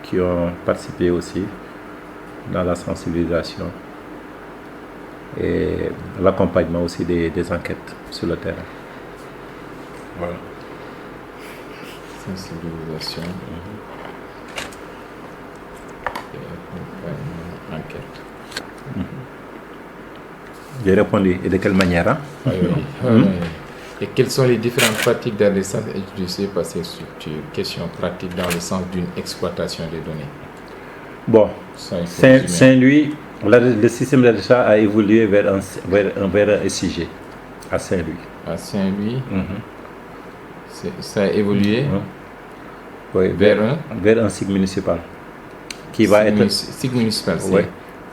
Speaker 1: qui ont participé aussi dans la sensibilisation et l'accompagnement aussi des enquêtes sur le terrain. Voilà.
Speaker 2: Sensibilisation. Et accompagnement, enquête.
Speaker 1: J'ai répondu. Et de quelle manière
Speaker 2: Et quelles sont les différentes pratiques d'adressage utilisées par ces structures? Question pratique dans le sens d'une exploitation des données.
Speaker 1: Bon, Saint-Louis, le système d'adressage a évolué vers un SIG à Saint-Louis.
Speaker 2: À Saint-Louis, ça a évolué
Speaker 1: vers un SIG municipal. Qui va être
Speaker 2: SIG municipal,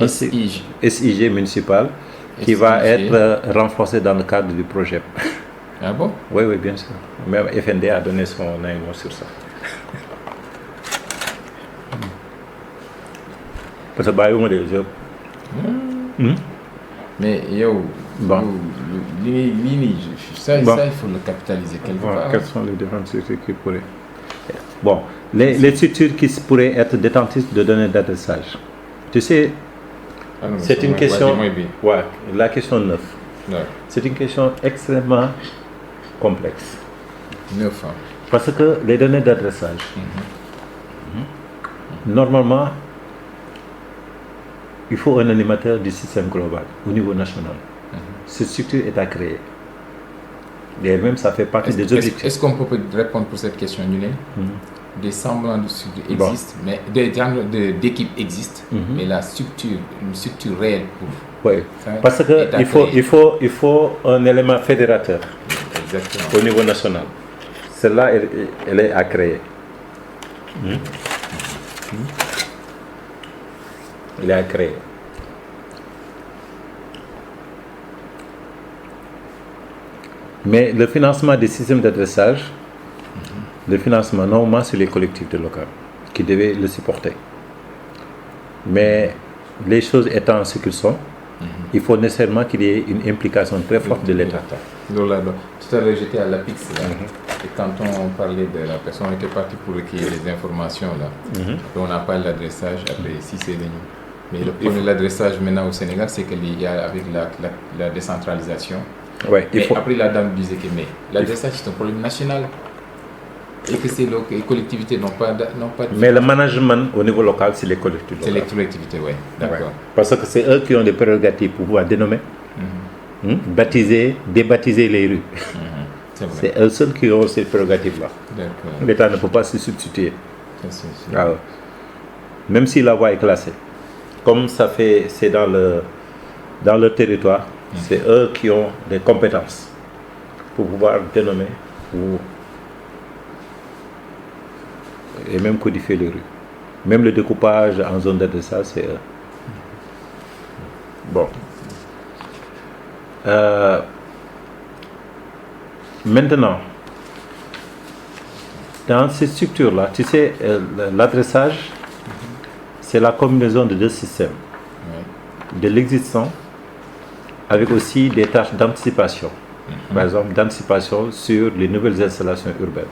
Speaker 1: c'est SIG municipal qui va être renforcé dans le cadre du projet.
Speaker 2: Ah bon?
Speaker 1: Oui, bien sûr. Même FND a donné son avis sur ça. Parce que
Speaker 2: mais ça, il faut le capitaliser quelque part.
Speaker 1: Quelles sont les différentes structures qui pourraient... Bon, les structures qui pourraient être détentrices de données d'adressage. Tu sais, c'est une question... la question 9. C'est une question extrêmement complexe.
Speaker 2: 9 ans.
Speaker 1: Parce que les données d'adressage, normalement, il faut un animateur du système global au niveau national. Cette structure est à créer. Et même ça fait partie des objectifs.
Speaker 2: Est-ce qu'on peut répondre pour cette question, Nulé? Des semblants de structures existent, mais d'équipes existent, mais la structure, une structure réelle pour...
Speaker 1: Oui, parce qu'il faut un élément fédérateur.
Speaker 2: Exactement.
Speaker 1: Au niveau national. Celle-là, elle est à créer. Il est à créer. Mais le financement des systèmes d'adressage, le financement, normalement, c'est les collectivités locales qui devaient le supporter. Mais les choses étant ce qu'elles sont, il faut nécessairement qu'il y ait une implication très forte de l'État.
Speaker 2: Tout à l'heure, j'étais à l'APIX, et quand on parlait de la personne, on était parti pour recueillir des informations, là. Et on n'a pas l'adressage, après, si c'est de nous. Mais le problème de l'adressage maintenant au Sénégal, c'est qu'il y a avec la décentralisation. Après, la dame disait que l'adressage, c'est un problème national. Et que les collectivités n'ont pas de...
Speaker 1: Mais le management au niveau local, c'est les collectivités.
Speaker 2: C'est les collectivités, oui. D'accord.
Speaker 1: Parce que c'est eux qui ont des prérogatives pour pouvoir dénommer, baptiser, débaptiser les rues. C'est eux seuls qui ont ces prérogatives-là. L'État ne peut pas se substituer. Même si la voie est classée. Comme c'est dans le territoire, c'est eux qui ont des compétences pour pouvoir dénommer et même codifier les rues. Même le découpage en zone d'adressage, c'est eux. Bon. Maintenant, dans ces structures-là, tu sais, l'adressage, c'est la combinaison de deux systèmes. De l'existant, avec aussi des tâches d'anticipation. Par exemple, d'anticipation sur les nouvelles installations urbaines.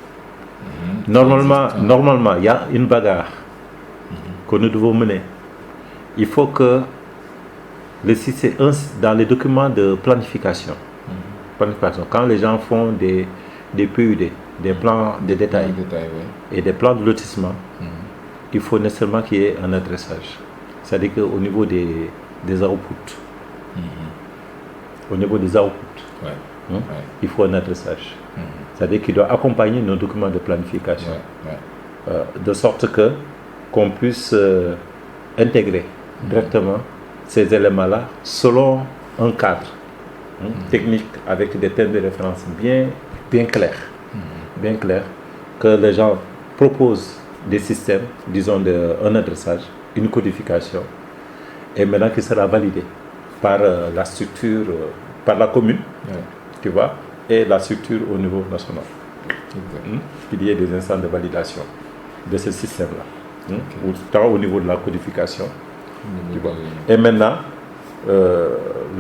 Speaker 1: Normalement, il y a une bagarre que nous devons mener. Il faut que le système, dans les documents de planification, quand les gens font des PUD, des plans de détail, et des plans de lotissement, il faut nécessairement qu'il y ait un adressage. C'est-à-dire qu'au niveau des outputs, au niveau des outputs. Il faut un adressage. C'est-à-dire qu'il doit accompagner nos documents de planification. De sorte qu'on puisse intégrer directement ces éléments-là selon un cadre technique avec des thèmes de référence bien clairs. Bien clairs, que les gens proposent des systèmes, disons un adressage, une codification, et maintenant qui sera validé par la structure, par la commune, tu vois, et la structure au niveau national. Qu'il y ait des instances de validation de ce système-là, tant au niveau de la codification. Tu vois. Et maintenant,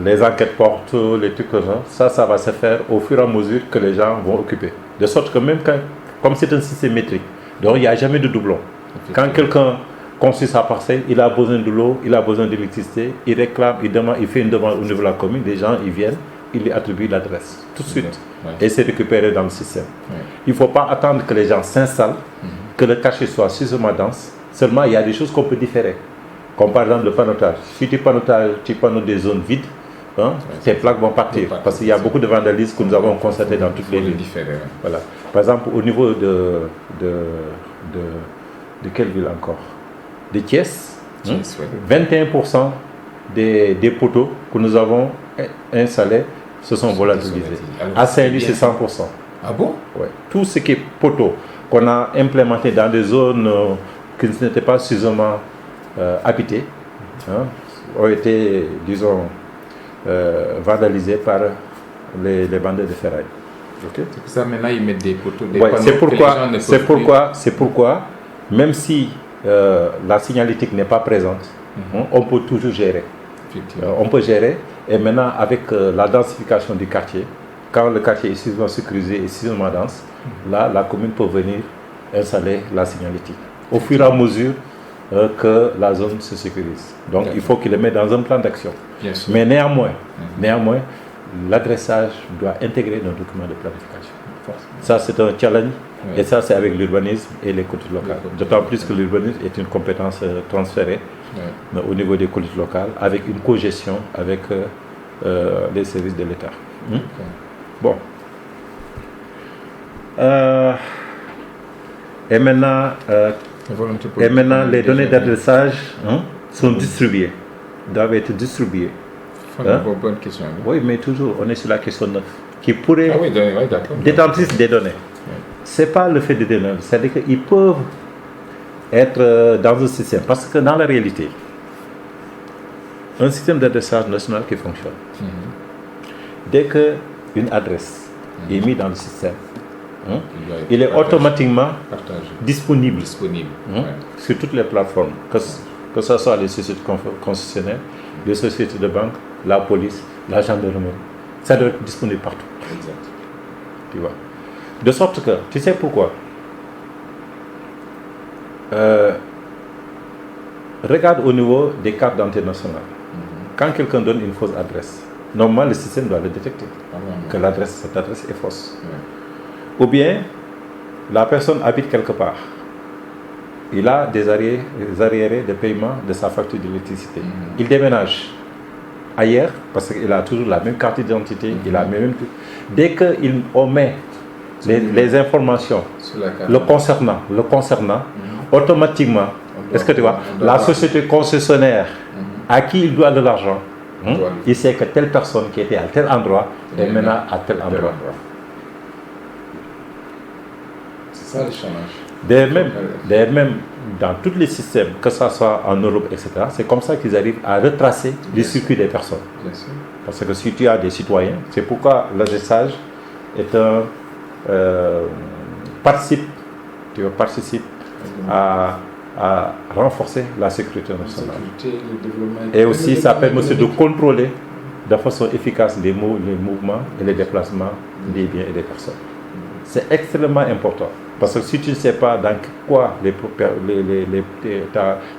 Speaker 1: les enquêtes portent, les trucs comme ça va se faire au fur et à mesure que les gens vont occuper. De sorte que même comme c'est un système métrique, donc il n'y a jamais de doublon. Quand quelqu'un construit sa parcelle, il a besoin de l'eau, il a besoin d'électricité, il réclame, il demande, il fait une demande au niveau de la commune, les gens ils viennent, il lui attribue l'adresse tout de suite et c'est récupéré dans le système. Il ne faut pas attendre que les gens s'installent, que le cachet soit suffisamment dense. Seulement il y a des choses qu'on peut différer. Comme par exemple le panotage. Si tu panotes des zones vides, tes plaques vont partir. Parce qu'il y a beaucoup de vandalisme que nous avons constaté dans toutes les villes. Voilà. Par exemple, au niveau de quelle ville encore? De Thiès, 21% des poteaux que nous avons installés se sont volatilisés. À Saint-Louis, c'est 100%.
Speaker 2: Ah bon?
Speaker 1: Ouais. Tout ce qui est poteaux qu'on a implémenté dans des zones qui n'étaient pas suffisamment habitées, ont été, disons, vandalisés par les bandits de ferraille.
Speaker 2: C'est pour ça maintenant ils mettent des poteaux, des
Speaker 1: panneaux. C'est pourquoi, même si la signalétique n'est pas présente, on peut toujours gérer. On peut gérer, et maintenant avec la densification du quartier, quand le quartier est suffisamment sécurisé et suffisamment dense, là la commune peut venir installer la signalétique au fur et à mesure que la zone se sécurise. Donc il faut qu'il le mette dans un plan d'action. Mais néanmoins, l'adressage doit intégrer nos documents de planification. Ça c'est un challenge, et ça c'est avec l'urbanisme et les collectivités locales. D'autant plus que l'urbanisme est une compétence transférée au niveau des collectivités locales, avec une co-gestion avec les services de l'État. Bon. Et maintenant, les données d'adressage sont distribuées, doivent être distribuées.
Speaker 2: Bonne question.
Speaker 1: Oui, mais toujours, on est sur la question 9, qui pourrait détentrice des données. Ce n'est pas le fait de données, c'est-à-dire qu'ils peuvent être dans un système, parce que dans la réalité, un système d'adressage national qui fonctionne, dès qu'une adresse est mise dans le système, il est automatiquement disponible sur toutes les plateformes, que ce soit les sociétés concessionnaires, les sociétés de banque, la police, la gendarmerie. Ça doit être disponible partout.
Speaker 2: Exact.
Speaker 1: Tu vois. De sorte que, tu sais pourquoi? Regarde au niveau des cartes d'identité nationale. Quand quelqu'un donne une fausse adresse, normalement le système doit le détecter, que cette adresse est fausse. Ou bien, la personne habite quelque part. Il a des arriérés de paiement de sa facture d'électricité. Il déménage ailleurs, parce qu'il a toujours la même carte d'identité, il a même... Dès qu'il omet les informations le concernant, automatiquement, est-ce que tu vois, la société concessionnaire à qui il doit de l'argent, il sait que telle personne qui était à tel endroit est maintenant à tel endroit.
Speaker 2: C'est ça le challenge.
Speaker 1: D'ailleurs même dans tous les systèmes, que ce soit en Europe, etc., c'est comme ça qu'ils arrivent à retracer les circuits des personnes. Parce que si tu as des citoyens, c'est pourquoi l'adressage est participe à renforcer la sécurité nationale. Et aussi, ça permet aussi de contrôler de façon efficace les mouvements et les déplacements des biens et des personnes. C'est extrêmement important. Parce que si tu ne sais pas dans quoi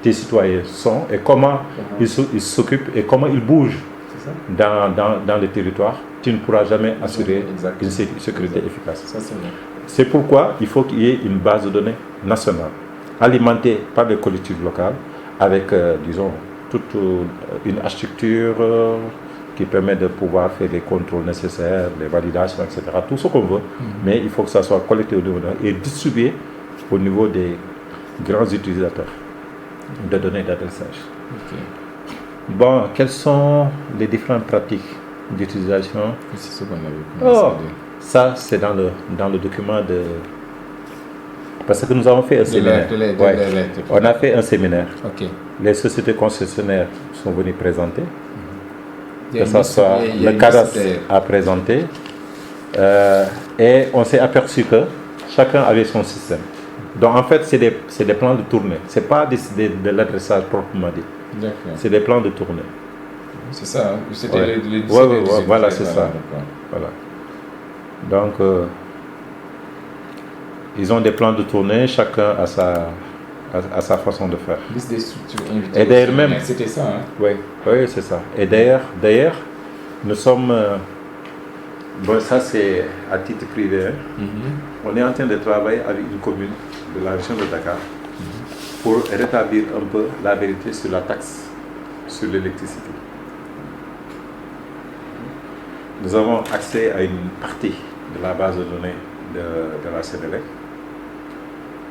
Speaker 1: tes citoyens sont et comment ils s'occupent et comment ils bougent dans le territoire, tu ne pourras jamais assurer une sécurité efficace. C'est pourquoi il faut qu'il y ait une base de données nationale, alimentée par les collectivités locales, avec, disons, toute une architecture qui permet de pouvoir faire les contrôles nécessaires, les validations, etc. Tout ce qu'on veut, mais il faut que ça soit collecté au niveau et distribué au niveau des grands utilisateurs de données d'adressage. Bon, quelles sont les différentes pratiques d'utilisation?
Speaker 2: C'est ce qu'on avait
Speaker 1: ça, c'est dans le document de... Parce que nous avons fait un séminaire. On a fait un séminaire. Les sociétés concessionnaires sont venues présenter. Que ce soit le cadastre à présenter. Et on s'est aperçu que chacun avait son système. Donc en fait, c'est des plans de tournée. Ce n'est pas de l'adressage proprement dit. C'est des plans de tournée.
Speaker 2: C'est ça, c'était
Speaker 1: voilà, c'est ça. Voilà. Donc, ils ont des plans de tournée, chacun a sa façon de faire.
Speaker 2: Liste des structures invitées.
Speaker 1: Et d'ailleurs même...
Speaker 2: C'était ça, hein?
Speaker 1: Oui, c'est ça. Et d'ailleurs, nous sommes... bon, ça c'est à titre privé. Hein. On est en train de travailler avec une commune de la région de Dakar pour rétablir un peu la vérité sur la taxe sur l'électricité. Nous avons accès à une partie de la base de données de la Sénélec.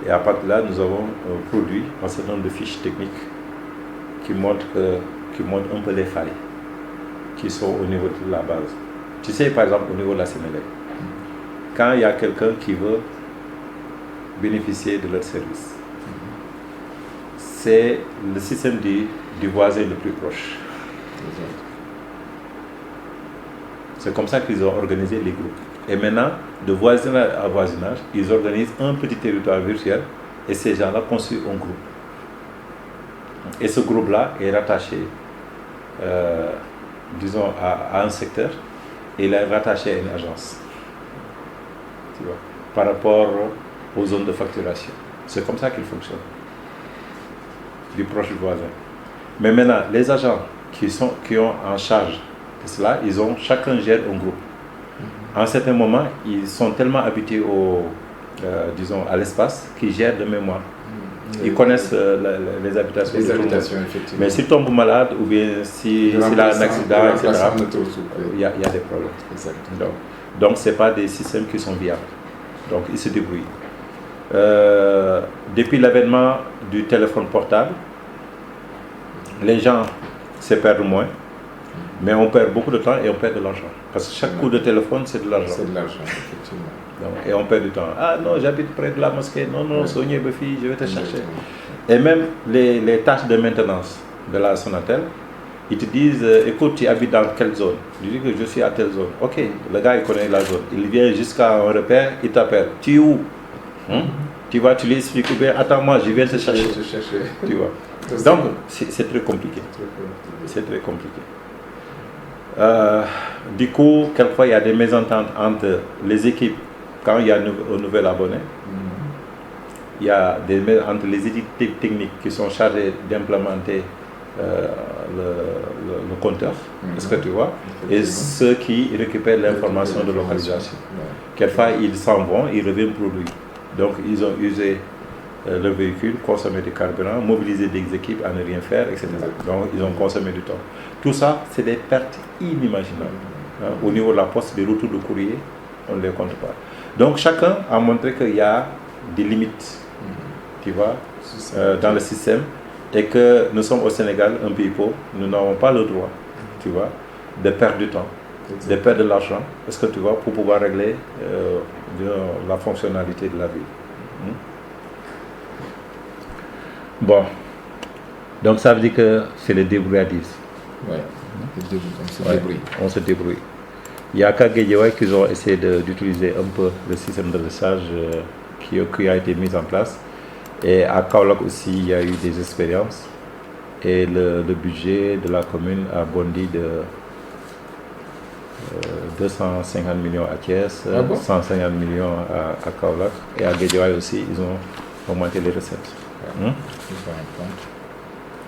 Speaker 1: Et à partir de là, nous avons produit un certain nombre de fiches techniques qui montrent un peu les failles qui sont au niveau de la base. Tu sais, par exemple, au niveau de la Sénélec, quand il y a quelqu'un qui veut bénéficier de leur service, c'est le système du voisin le plus proche. C'est comme ça qu'ils ont organisé les groupes. Et maintenant, de voisinage à voisinage, ils organisent un petit territoire virtuel et ces gens-là construisent un groupe. Et ce groupe-là est rattaché, disons, à un secteur et il est rattaché à une agence. Tu vois, par rapport aux zones de facturation. C'est comme ça qu'il fonctionne. Du proche du voisin. Mais maintenant, les agents qui ont en charge de cela, chacun gère un groupe. À un certain moment, ils sont tellement habitués disons, à l'espace qu'ils gèrent de mémoire. Ils connaissent les habitations.
Speaker 2: Effectivement.
Speaker 1: Mais s'ils tombent malades ou bien s'il a un accident, etc., il y a des problèmes. Donc ce n'est pas des systèmes qui sont viables. Donc ils se débrouillent. Depuis l'avènement du téléphone portable, les gens se perdent moins. Mais on perd beaucoup de temps et on perd de l'argent. Parce que chaque coup de téléphone, c'est de l'argent.
Speaker 2: C'est de l'argent, effectivement.
Speaker 1: Donc, et on perd du temps. Ah non, j'habite près de la mosquée. Non, Sonia Befi, je vais te chercher. Et même les tâches de maintenance de la Sonatel, ils te disent, écoute, tu habites dans quelle zone? Je dis que je suis à telle zone. Ok, le gars, il connaît la zone. Il vient jusqu'à un repère, il t'appelle. Tu es où? Tu vois, tu lui expliques, attends-moi, je viens te chercher. Tu vois. Donc, c'est très compliqué. C'est très compliqué. Du coup, quelquefois, il y a des mésententes entre les équipes quand il y a un nouvel abonné. Il y a entre les équipes techniques qui sont chargées d'implémenter le compteur, est-ce que tu vois, et ceux qui récupèrent l'information de localisation. Quelquefois, ils s'en vont, ils reviennent pour lui. Donc, ils ont usé le véhicule, consommé du carburant, mobilisé des équipes à ne rien faire, etc. Donc, ils ont consommé du temps. Tout ça, c'est des pertes inimaginables. Au niveau de la poste, des retours de courrier, on ne les compte pas. Donc, chacun a montré qu'il y a des limites, tu vois, dans le système, et que nous sommes au Sénégal, un pays pauvre, nous n'avons pas le droit, tu vois, de perdre du temps, de perdre de l'argent, parce que tu vois, pour pouvoir régler la fonctionnalité de la vie. Bon, donc ça veut dire que c'est le débrouillardise.
Speaker 2: Oui, on se débrouille.
Speaker 1: Il y a qu'à Guédiawaye qu'ils ont essayé d'utiliser un peu le système de dressage qui a été mis en place. Et à Kaolack aussi, il y a eu des expériences. Et le budget de la commune a bondi de 250 millions à Thiès, 150 millions à Kaolack. Et à Guédiawaye aussi, ils ont augmenté les recettes.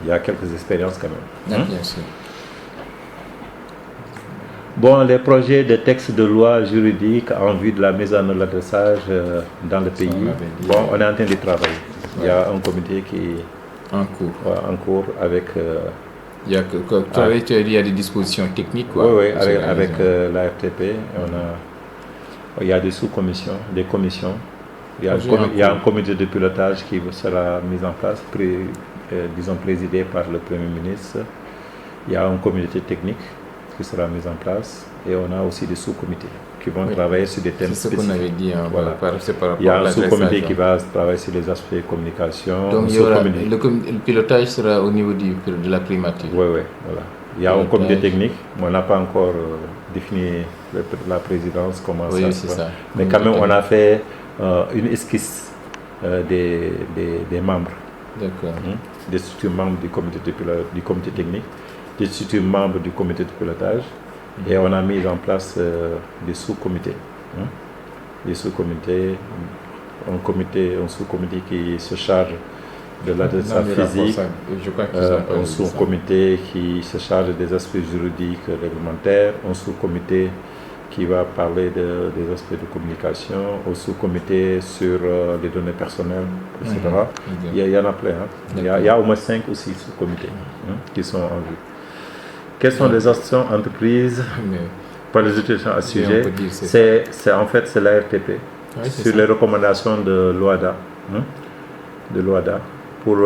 Speaker 1: Il y a quelques expériences quand même.
Speaker 2: Bien sûr.
Speaker 1: Bon, les projets de textes de loi juridiques en vue de la mise en œuvre de l'adressage dans le pays, bon, on est en train de travailler. Il y a un comité qui est en cours avec
Speaker 2: Il y a des dispositions techniques, quoi.
Speaker 1: Oui, avec la RTP, il y a des sous-commissions, des commissions. Il y a un comité de pilotage qui sera mis en place, disons présidé par le Premier ministre. Il y a un comité technique qui sera mis en place et on a aussi des sous-comités qui vont travailler sur des thèmes spécifiques.
Speaker 2: C'est ce qu'on avait dit. Voilà.
Speaker 1: Il y a un sous-comité qui va travailler sur les aspects communication.
Speaker 2: Donc le pilotage sera au niveau de la primature.
Speaker 1: Oui, voilà. Il y a un comité technique, mais on n'a pas encore défini la présidence, comment ça se passe. Mais quand même, on a fait une esquisse des membres.
Speaker 2: D'accord.
Speaker 1: Des structures membres du comité technique, des structures membres du comité de pilotage. Et on a mis en place des sous-comités. Des sous-comités, un sous-comité qui se charge de l'adressage physique, un sous-comité qui se charge des aspects juridiques réglementaires, un sous-comité qui va parler des aspects de communication, un sous-comité sur les données personnelles, etc. Il y en a plein. Il y a au moins 5 ou 6 sous-comités qui sont en vue. Quelles sont les actions entreprises par les institutions à ce sujet? C'est la RTP, sur les recommandations de l'OADA, pour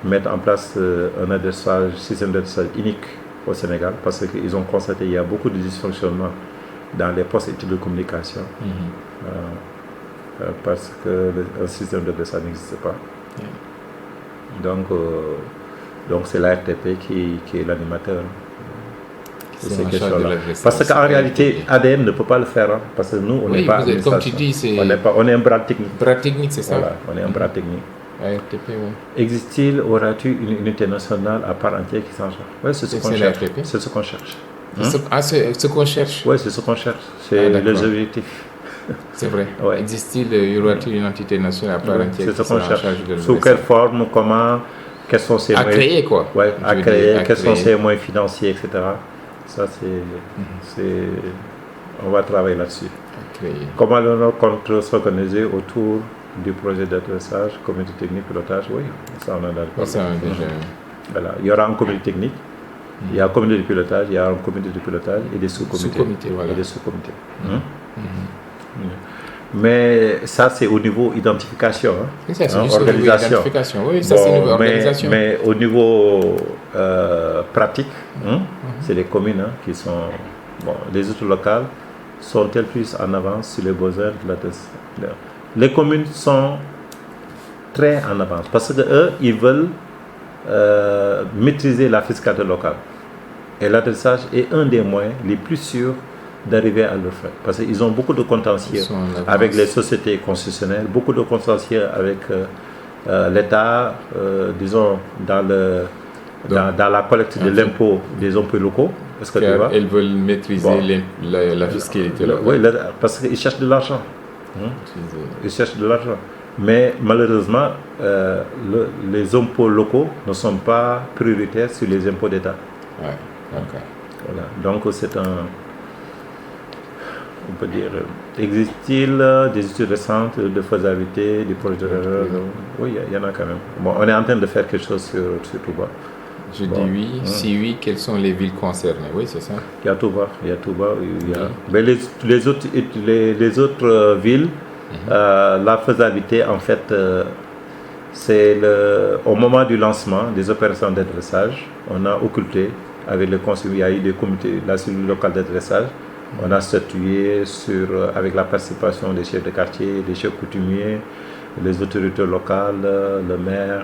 Speaker 1: mettre en place un système d'adressage unique au Sénégal, parce qu'ils ont constaté qu'il y a beaucoup de dysfonctionnements dans les postes études de communication, parce qu'un système d'adressage n'existe pas. Donc c'est la RTP qui est l'animateur. Ces questions-là. Parce qu'en réalité, ADM ne peut pas le faire, parce que nous, on n'est pas
Speaker 2: comme tu dis,
Speaker 1: on est un bras technique.
Speaker 2: Bras technique, c'est ça.
Speaker 1: Voilà, on est un bras technique.
Speaker 2: RTP,
Speaker 1: Existe-t-il, aura-t-il une unité nationale à part entière qui s'en charge? Oui, c'est ce qu'on cherche. C'est ce qu'on cherche.
Speaker 2: C'est ce qu'on cherche.
Speaker 1: Oui, c'est ce qu'on cherche. C'est les objectifs.
Speaker 2: C'est vrai. Existe-t-il, aura-t-il une entité nationale à part entière
Speaker 1: qui s'en charge? Sous quelle forme, comment, quels sont ses moyens?
Speaker 2: À créer, quoi.
Speaker 1: Oui, à créer, quels sont ses moyens financiers, etc. Ça, on va travailler là-dessus. Comment le compte s'organiser autour du projet d'adressage, comité technique, pilotage? Oui, ça on a d'accord. Voilà. Il y aura un comité technique, il y a un comité de pilotage, il y a un comité de pilotage et des sous-comités.
Speaker 2: Voilà.
Speaker 1: Et des sous-comités. Mais ça, c'est au niveau identification.
Speaker 2: C'est ça, c'est organisation. Oui, ça, c'est au niveau organisation.
Speaker 1: Mais au niveau pratique, c'est les communes qui sont... Bon, les autres locales sont-elles plus en avance sur les besoins de la... Les communes sont très en avance parce qu'eux, ils veulent maîtriser la fiscalité locale. Et l'adressage est un des moyens les plus sûrs d'arriver à le faire. Parce qu'ils ont beaucoup de contentieux avec les sociétés concessionnaires, beaucoup de contentieux avec l'État, disons, dans la collecte de l'impôt des impôts locaux. Est-ce que tu vois?
Speaker 2: Elles veulent maîtriser la fiscalité locale.
Speaker 1: Oui, parce qu'ils cherchent de l'argent. Ils cherchent de l'argent. Mais malheureusement, les impôts locaux ne sont pas prioritaires sur les impôts d'État.
Speaker 2: Ouais, d'accord.
Speaker 1: Voilà. Donc c'est on peut dire, existe-t-il des études récentes de faisabilité, des projets de... Oui, il y en a quand même. Bon, on est en train de faire quelque chose sur Touba.
Speaker 2: Je dis oui. Si oui, quelles sont les villes concernées? Oui, c'est ça.
Speaker 1: Il y a Touba. Mais les autres villes, la faisabilité, en fait, c'est au moment du lancement des opérations d'adressage, on a occulté avec le conseil, il y a eu des comités, la cellule locale d'adressage. On a statué avec la participation des chefs de quartier, des chefs coutumiers, les autorités locales, le maire,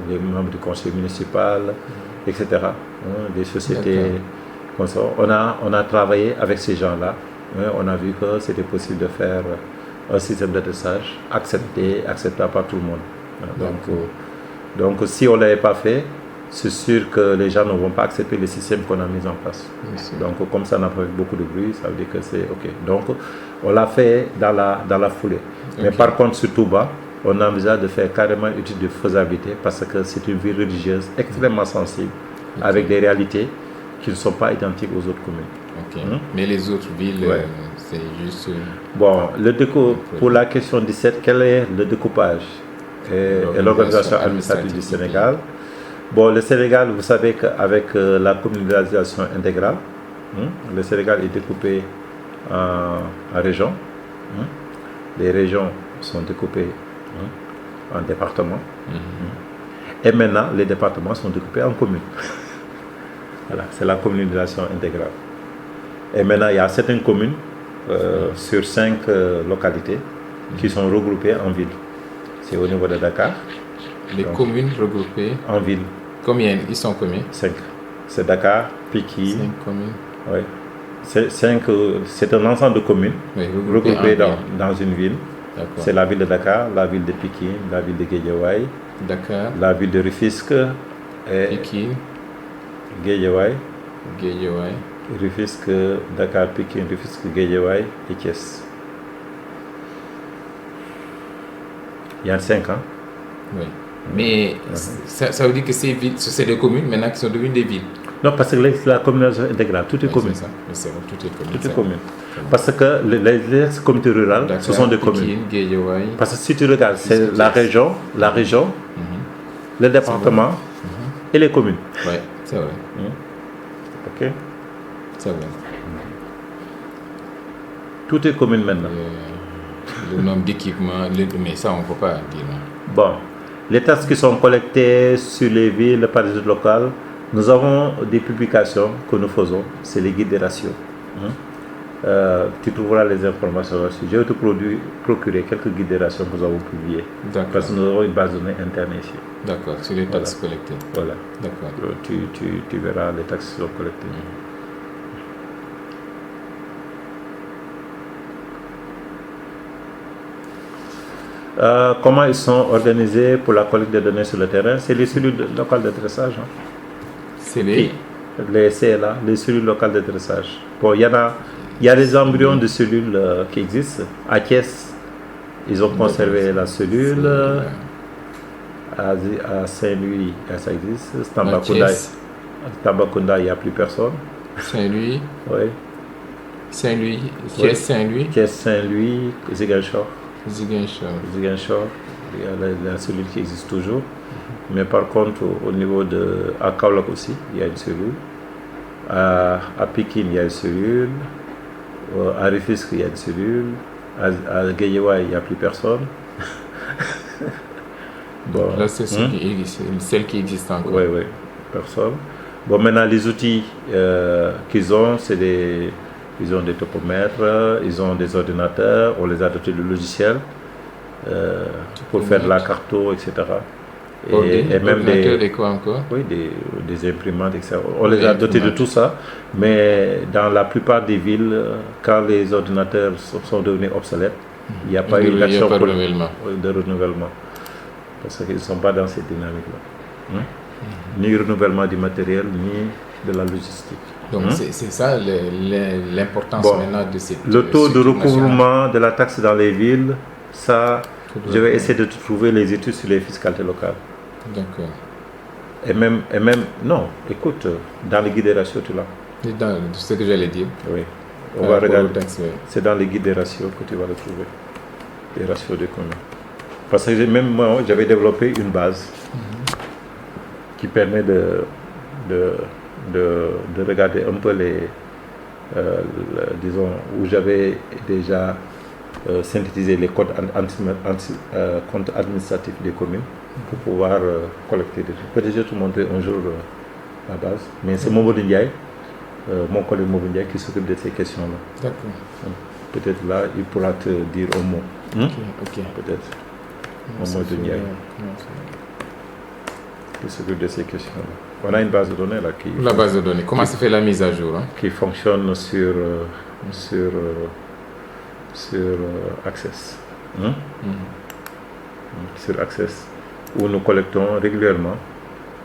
Speaker 1: les membres du conseil municipal, etc. Des sociétés comme ça. On a travaillé avec ces gens-là. On a vu que c'était possible de faire un système d'adressage acceptable par tout le monde. Donc si on ne l'avait pas fait, c'est sûr que les gens ne vont pas accepter le système qu'on a mis en place. Donc, comme ça n'a pas fait beaucoup de bruit, ça veut dire que c'est OK. Donc, on l'a fait dans la foulée. Mais par contre, sur Touba, on envisage de faire carrément une étude de faisabilité parce que c'est une ville religieuse extrêmement sensible, avec des réalités qui ne sont pas identiques aux autres communes.
Speaker 2: Mais les autres villes, c'est juste...
Speaker 1: Bon, pour la question 17, quel est le découpage et l'organisation administrative du Sénégal? Bon, le Sénégal, vous savez qu'avec la communalisation intégrale, le Sénégal est découpé en régions. Les régions sont découpées en départements. Et maintenant, les départements sont découpés en communes. Voilà, c'est la communalisation intégrale. Et maintenant, il y a certaines communes sur 5 localités qui sont regroupées en villes. C'est au niveau de Dakar.
Speaker 2: Les communes regroupées
Speaker 1: en ville.
Speaker 2: Combien? Ils sont combien?
Speaker 1: 5. C'est Dakar, Pikine.
Speaker 2: 5 communes.
Speaker 1: Oui. C'est un ensemble de communes regroupées dans une ville. C'est la ville de Dakar, la ville de Pikine, la ville de Guédiawaye,
Speaker 2: Dakar,
Speaker 1: la ville de Rufisque,
Speaker 2: Pikine,
Speaker 1: Guédiawaye,
Speaker 2: Rufisque,
Speaker 1: Dakar, Pikine, Rufisque, Guédiawaye et Thiès. Il y a 5 ans.
Speaker 2: Oui. Mais ça veut dire que ces villes, c'est des communes maintenant qui sont devenues des villes.
Speaker 1: Non, parce que la communalisation intégrale, tout est commune.
Speaker 2: C'est ça, tout est commune.
Speaker 1: Tout est commune. Parce que les communautés rurales, Dakar, ce sont des communes. Parce que si tu regardes, c'est la région, le département et les communes.
Speaker 2: Oui, c'est vrai.
Speaker 1: Ok.
Speaker 2: C'est vrai.
Speaker 1: Tout est commune maintenant.
Speaker 2: Le nombre d'équipements, mais ça on ne peut pas dire.
Speaker 1: Bon, les taxes qui sont collectées sur les villes par les autorités locales, nous avons des publications que nous faisons, c'est les guides des ratios. Tu trouveras les informations là-dessus. Je vais te procurer quelques guides des ratios que nous avons publiés. Parce que nous avons une base de données interne ici.
Speaker 2: D'accord, sur les taxes collectées.
Speaker 1: Voilà.
Speaker 2: D'accord.
Speaker 1: Tu verras les taxes qui sont collectées. Comment ils sont organisés pour la collecte des données sur le terrain? C'est les cellules locales de dressage.
Speaker 2: C'est
Speaker 1: les CLA, les cellules locales de dressage. Bon, il y a des embryons de cellules qui existent. À Thiès, ils ont conservé la cellule. À Saint-Louis, ça existe. Tambacounda, il n'y a plus personne.
Speaker 2: Saint-Louis.
Speaker 1: Oui.
Speaker 2: Saint-Louis. Thiès, Saint-Louis.
Speaker 1: Thiès, Saint-Louis, Ziguinchor.
Speaker 2: Ziguinchor.
Speaker 1: Il y a la cellule qui existe toujours. Mais par contre, au niveau de... À Kaolack aussi, il y a une cellule. À Pikine, il y a une cellule. À Rufisque, il y a une cellule. À Guédiawaye, il n'y a plus personne.
Speaker 2: Bon, là, c'est celle qui existe encore.
Speaker 1: Oui, personne. Bon, maintenant, les outils qu'ils ont, ils ont des topomètres, ils ont des ordinateurs, on les a dotés de logiciels pour faire de la carto, etc.
Speaker 2: Et même des quoi encore?
Speaker 1: Oui, des imprimantes, etc. On les a dotés de tout ça, mais dans la plupart des villes, quand les ordinateurs sont devenus obsolètes, il n'y a pas eu d'action de renouvellement. Parce qu'ils ne sont pas dans cette dynamique-là. Ni renouvellement du matériel, ni de la logistique.
Speaker 2: Donc c'est ça l'importance maintenant de cette...
Speaker 1: Le taux de recouvrement de la taxe dans les villes, ça, je vais essayer de trouver les études sur les fiscalités locales.
Speaker 2: D'accord.
Speaker 1: Et même, non, écoute, dans les guides des ratios, tu l'as.
Speaker 2: Dans ce que j'allais dire.
Speaker 1: Oui. On va regarder. C'est dans les guides des ratios que tu vas le trouver. Les ratios de communes. Parce que même moi, j'avais développé une base qui permet de regarder un peu disons, où j'avais déjà synthétisé les codes administratifs des communes pour pouvoir collecter des trucs. Peut-être je vais te montrer un jour la base. Mais c'est Momo Ndiaye, mon collègue Momo Ndiaye, qui s'occupe de ces questions-là.
Speaker 2: D'accord.
Speaker 1: Peut-être là, il pourra te dire un mot.
Speaker 2: Ok.
Speaker 1: Peut-être. Momo Ndiaye. Qui s'occupe de ces questions-là. On a une base de données là qui...
Speaker 2: La base de données, comment se fait la mise à jour
Speaker 1: qui fonctionne sur Access. Sur Access, où nous collectons régulièrement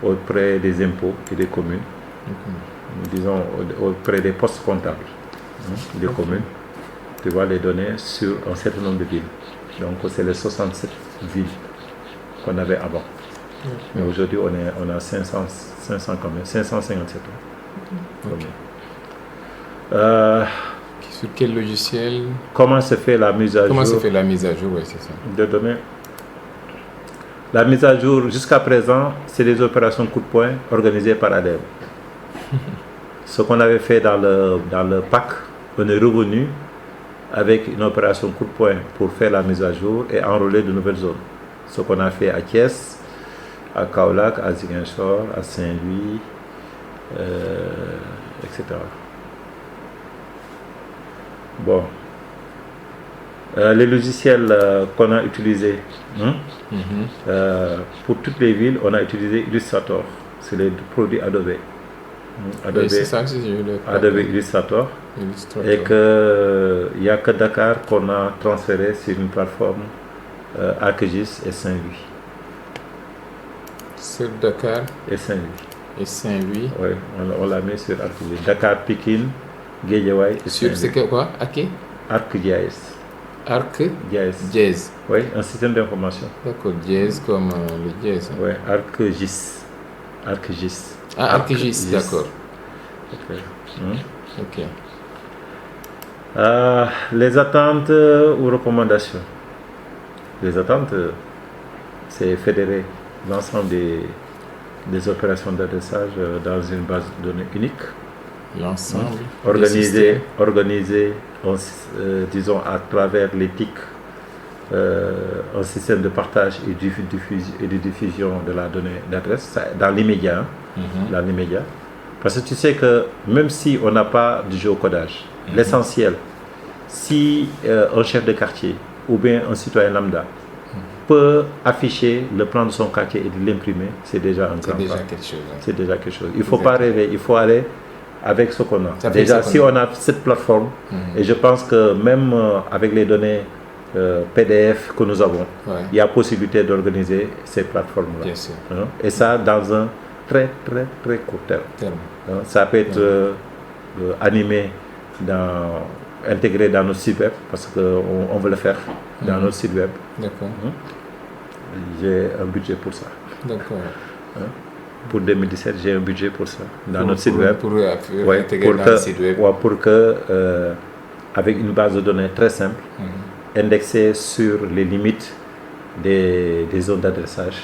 Speaker 1: auprès des impôts et des communes, disons auprès des postes comptables des communes, tu vois les données sur un certain nombre de villes. Donc c'est les 67 villes qu'on avait avant. Mais aujourd'hui on a 500 quand même, 557.
Speaker 2: Sur quel logiciel?
Speaker 1: Comment se fait la mise à jour?
Speaker 2: Comment se fait la mise à jour, oui, c'est ça.
Speaker 1: De données. La mise à jour, jusqu'à présent, c'est des opérations coup de poing organisées par ADEM. Ce qu'on avait fait dans le PAC, on est revenu avec une opération coup de poing pour faire la mise à jour et enrôler de nouvelles zones. Ce qu'on a fait à Thiès, à Kaolack, à Ziguinchor, à Saint-Louis, etc. Bon. Les logiciels qu'on a utilisés, pour toutes les villes, on a utilisé Illustrator. C'est les produits Adobe. Adobe,
Speaker 2: oui, c'est ça,
Speaker 1: Adobe Illustrator. Et qu'il n'y a que Dakar qu'on a transféré sur une plateforme ArcGIS et Saint-Louis.
Speaker 2: Sur Dakar
Speaker 1: et Saint-Louis.
Speaker 2: Et Saint-Louis.
Speaker 1: Oui, on l'a mis sur ArcGIS. Dakar, Pikine, Guédiawaye et
Speaker 2: Saint-Louis. Sur c'est quoi?
Speaker 1: ArcGIS.
Speaker 2: ArcGIS.
Speaker 1: Oui, un système d'information.
Speaker 2: D'accord, GIS comme le GIS.
Speaker 1: Oui, ArcGIS. ArcGIS.
Speaker 2: Ah, ArcGIS, d'accord.
Speaker 1: Ok. Les attentes ou recommandations. Les attentes, c'est fédérer l'ensemble des opérations d'adressage dans une base de données unique.
Speaker 2: L'ensemble.
Speaker 1: Organiser disons, à travers l'éthique, un système de partage et de diffusion de la donnée d'adresse dans l'immédiat. Dans l'immédiat. Parce que tu sais que même si on n'a pas de géocodage, l'essentiel, si un chef de quartier ou bien un citoyen lambda peut afficher le plan de son quartier et de l'imprimer, c'est déjà un grand pas. C'est déjà quelque chose. Il ne faut pas rêver, il faut aller avec ce qu'on a. Déjà, si on a cette plateforme, et je pense que même avec les données PDF que nous avons, il y a possibilité d'organiser ces plateformes-là.
Speaker 2: Bien sûr.
Speaker 1: Et ça dans un très très très court terme. Ça peut être animé, intégré dans notre site web, parce qu'on veut le faire dans notre site web.
Speaker 2: D'accord.
Speaker 1: J'ai un budget pour ça.
Speaker 2: D'accord.
Speaker 1: Pour 2017, j'ai un budget pour ça, dans notre site web.
Speaker 2: Pour intégrer dans le site web.
Speaker 1: Pour que, avec une base de données très simple, indexée sur les limites des zones d'adressage,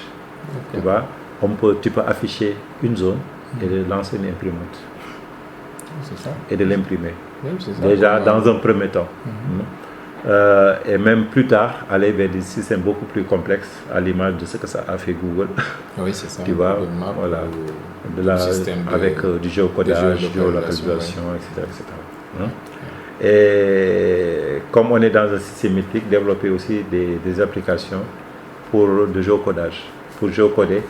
Speaker 1: tu vois, tu peux afficher une zone et de lancer une imprimante.
Speaker 2: C'est ça.
Speaker 1: Et de l'imprimer.
Speaker 2: Ça,
Speaker 1: déjà dans un premier temps. Et même plus tard, aller vers des systèmes beaucoup plus complexes, à l'image de ce que ça a fait Google.
Speaker 2: Oui, c'est ça.
Speaker 1: Tu vois, voilà, avec du géocodage, géolocalisation, etc. Et comme on est dans un système métrique, développer aussi des applications pour le géocodage, pour géocoder,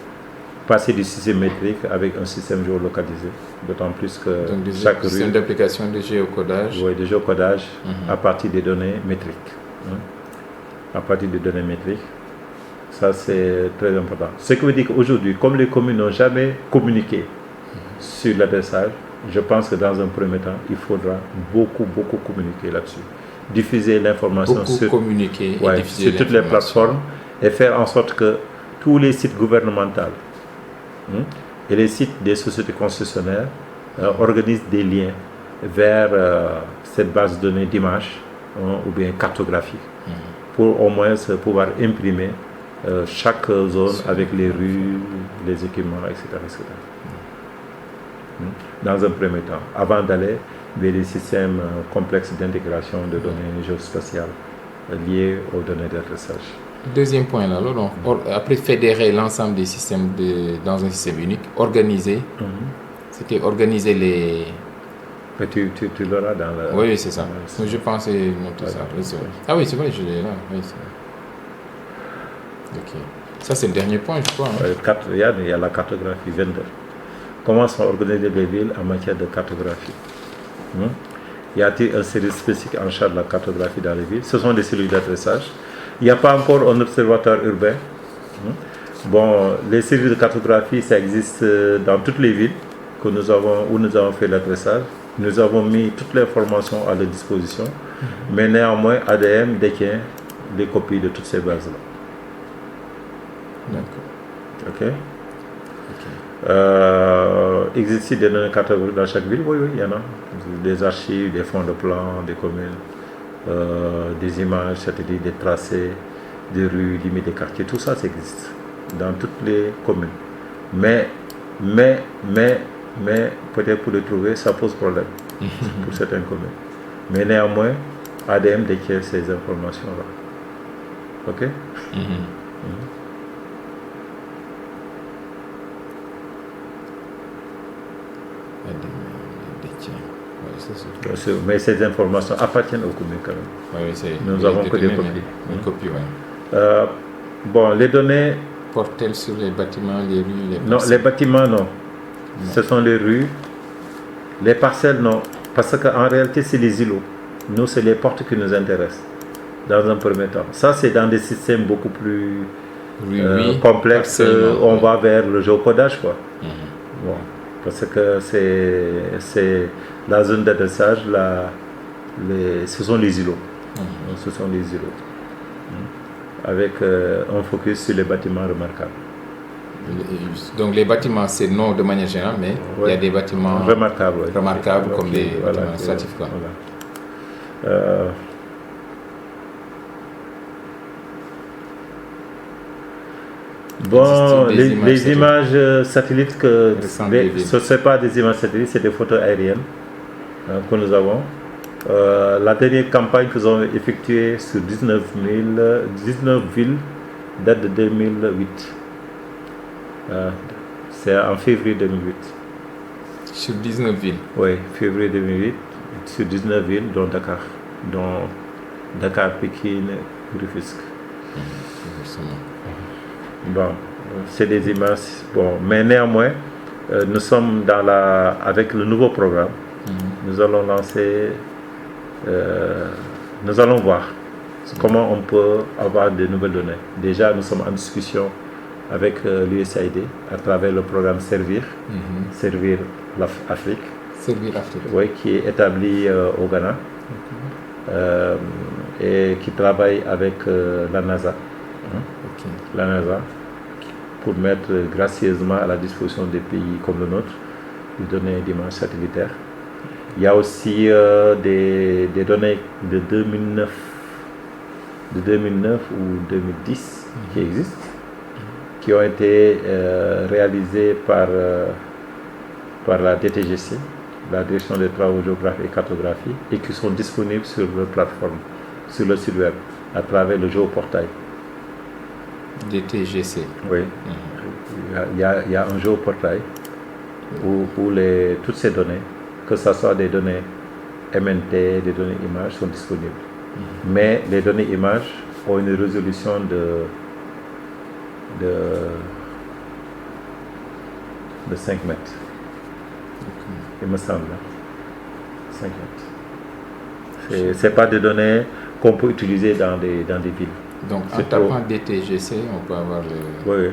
Speaker 1: passer du système métrique avec un système géolocalisé, d'autant plus que chaque rue...
Speaker 2: système d'application de géocodage.
Speaker 1: Oui, de géocodage à partir des données métriques. À partir des données métriques, ça c'est très important. Ce qui veut dire qu'aujourd'hui, comme les communes n'ont jamais communiqué sur l'adressage, je pense que dans un premier temps, il faudra beaucoup communiquer là-dessus. Diffuser l'information sur toutes les plateformes et faire en sorte que tous les sites gouvernementaux et les sites des sociétés concessionnaires organisent des liens vers cette base de données d'images ou bien cartographiques pour au moins pouvoir imprimer chaque zone avec les rues, les équipements, etc. Dans un premier temps, avant d'aller vers des systèmes complexes d'intégration de données géospatiales liées aux données d'adressage.
Speaker 2: Deuxième point là, donc, après fédérer l'ensemble des systèmes dans un système unique, organiser, c'était organiser les...
Speaker 1: Mais tu l'auras dans le...
Speaker 2: Oui, c'est ça. Je pense que ça. Ah oui, c'est vrai, je l'ai là. Oui, ok. Ça, c'est le dernier point, je crois.
Speaker 1: Il y a la cartographie 22. Comment sont organisées les villes en matière de cartographie? Y a-t-il un service spécifique en charge de la cartographie dans les villes? Ce sont des cellules d'adressage. Il n'y a pas encore un observatoire urbain. Bon, les cellules de cartographie, ça existe dans toutes les villes où nous avons fait l'adressage. Nous avons mis toutes les informations à leur disposition, mais néanmoins, ADM détient les copies de toutes ces bases-là.
Speaker 2: D'accord.
Speaker 1: Ok. Existe-t-il des données cartographiques dans chaque ville? Oui, il y en a. Des archives, des fonds de plan, des communes, des images, c'est-à-dire des tracés, des rues, limites des quartiers, tout ça, ça existe. dans toutes les communes. Mais peut-être pour les trouver, ça pose problème pour certaines communes. Mais néanmoins, ADM détient ces informations-là. Ok? Mais ces informations appartiennent aux communes quand même. Nous avons que des copies.
Speaker 2: Une copie,
Speaker 1: bon, les données...
Speaker 2: Portent-elles sur les bâtiments, les rues, les parcelles?
Speaker 1: Non, les bâtiments, non. Ce sont les rues. Les parcelles, non. Parce qu'en réalité, c'est les îlots. Nous, c'est les portes qui nous intéressent, dans un premier temps. Ça, c'est dans des systèmes beaucoup plus complexes. On va vers le géocodage, quoi. Bon, parce que c'est la zone d'adressage, ce sont les îlots. Ce sont les îlots. Avec un focus sur les bâtiments remarquables.
Speaker 2: Donc les bâtiments, c'est non de manière générale, mais il y a des bâtiments remarquables comme les bâtiments administratifs.
Speaker 1: Bon, les images satellites, ce ne sont pas des images satellites, c'est des photos aériennes que nous avons. La dernière campagne que nous avons effectuée sur 19 villes date de 2008. C'est en février 2008.
Speaker 2: Sur 19 villes?
Speaker 1: Oui, février 2008, sur 19 villes, dont Dakar, Pékin, Rufisque. Bon, c'est des images. Bon, mais néanmoins, nous sommes avec le nouveau programme. Nous allons lancer. Nous allons voir comment on peut avoir de nouvelles données. Déjà, nous sommes en discussion avec l'USAID à travers le programme Servir l'Afrique.
Speaker 2: Servir l'Afrique.
Speaker 1: Oui, qui est établi au Ghana et qui travaille avec la NASA. La NASA, pour mettre gracieusement à la disposition des pays comme le nôtre des données d'images satellitaires. Il y a aussi des données de 2009 ou 2010 qui existent, qui ont été réalisées par la DTGC, la Direction des Travaux Géographie et Cartographie, et qui sont disponibles sur leur plateforme, sur le site web, à travers le géoportail.
Speaker 2: DTGC.
Speaker 1: Oui. Il y a un géoportail où toutes ces données, que ce soit des données MNT, des données images, sont disponibles. Mais les données images ont une résolution de 5 mètres. Il me semble. 5 mètres. C'est pas des données qu'on peut utiliser dans des villes.
Speaker 2: Donc en tapant DTGC, on peut avoir le...
Speaker 1: Oui,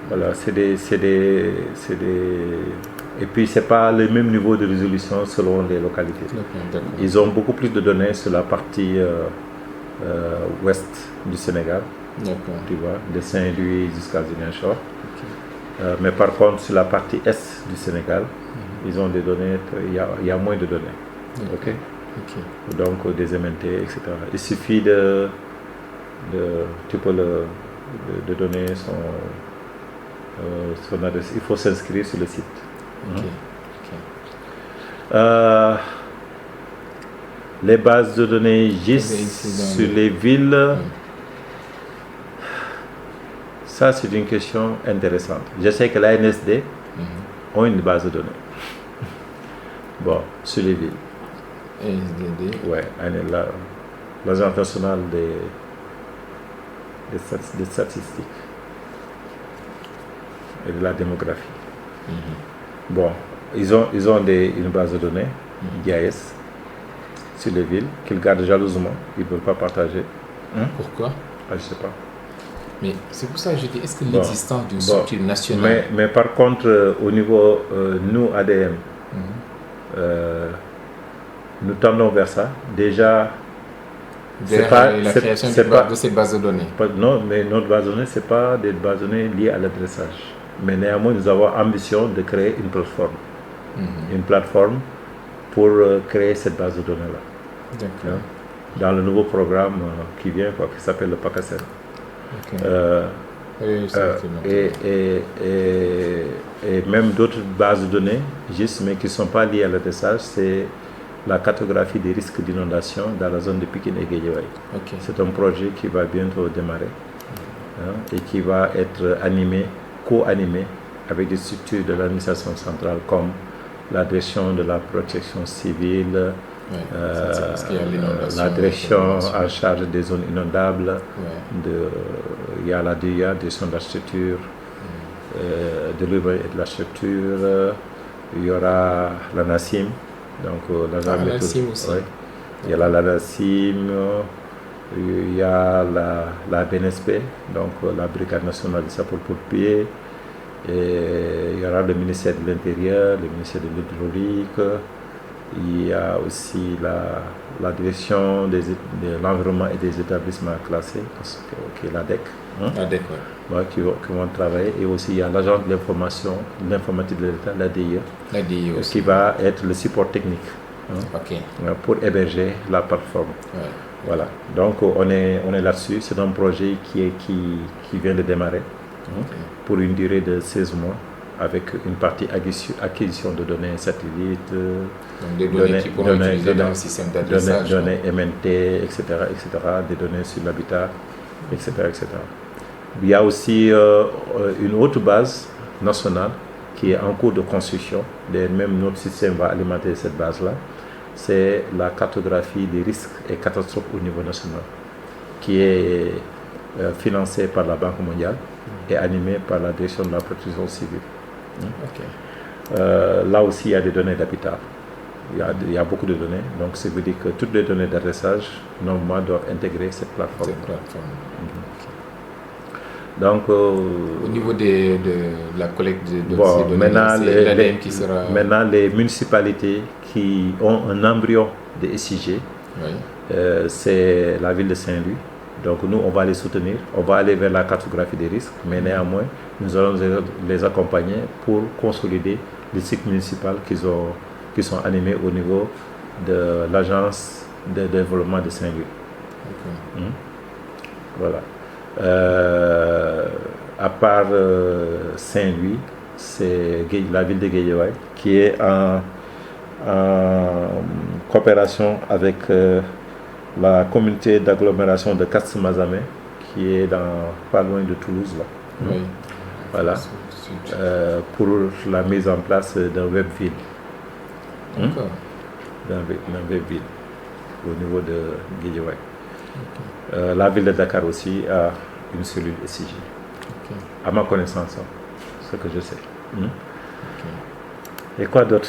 Speaker 1: voilà, et puis c'est pas le même niveau de résolution selon les localités. Ils ont beaucoup plus de données sur la partie ouest du Sénégal, tu vois, de Saint-Louis jusqu'à Ziguinchor. Mais par contre, sur la partie est du Sénégal, ils ont des données, il y a moins de données. Donc des MNT, etc. Il suffit de donner son adresse. Il faut s'inscrire sur le site. Les bases de données GIS sur les villes, ça c'est une question intéressante. Je sais que l'ANSD ont une base de données. Bon, sur les villes.
Speaker 2: ANSD?
Speaker 1: Oui, l'Agence nationale des statistiques et de la démographie. Bon, ils ont une base de données, GIS, sur les villes, qu'ils gardent jalousement, ils ne veulent pas partager.
Speaker 2: Pourquoi?
Speaker 1: Je ne sais pas.
Speaker 2: Mais c'est pour ça que je dis, est-ce que l'existence d'une structure nationale...
Speaker 1: Mais par contre, au niveau, nous, ADM, nous tendons vers ça. Déjà,
Speaker 2: la création de ces bases de données.
Speaker 1: Non, mais notre base de données, ce n'est pas des bases de données liées à l'adressage. Mais néanmoins, nous avons ambition de créer une plateforme. Une plateforme pour créer cette base de données-là.
Speaker 2: D'accord.
Speaker 1: Dans le nouveau programme qui vient, qui s'appelle le PACASEN. et même d'autres bases de données, juste, mais qui ne sont pas liées à l'atterrissage, c'est la cartographie des risques d'inondation dans la zone de Pikine et Guédiawaye. C'est un projet qui va bientôt démarrer et qui va être co-animé avec des structures de l'administration centrale comme la direction de la protection civile, la direction en charge des zones inondables, il y a la DIA, direction de la structure, de l'urbain et de la structure, il y aura la NACIM, donc
Speaker 2: la NACIM aussi.
Speaker 1: Il y a la NACIM, il y a la BNSP, donc la Brigade nationale des sapeurs-pompiers, et il y aura le ministère de l'Intérieur, le ministère de l'Hydraulique, il y a aussi la direction de l'environnement et des établissements classés, qui est l'ADEC, qui vont travailler, et aussi il y a l'agence de l'informatique de l'État, l'ADIE, qui va être le support technique pour héberger la plateforme. Voilà, donc on est là-dessus. C'est un projet qui vient de démarrer pour une durée de 16 mois avec une partie acquisition de données satellites,
Speaker 2: donc des données qui pourront être utilisées dans le système d'adressage,
Speaker 1: données MNT, etc., des données sur l'habitat, etc. Il y a aussi une autre base nationale qui est en cours de construction. Même notre système va alimenter cette base-là. C'est la cartographie des risques et catastrophes au niveau national, qui est financée par la Banque mondiale et animée par la direction de la protection civile. Là aussi, il y a des données d'habitat. Il y a beaucoup de données. Donc, ça veut dire que toutes les données d'adressage, normalement, doivent intégrer cette plateforme. Donc,
Speaker 2: au niveau de la collecte de ces données, c'est l'ADEME qui sera...
Speaker 1: Maintenant, les municipalités qui ont un embryon de SIG, c'est la ville de Saint-Louis. Donc nous, on va les soutenir, on va aller vers la cartographie des risques, mais néanmoins, nous allons les accompagner pour consolider les cycles municipaux qui sont animés au niveau de l'agence de développement de Saint-Louis. Voilà. À part Saint-Louis, c'est la ville de Guédiawaye qui est en coopération avec la communauté d'agglomération de Kastemazamé qui est pas loin de Toulouse là. Voilà. Pour la mise en place d'un webville. D'un webville au niveau de Guédiawaye. La ville de Dakar aussi a une cellule SIG. À ma connaissance, ce que je sais. Et quoi d'autre?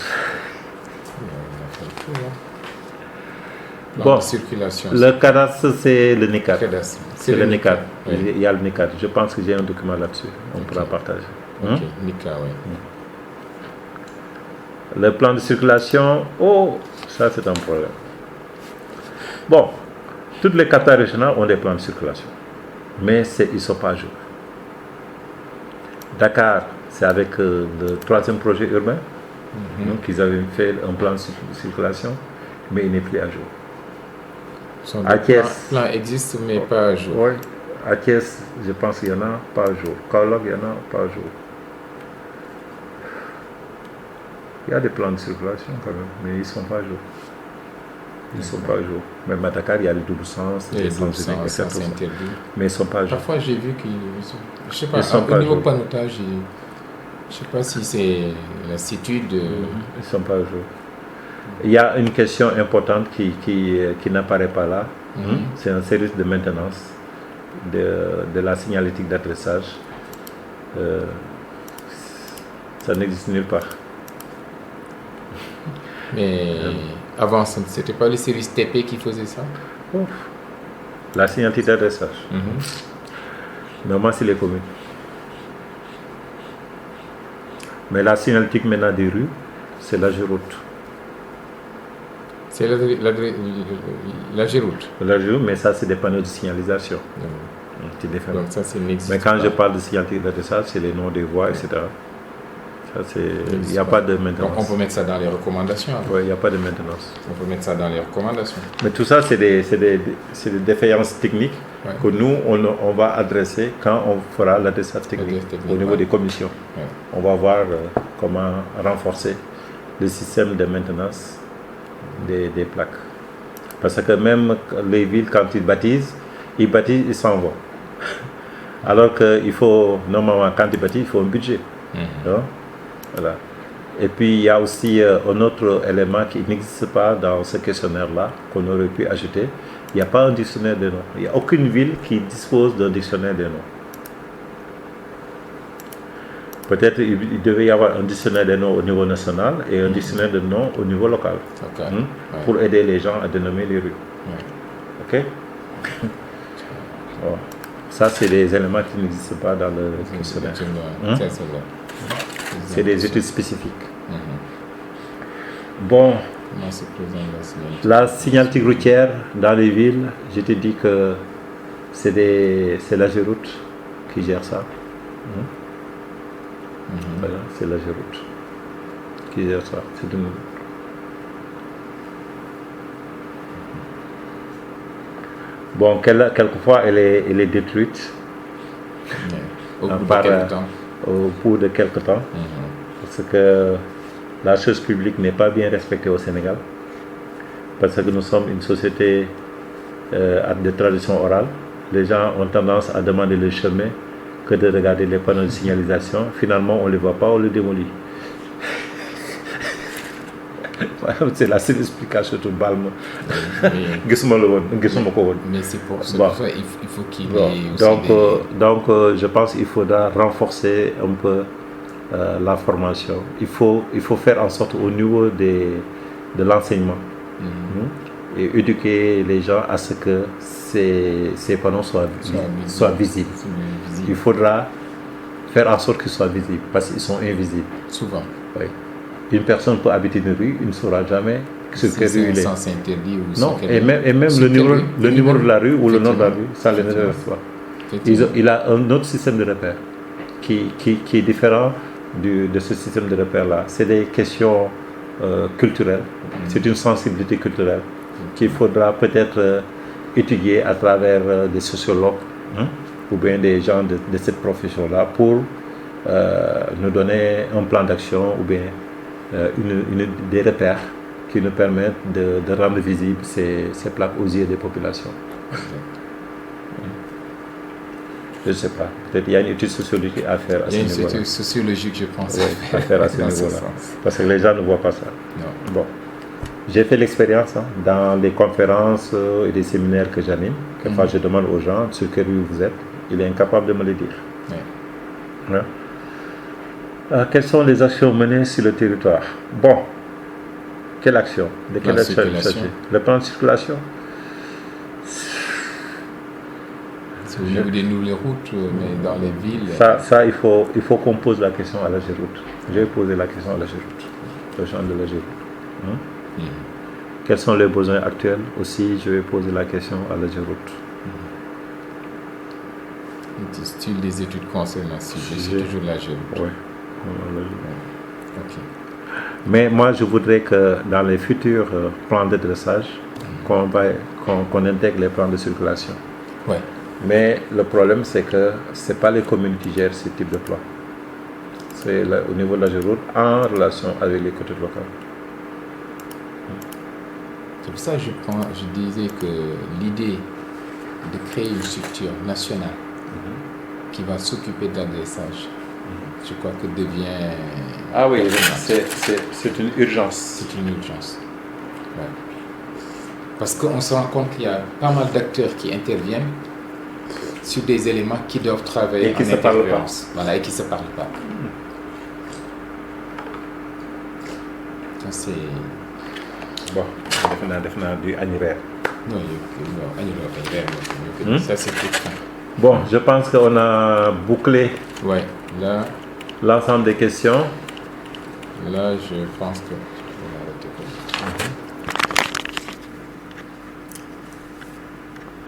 Speaker 2: Bon, circulation.
Speaker 1: Le cadastre, c'est le NICAD.
Speaker 2: C'est le
Speaker 1: NICAD. Il y a le NICAD. Je pense que j'ai un document là-dessus. On pourra partager.
Speaker 2: NICAD,
Speaker 1: Le plan de circulation, ça c'est un problème. Bon, toutes les capitales régionales ont des plans de circulation. Mais ils ne sont pas à jour. Dakar, c'est avec le 3e projet urbain. Donc, ils avaient fait un plan de circulation, mais il n'est plus à jour.
Speaker 2: Le plan existe, mais pas à jour.
Speaker 1: Oui, à Thiès, je pense qu'il y en a pas à jour. Kaolack, il y en a pas à jour. Il y a des plans de circulation quand même, mais ils ne sont pas à jour. Ils ne sont pas à jour. Même à Dakar, il y a les doubles sens,
Speaker 2: les doubles sens, c'est interdit.
Speaker 1: Mais ils ne sont pas à jour.
Speaker 2: Parfois, j'ai vu qu'ils... Je ne sais pas, au niveau panotage, je ne sais pas si c'est l'institut de...
Speaker 1: Ils ne sont pas à jour. Il y a une question importante qui n'apparaît pas là. C'est un service de maintenance de la signalétique d'adressage. Ça n'existe nulle part.
Speaker 2: Mais avant, ce n'était pas le service TP qui faisait ça?
Speaker 1: La signalétique d'adressage. Normalement, c'est les communes. Mais la signalétique maintenant des rues, c'est la Géroute.
Speaker 2: C'est la Géroute.
Speaker 1: La Géroute, mais ça, c'est des panneaux de signalisation.
Speaker 2: Donc ça, c'est
Speaker 1: mais quand je parle de signalétique d'adressage, c'est les noms des voies, etc. Il n'y a pas de maintenance.
Speaker 2: Donc on peut mettre ça dans les recommandations.
Speaker 1: Oui, il n'y a pas de maintenance.
Speaker 2: On peut mettre ça dans les recommandations.
Speaker 1: Mais tout ça, c'est des défaillances techniques que nous, on va adresser quand on fera l'adressage technique au niveau des commissions. Ouais. On va voir comment renforcer le système de maintenance des plaques. Parce que même les villes, quand ils bâtissent, ils s'en vont. Alors qu'il faut, normalement, quand ils bâtissent, il faut un budget. Donc, voilà. Et puis, il y a aussi un autre élément qui n'existe pas dans ce questionnaire-là, qu'on aurait pu ajouter. Il n'y a pas un dictionnaire de noms. Il n'y a aucune ville qui dispose d'un dictionnaire de noms. Peut-être il devait y avoir un dictionnaire de noms au niveau national et un dictionnaire de noms au niveau local. Pour aider les gens à dénommer les rues. OK? Bon. Ça, c'est des éléments qui n'existent pas dans le questionnaire. C'est des études spécifiques. Bon, la signalétique routière dans les villes, je te dis que c'est l'AGEROUTE qui gère ça. Voilà, c'est l'AGEROUTE qui gère ça. Bon, quelquefois, elle est détruite.
Speaker 2: Au
Speaker 1: bout de quelques temps. Parce que la chose publique n'est pas bien respectée au Sénégal. Parce que nous sommes une société de tradition orale. Les gens ont tendance à demander le chemin que de regarder les panneaux de signalisation. Finalement, on ne les voit pas, on les démolit. C'est la seule explication tout balme.
Speaker 2: Mais c'est pour ça il faut qu'il y ait aussi
Speaker 1: donc je pense qu'il faudra renforcer un peu la formation. Il faut faire en sorte au niveau de l'enseignement et éduquer les gens à ce que ces panneaux soient visibles. Il faudra faire en sorte qu'ils soient visibles parce qu'ils sont invisibles.
Speaker 2: Souvent.
Speaker 1: Oui. Une personne peut habiter une rue, il ne saura jamais sur quelle rue il est.
Speaker 2: Sens interdit ou
Speaker 1: non, et même le numéro de la rue ou le nom de la rue, ça ne l'intéresse pas. Il a un autre système de repère qui est différent de ce système de repère-là. C'est des questions culturelles, c'est une sensibilité culturelle qu'il faudra peut-être étudier à travers des sociologues ou bien des gens de cette profession-là pour nous donner un plan d'action ou bien des repères qui nous permettent de rendre visibles ces plaques aux yeux des populations. Je ne sais pas. Peut-être qu'il y a une étude sociologique à faire à ce niveau-là.
Speaker 2: Il y a une étude sociologique, je pense,
Speaker 1: à faire à ce niveau-là. Parce que les gens ne voient pas ça.
Speaker 2: Non.
Speaker 1: Bon. J'ai fait l'expérience dans les conférences et les séminaires que j'anime. Quelquefois, je demande aux gens sur quelle rue vous êtes. Il est incapable de me le dire.
Speaker 2: Ouais.
Speaker 1: Quelles sont les actions menées sur le territoire? Bon, quelle action? De quelle action il s'agit? Le plan de circulation?
Speaker 2: C'est au niveau des nouvelles routes, mais dans les villes.
Speaker 1: Ça il faut qu'on pose la question à l'AGEROUTE. Je vais poser la question à l'AGEROUTE, aux gens de l'AGEROUTE. Quels sont les besoins actuels? Aussi, je vais poser la question à l'AGEROUTE.
Speaker 2: Style des études concernant ce sujet, c'est toujours l'AGEROUTE.
Speaker 1: Oui. Mais moi, je voudrais que dans les futurs plans de dressage, qu'on intègre les plans de circulation.
Speaker 2: Ouais.
Speaker 1: Mais le problème, c'est que ce n'est pas les communes qui gèrent ce type de plan. C'est au niveau de l'AGEROUTE en relation avec les côtés locaux.
Speaker 2: C'est pour ça que je disais que l'idée de créer une structure nationale qui va s'occuper de l'adressage, je crois que devient...
Speaker 1: Ah oui, c'est une urgence.
Speaker 2: C'est une urgence. Ouais. Parce qu'on se rend compte qu'il y a pas mal d'acteurs qui interviennent sur des éléments qui doivent travailler
Speaker 1: et qui en interférence.
Speaker 2: Voilà, et qui ne se parlent pas. Ça, c'est...
Speaker 1: Bon, définitivement du anniversaire.
Speaker 2: Non, anniversaire. Ça, c'est tout.
Speaker 1: Bon, je pense qu'on a bouclé l'ensemble des questions.
Speaker 2: Là, je pense que...